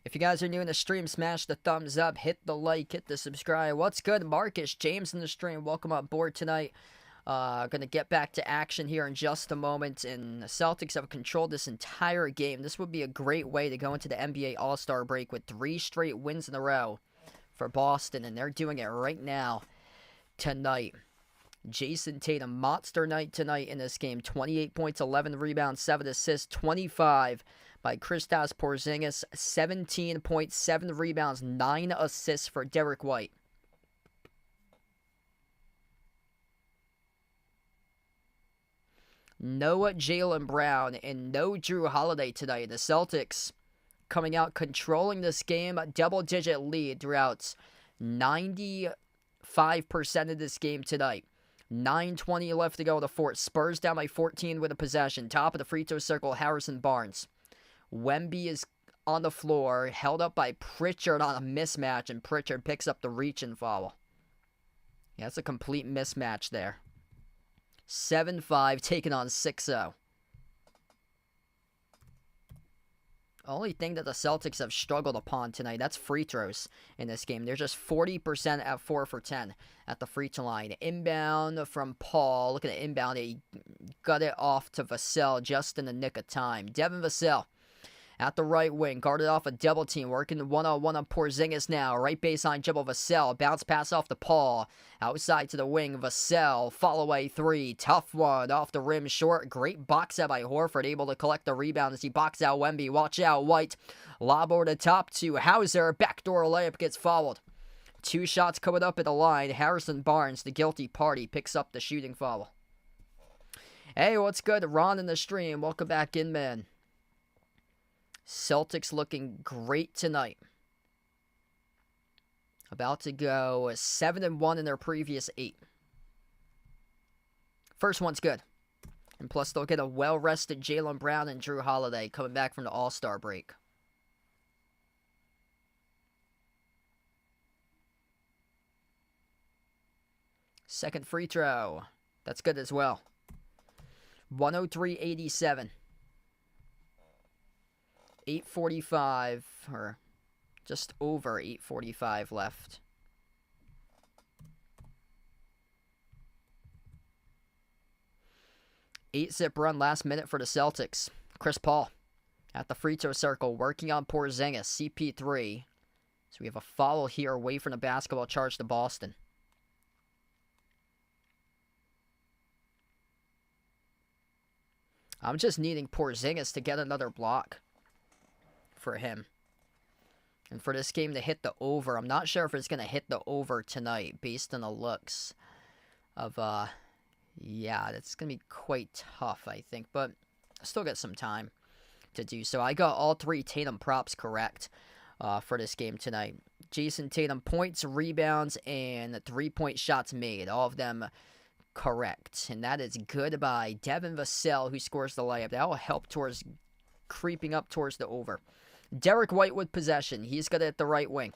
If you guys are new in the stream, smash the thumbs up, hit the like, hit the subscribe. What's good, Marcus? James in the stream. Welcome on board tonight. Going to get back to action here in just a moment. And the Celtics have controlled this entire game. This would be a great way to go into the NBA All-Star break with 3 straight wins in a row for Boston. And they're doing it right now tonight. Jason Tatum, monster night tonight in this game. 28 points, 11 rebounds, 7 assists, 25 by Kristaps Porzingis, 17.7 rebounds, 9 assists for Derek White. No Jaylen Brown and no Drew Holiday tonight. The Celtics coming out controlling this game, a double-digit lead throughout 95% of this game tonight. 9:20 left to go in the fourth. Spurs down by 14 with a possession. Top of the free throw circle, Harrison Barnes. Wemby is on the floor, held up by Pritchard on a mismatch, and Pritchard picks up the reach and foul. Yeah, that's a complete mismatch there. 7-5, taking on 6-0. Only thing that the Celtics have struggled upon tonight, that's free throws in this game. They're just 40% at 4 for 10 at the free throw line. Inbound from Paul. Look at the inbound. He got it off to Vassell just in the nick of time. Devin Vassell at the right wing, guarded off a double team, working one-on-one on Porzingis now. Right baseline dribble, Vassell. Bounce pass off to Paul. Outside to the wing, Vassell. Follow-away 3. Tough one. Off the rim, short. Great box out by Horford. Able to collect the rebound as he boxes out Wemby. Watch out, White. Lob over the top to Hauser. Backdoor layup gets fouled. 2 shots coming up at the line. Harrison Barnes, the guilty party, picks up the shooting foul. Hey, what's good? Ron in the stream. Welcome back in, man. Celtics looking great tonight. About to go 7-1 in their previous 8. First one's good. And plus they'll get a well-rested Jaylen Brown and Drew Holiday coming back from the All-Star break. Second free throw. That's good as well. 103-87. 8:45, or just over 8:45 left. Eight-zip run last minute for the Celtics. Chris Paul at the free throw circle, working on Porzingis, CP3. So we have a foul here away from the basketball charge to Boston. I'm just needing Porzingis to get another block for him. And for this game to hit the over, I'm not sure if it's going to hit the over tonight based on the looks of, yeah, that's going to be quite tough, I think. But I still got some time to do so. I got all 3 Tatum props correct for this game tonight. Jason Tatum points, rebounds, and 3-point shots made. All of them correct. And that is good by Devin Vassell, who scores the layup. That will help towards creeping up towards the over. Derek White with possession. He's got it at the right wing.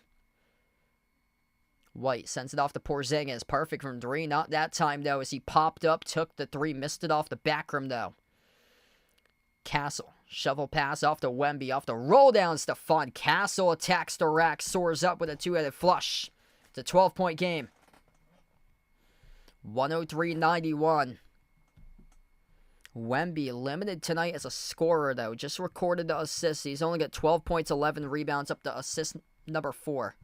White sends it off to Porzingis. Perfect from 3. Not that time, though, as he popped up, took the 3, missed it off the back rim, though. Castle. Shovel pass off to Wemby. Off the roll down, Stephon Castle attacks the rack. Soars up with a 2-headed flush. It's a 12-point game. 103-91. Wemby limited tonight as a scorer, though. Just recorded the assist. He's only got 12 points, 11 rebounds, up to assist number 4.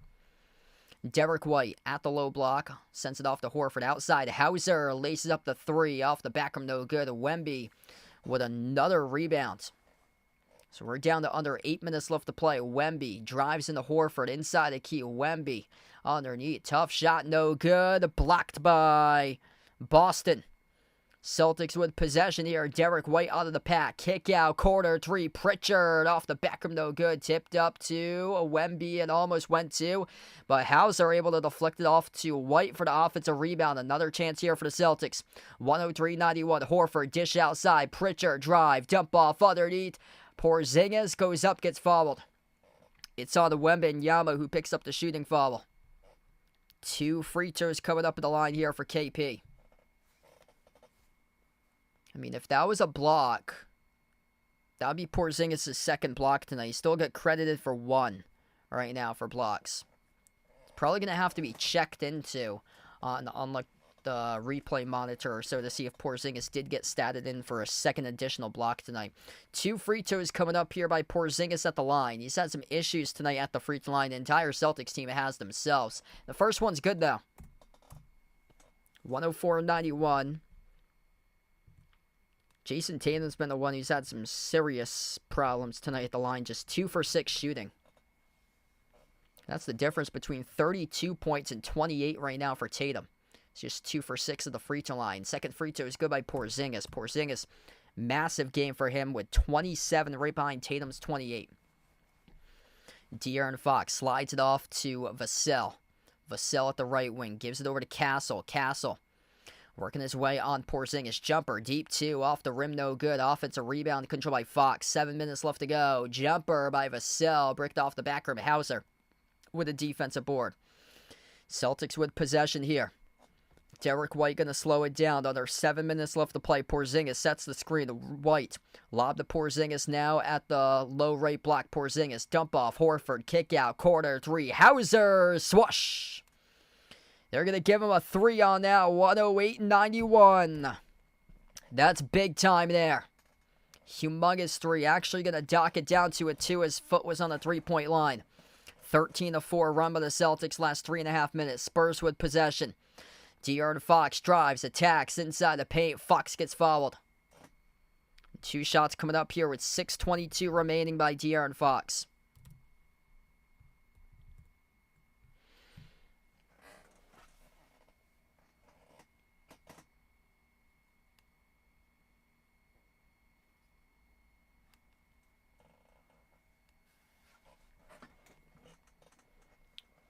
Derek White at the low block. Sends it off to Horford. Outside, Hauser laces up the 3. Off the back rim, no good. Wemby with another rebound. So we're down to under 8 minutes left to play. Wemby drives into Horford. Inside the key. Wemby underneath. Tough shot, no good. Blocked by Boston. Celtics with possession here. Derek White out of the pack. Kick out. Corner 3. Pritchard off the back rim, no good. Tipped up to Wemby and almost went to. But Hauser able to deflect it off to White for the offensive rebound. Another chance here for the Celtics. 103-91. Horford dish outside. Pritchard drive. Dump off underneath. Porzingis goes up, gets fouled. It's on the Wembanyama who picks up the shooting foul. 2 free throws coming up at the line here for KP. I mean, if that was a block, that would be Porzingis' second block tonight. He still got credited for 1 right now for blocks. It's probably going to have to be checked into on the replay monitor or so to see if Porzingis did get statted in for a second additional block tonight. 2 free throws coming up here by Porzingis at the line. He's had some issues tonight at the free throw line. The entire Celtics team has themselves. The first one's good, though. 104-91. Jason Tatum's been the one who's had some serious problems tonight at the line. Just 2 for 6 shooting. That's the difference between 32 points and 28 right now for Tatum. It's just 2 for 6 at the free throw line. Second free throw is good by Porzingis. Porzingis, massive game for him with 27 right behind Tatum's 28. De'Aaron Fox slides it off to Vassell. Vassell at the right wing. Gives it over to Castle. Castle working his way on Porzingis. Jumper, deep 2, off the rim, no good. Offensive rebound controlled by Fox. 7 minutes left to go. Jumper by Vassell, bricked off the back rim. Hauser with a defensive board. Celtics with possession here. Derek White going to slow it down. Under 7 minutes left to play. Porzingis sets the screen. White lob to Porzingis now at the low right block. Porzingis dump off. Horford kick out. Corner 3. Hauser swash. They're going to give him a 3 on that. 108-91. That's big time there. Humongous 3. Actually going to dock it down to a 2. His foot was on the 3-point line. 13-4 run by the Celtics last 3.5 minutes. Spurs with possession. De'Aaron Fox drives, attacks inside the paint. Fox gets fouled. 2 shots coming up here with 6:22 remaining by De'Aaron Fox.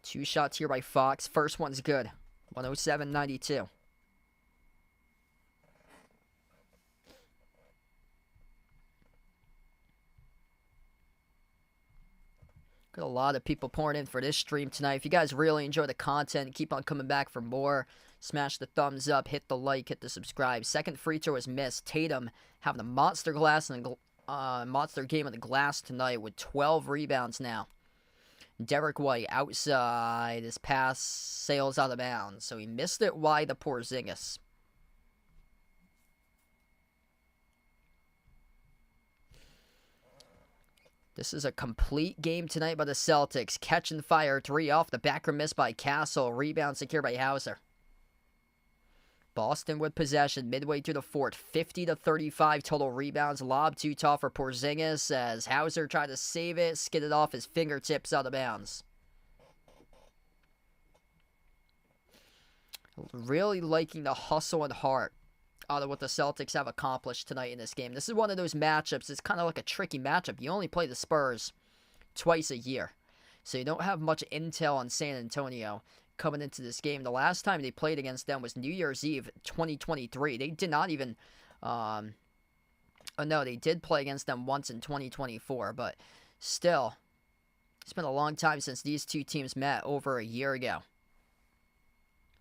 Two shots here by Fox. First one's good. 107-92. Got a lot of people pouring in for this stream tonight. If you guys really enjoy the content, keep on coming back for more. Smash the thumbs up, hit the like, hit the subscribe. Second free throw is missed. Tatum having a monster monster game on the glass tonight with 12 rebounds now. Derek White outside. His pass sails out of bounds. So he missed it wide to Porzingis. This is a complete game tonight by the Celtics. Catch and fire 3 off the back rim, miss by Castle. Rebound secured by Hauser. Boston with possession midway through the fourth. 50-35 total rebounds. Lob too tall for Porzingis as Hauser tried to save it. Skidded off his fingertips out of bounds. Really liking the hustle and heart out of what the Celtics have accomplished tonight in this game. This is one of those matchups. It's kind of like a tricky matchup. You only play the Spurs twice a year. So you don't have much intel on San Antonio coming into this game. The last time they played against them was New Year's Eve 2023. They did not even... oh no, they did play against them once in 2024. But still, it's been a long time since these two teams met, over a year ago.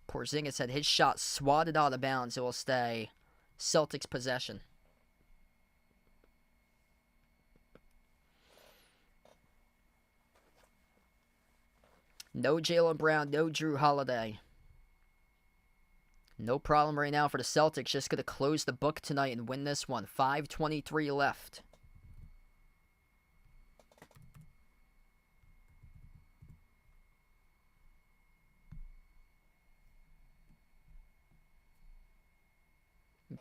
Porzingis had his shot swatted out of bounds. It will stay Celtics possession. No Jaylen Brown, no Drew Holiday. No problem right now for the Celtics. Just going to close the book tonight and win this one. 5:23 left.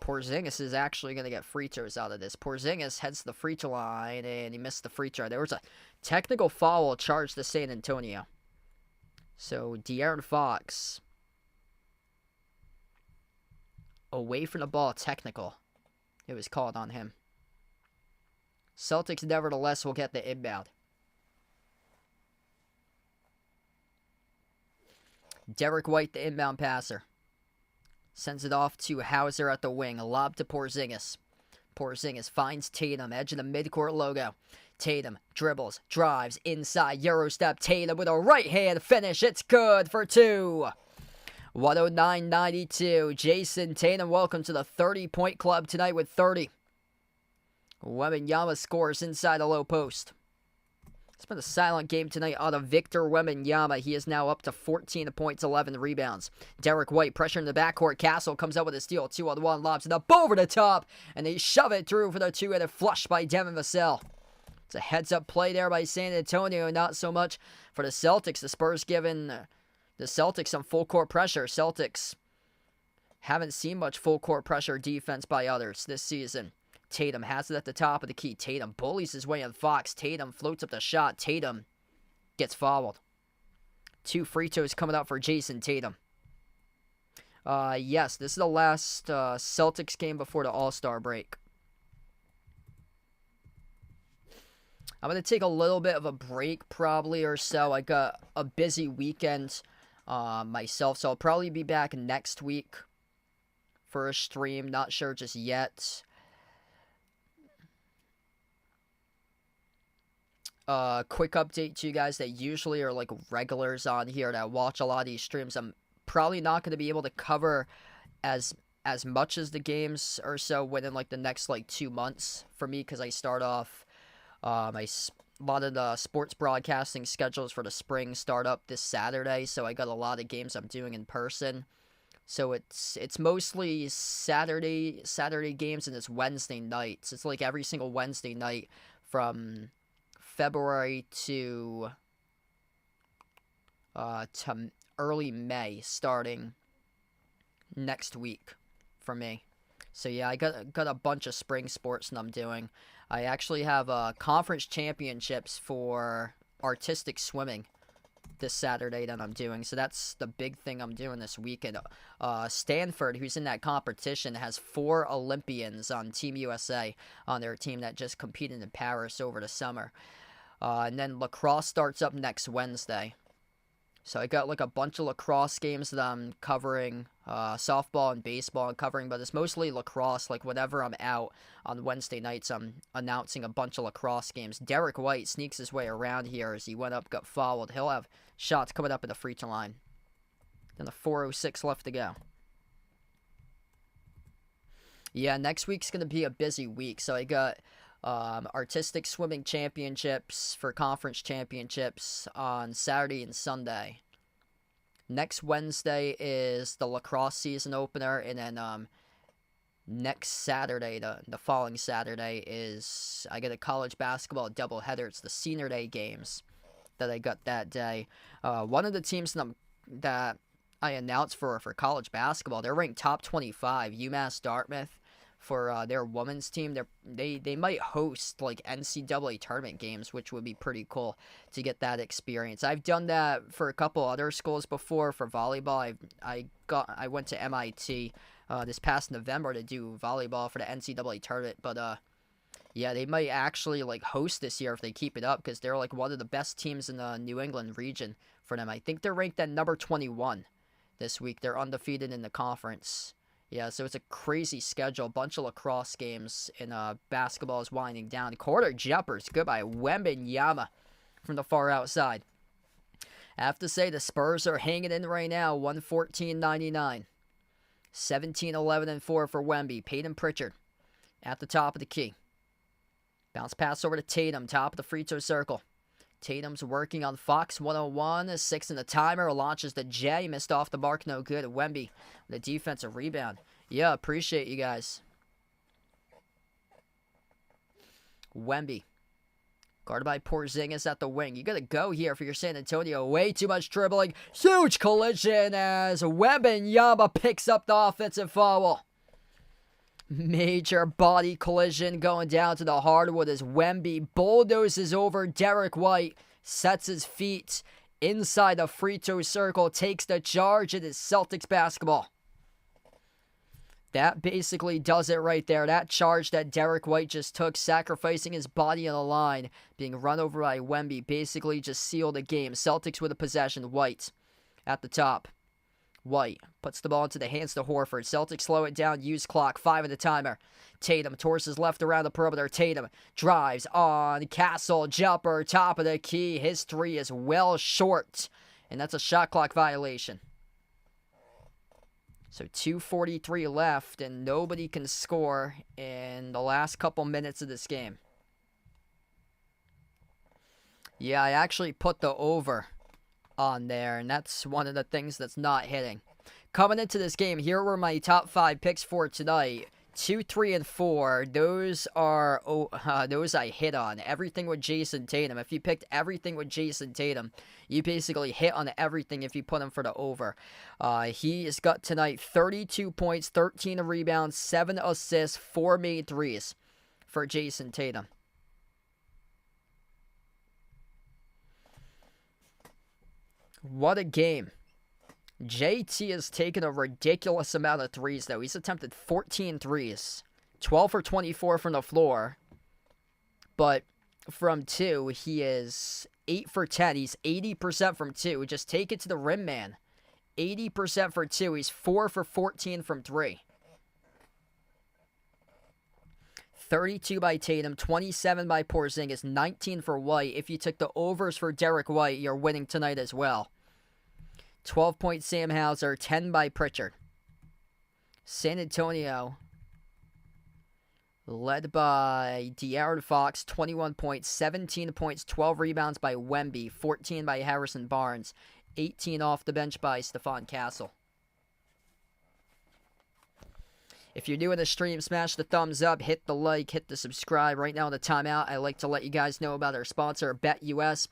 Porzingis is actually going to get free throws out of this. Porzingis heads to the free throw line, and he missed the free throw. There was a technical foul charged to San Antonio. So, De'Aaron Fox, away from the ball, technical. It was called on him. Celtics, nevertheless, will get the inbound. Derek White, the inbound passer. Sends it off to Hauser at the wing. A lob to Porzingis. Porzingis finds Tatum, edge of the midcourt logo. Tatum dribbles, drives, inside, Eurostep. Tatum with a right-hand finish. It's good for two. 109-92. Jason Tatum, welcome to the 30-point club tonight with 30. Wembanyama scores inside the low post. It's been a silent game tonight out of Victor Wembanyama. He is now up to 14 points, 11 rebounds. Derek White, pressure in the backcourt. Castle comes out with a steal. 2-on-1, lobs it up over the top, and they shove it through for the two-handed flush by Devin Vassell. It's a heads-up play there by San Antonio, not so much for the Celtics. The Spurs giving the Celtics some full-court pressure. Celtics haven't seen much full-court pressure defense by others this season. Tatum has it at the top of the key. Tatum bullies his way on Fox. Tatum floats up the shot. Tatum gets fouled. 2 free throws coming up for Jason Tatum. Yes, this is the last Celtics game before the All-Star break. I'm going to take a little bit of a break probably or so. I got a busy weekend myself, so I'll probably be back next week for a stream. Not sure just yet. Quick update to you guys that usually are like regulars on here that watch a lot of these streams. I'm probably not going to be able to cover as much as the games or so within like the next like 2 months for me, because I start off a lot of the sports broadcasting schedules for the spring start up this Saturday, so I got a lot of games I'm doing in person. So it's mostly Saturday games, and it's Wednesday nights. It's like every single Wednesday night from February to early May, starting next week for me. So yeah, I got a bunch of spring sports that I'm doing. I actually have conference championships for artistic swimming this Saturday that I'm doing. So that's the big thing I'm doing this weekend. Stanford, who's in that competition, has 4 Olympians on Team USA on their team that just competed in Paris over the summer. And then lacrosse starts up next Wednesday. So I got like a bunch of lacrosse games that I'm covering, softball and baseball I'm covering, but it's mostly lacrosse. Like whenever I'm out on Wednesday nights, I'm announcing a bunch of lacrosse games. Derek White sneaks his way around here as he went up, got fouled. He'll have shots coming up at the free throw line. Then the 4:06 left to go. Yeah, next week's going to be a busy week. So I got artistic swimming championships for conference championships on Saturday and Sunday. Next Wednesday is the lacrosse season opener, and then next Saturday, the following Saturday, is I get a college basketball doubleheader. It's the senior day games that I got that day. One of the teams that I announced for college basketball. They're ranked top 25. UMass Dartmouth for their women's team. They might host like NCAA tournament games, which would be pretty cool to get that experience. I've done that for a couple other schools before for volleyball. I went to MIT this past November to do volleyball for the NCAA tournament, but yeah, they might actually like host this year if they keep it up, because they're like one of the best teams in the New England region for them. I think they're ranked at number 21 this week. They're undefeated in the conference. Yeah, so it's a crazy schedule. Bunch of lacrosse games, and basketball is winding down. Quarter jumpers, good by Wembanyama from the far outside. I have to say the Spurs are hanging in right now, 114-99. 17-11-4 for Wemby. Peyton Pritchard at the top of the key. Bounce pass over to Tatum, top of the free throw circle. Tatum's working on Fox 101, 6 in the timer, launches the J, missed off the mark, no good. Wemby with a defensive rebound. Yeah, appreciate you guys. Wemby, guarded by Porzingis at the wing. You gotta go here for your San Antonio. Way too much dribbling. Huge collision as Wembanyama picks up the offensive foul. Major body collision going down to the hardwood as Wemby bulldozes over Derek White, sets his feet inside the free throw circle, takes the charge. It is Celtics basketball. That basically does it right there. That charge that Derek White just took, sacrificing his body on the line, being run over by Wemby, basically just sealed the game. Celtics with a possession. White at the top. White puts the ball into the hands to Horford. Celtics slow it down, use clock, 5 in the timer. Tatum torses left around the perimeter. Tatum drives on Castle, jumper, top of the key. His 3 is well short, and that's a shot clock violation. So 2:43 left, and nobody can score in the last couple minutes of this game. Yeah, I actually put the over on there, and that's one of the things that's not hitting. Coming into this game, here were my top 5 picks for tonight. 2, 3, and 4. Those are those I hit on. Everything with Jason Tatum. If you picked everything with Jason Tatum, you basically hit on everything if you put him for the over. He has got tonight 32 points, 13 rebounds, 7 assists, 4 made threes for Jason Tatum. What a game. JT has taken a ridiculous amount of threes, though. He's attempted 14 threes. 12 for 24 from the floor. But from 2, he is 8 for 10. He's 80% from 2. Just take it to the rim, man. 80% for 2. He's 4 for 14 from 3. 32 by Tatum, 27 by Porzingis, 19 for White. If you took the overs for Derek White, you're winning tonight as well. 12-point Sam Hauser, 10 by Pritchard. San Antonio, led by De'Aaron Fox, 21 points, 17 points, 12 rebounds by Wemby, 14 by Harrison Barnes, 18 off the bench by Stephon Castle. If you're new in the stream, smash the thumbs up, hit the like, hit the subscribe. Right now in the timeout, I like to let you guys know about our sponsor, BetUS.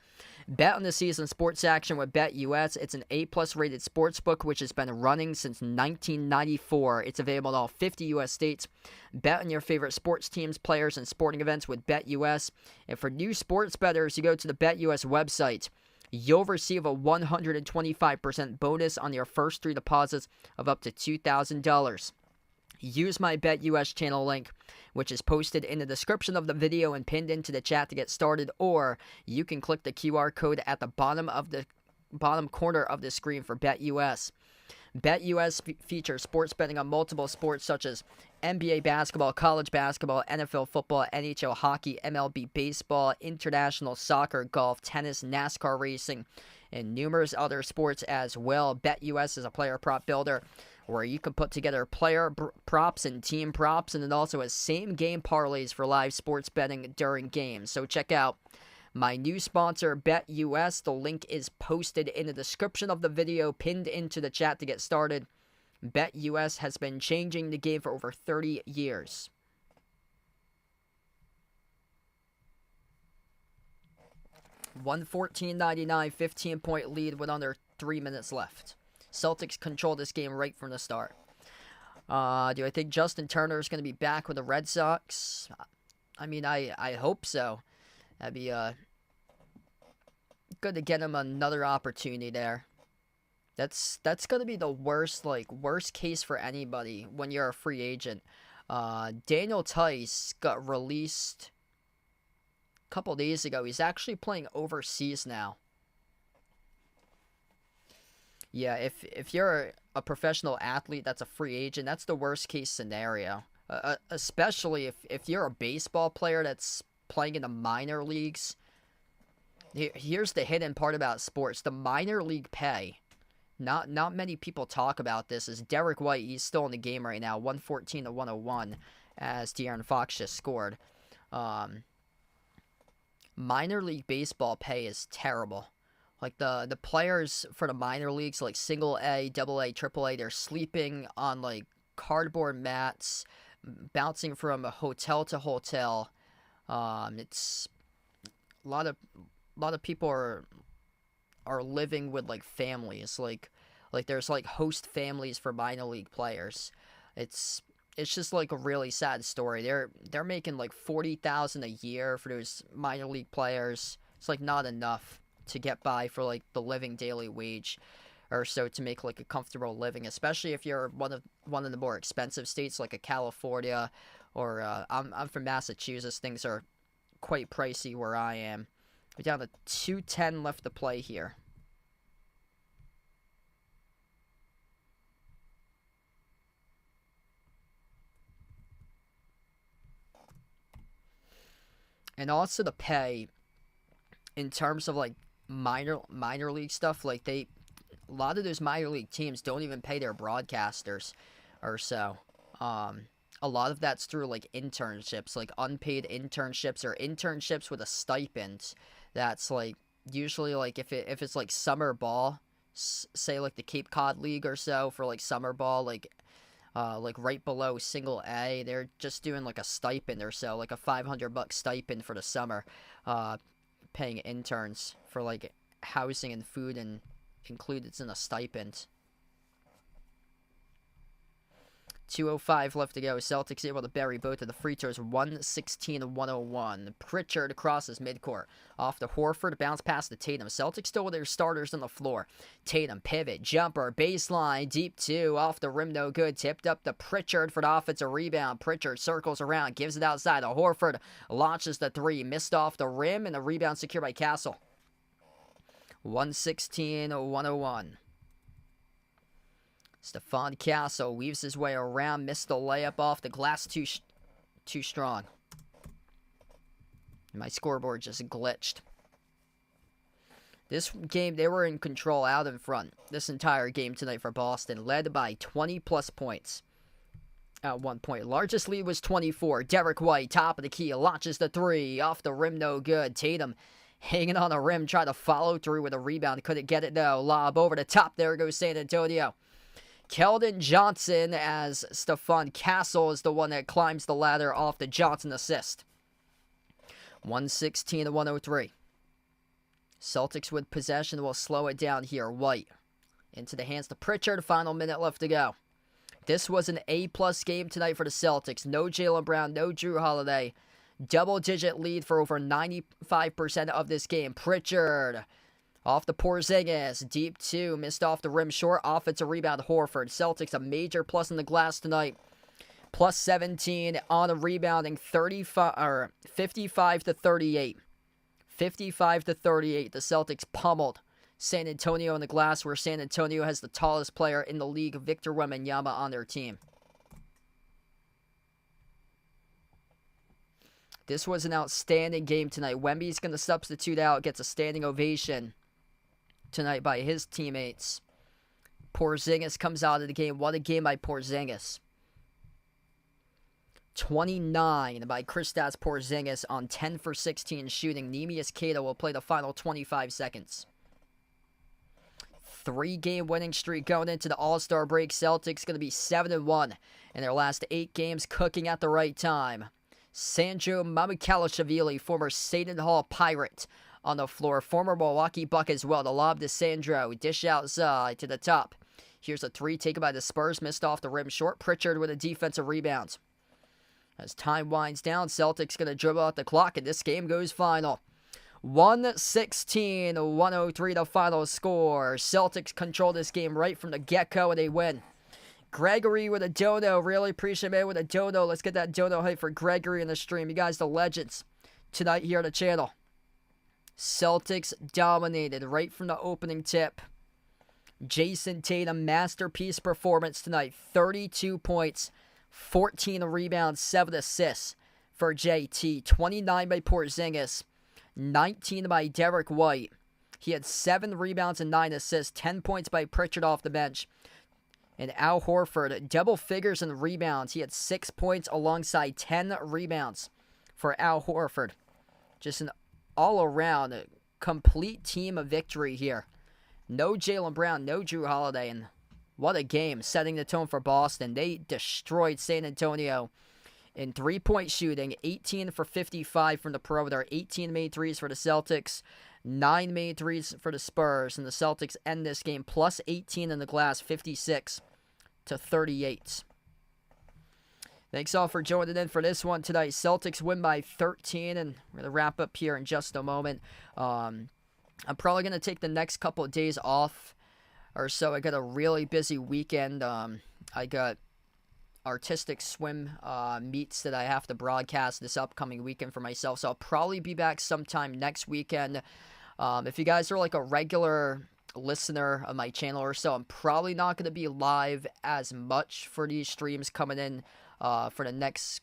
Bet on the season sports action with BetUS. It's an A+ rated sports book which has been running since 1994. It's available in all 50 U.S. states. Bet on your favorite sports teams, players, and sporting events with BetUS. And for new sports bettors, you go to the BetUS website. You'll receive a 125% bonus on your first 3 deposits of up to $2,000. Use my BetUS channel link, which is posted in the description of the video and pinned into the chat to get started, or you can click the QR code at the bottom corner of the screen for BetUS. BetUS features sports betting on multiple sports such as NBA basketball, college basketball, NFL football, NHL hockey, MLB baseball, international soccer, golf, tennis, NASCAR racing, and numerous other sports as well. BetUS is a player prop builder where you can put together player props and team props, and it also has same-game parlays for live sports betting during games. So check out my new sponsor, BetUS. The link is posted in the description of the video, pinned into the chat to get started. BetUS has been changing the game for over 30 years. $114.99, 15-point lead with under 3 minutes left. Celtics control this game right from the start. Do I think Justin Turner is going to be back with the Red Sox? I mean, I hope so. That'd be good to get him another opportunity there. That's going to be the worst case for anybody when you're a free agent. Daniel Tice got released a couple days ago. He's actually playing overseas now. Yeah, if you're a professional athlete that's a free agent, that's the worst case scenario. Especially if you're a baseball player that's playing in the minor leagues. Here's the hidden part about sports. The minor league pay. Not many people talk about this. Is Derek White, he's still in the game right now, 114 to 101, as De'Aaron Fox just scored. Minor league baseball pay is terrible. Like the players for the minor leagues, like single A, double A, triple A, they're sleeping on like cardboard mats, bouncing from a hotel to hotel. It's a lot of people are living with like families, like there's like host families for minor league players. It's just like a really sad story. They're making like $40,000 a year for those minor league players. It's like not enough to get by for like the living daily wage or so to make like a comfortable living, especially if you're one of the more expensive states like a California or I'm from Massachusetts. Things are quite pricey where I am. We're down to 2:10 left to play here. And also the pay in terms of like minor league stuff, like a lot of those minor league teams don't even pay their broadcasters or so. A lot of that's through like internships, like unpaid internships or internships with a stipend. That's like usually like if it's like summer ball, say like the Cape Cod League or so for like summer ball, like right below single A, they're just doing like a stipend or so, like a $500 stipend for the summer, paying interns for like housing and food and included in a stipend. 2:05 left to go. Celtics able to bury both of the free throws. 116-101. Pritchard crosses midcourt. Off to Horford. Bounce pass to Tatum. Celtics still with their starters on the floor. Tatum pivot. Jumper. Baseline. Deep two. Off the rim. No good. Tipped up to Pritchard for the offensive rebound. Pritchard circles around. Gives it outside to Horford. Launches the three. Missed off the rim. And the rebound secured by Castle. 116-101. Stephon Castle weaves his way around, missed the layup off the glass too strong. My scoreboard just glitched. This game, they were in control out in front this entire game tonight for Boston, led by 20-plus points at one point. Largest lead was 24. Derek White, top of the key, launches the three. Off the rim, no good. Tatum hanging on the rim, tried to follow through with a rebound. Couldn't get it, though. Lob over the top. There goes San Antonio. Keldon Johnson, as Stephon Castle is the one that climbs the ladder off the Johnson assist. 116-103. Celtics with possession will slow it down here. White into the hands to Pritchard. Final minute left to go. This was an A-plus game tonight for the Celtics. No Jaylen Brown, no Drew Holiday. Double-digit lead for over 95% of this game. Pritchard off the Porzingis, deep two, missed off the rim short, offensive rebound, Horford. Celtics a major plus in the glass tonight. Plus 17 on a rebounding, 55 to 38. 55 to 38, the Celtics pummeled San Antonio in the glass, where San Antonio has the tallest player in the league, Victor Wembanyama, on their team. This was an outstanding game tonight. Wemby's going to substitute out, gets a standing ovation tonight by his teammates. Porzingis comes out of the game. What a game by Porzingis. 29 by Kristaps Porzingis on 10 for 16 shooting. Neemias Queta will play the final 25 seconds. 3-game winning streak going into the All-Star break. Celtics going to be 7-1 in their last 8 games, cooking at the right time. Sandro Mamukelashvili, former Seton Hall Pirate, on the floor. Former Milwaukee Buck as well. The lob to Sandro. Dish outside to the top. Here's a three taken by the Spurs, missed off the rim short. Pritchard with a defensive rebound. As time winds down, Celtics going to dribble out the clock, and this game goes final. 116-103 the final score. Celtics control this game right from the get-go, and they win. Gregory with a dono. Really appreciate it with a dono. Let's get that dono hype for Gregory in the stream. You guys, the legends tonight here on the channel. Celtics dominated right from the opening tip. Jason Tatum, masterpiece performance tonight. 32 points, 14 rebounds, 7 assists for JT. 29 by Porzingis, 19 by Derek White. He had 7 rebounds and 9 assists. 10 points by Pritchard off the bench. And Al Horford, double figures in rebounds. He had 6 points alongside 10 rebounds for Al Horford. Just an all-around complete team of victory here. No Jaylen Brown, no Drew Holiday, and what a game, setting the tone for Boston. They destroyed San Antonio in three-point shooting, 18 for 55 from the perimeter, 18 made threes for the Celtics, 9 made threes for the Spurs, and the Celtics end this game plus 18 in the glass, 56-38. Thanks all for joining in for this one tonight. Celtics win by 13, and we're going to wrap up here in just a moment. I'm probably going to take the next couple of days off or so. I got a really busy weekend. I got artistic swim meets that I have to broadcast this upcoming weekend for myself, so I'll probably be back sometime next weekend. If you guys are like a regular listener of my channel or so, I'm probably not going to be live as much for these streams coming in for the next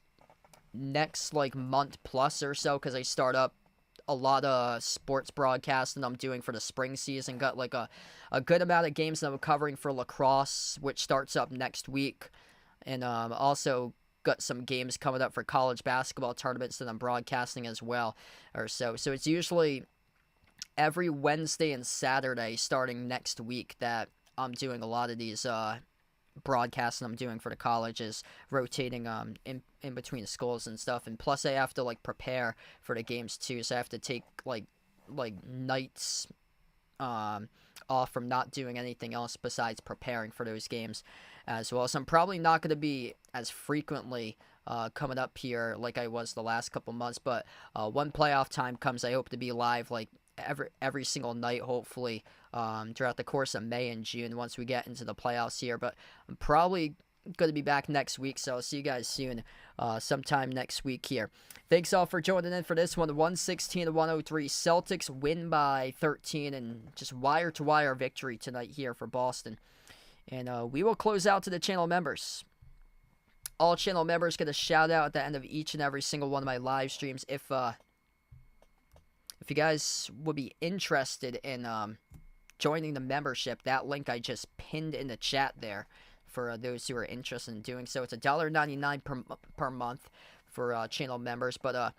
like month plus or so, because I start up a lot of sports broadcasting I'm doing for the spring season. Got like a good amount of games that I'm covering for lacrosse, which starts up next week. And also got some games coming up for college basketball tournaments that I'm broadcasting as well. Or so it's usually every Wednesday and Saturday starting next week that I'm doing a lot of these broadcasting I'm doing for the colleges, rotating in between schools and stuff. And plus I have to like prepare for the games too, so I have to take like nights off from not doing anything else besides preparing for those games as well. So I'm probably not going to be as frequently coming up here like I was the last couple months, but when playoff time comes, I hope to be live like every single night, hopefully, throughout the course of May and June once we get into the playoffs here. But I'm probably going to be back next week, so I'll see you guys soon, sometime next week here. Thanks all for joining in for this one. 116-103 Celtics win by 13, and just wire-to-wire victory tonight here for Boston. And we will close out to the channel members. All channel members get a shout out at the end of each and every single one of my live streams. If you guys would be interested in joining the membership, that link I just pinned in the chat there for those who are interested in doing so. It's $1.99 per month for channel members, but I'm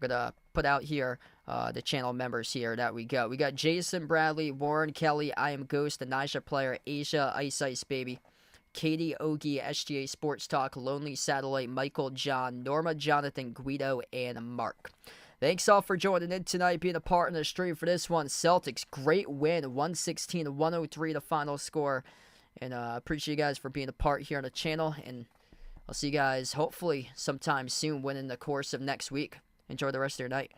gonna put out here the channel members here that we got. We got Jason Bradley, Warren Kelly, I Am Ghost, the Nisha Player, Asia, Ice Baby, Katie Ogie, SGA Sports Talk, Lonely Satellite, Michael John, Norma Jonathan, Guido, and Mark. Thanks all for joining in tonight, being a part in the stream for this one. Celtics, great win, 116-103 the final score. And appreciate you guys for being a part here on the channel. And I'll see you guys hopefully sometime soon within the course of next week. Enjoy the rest of your night.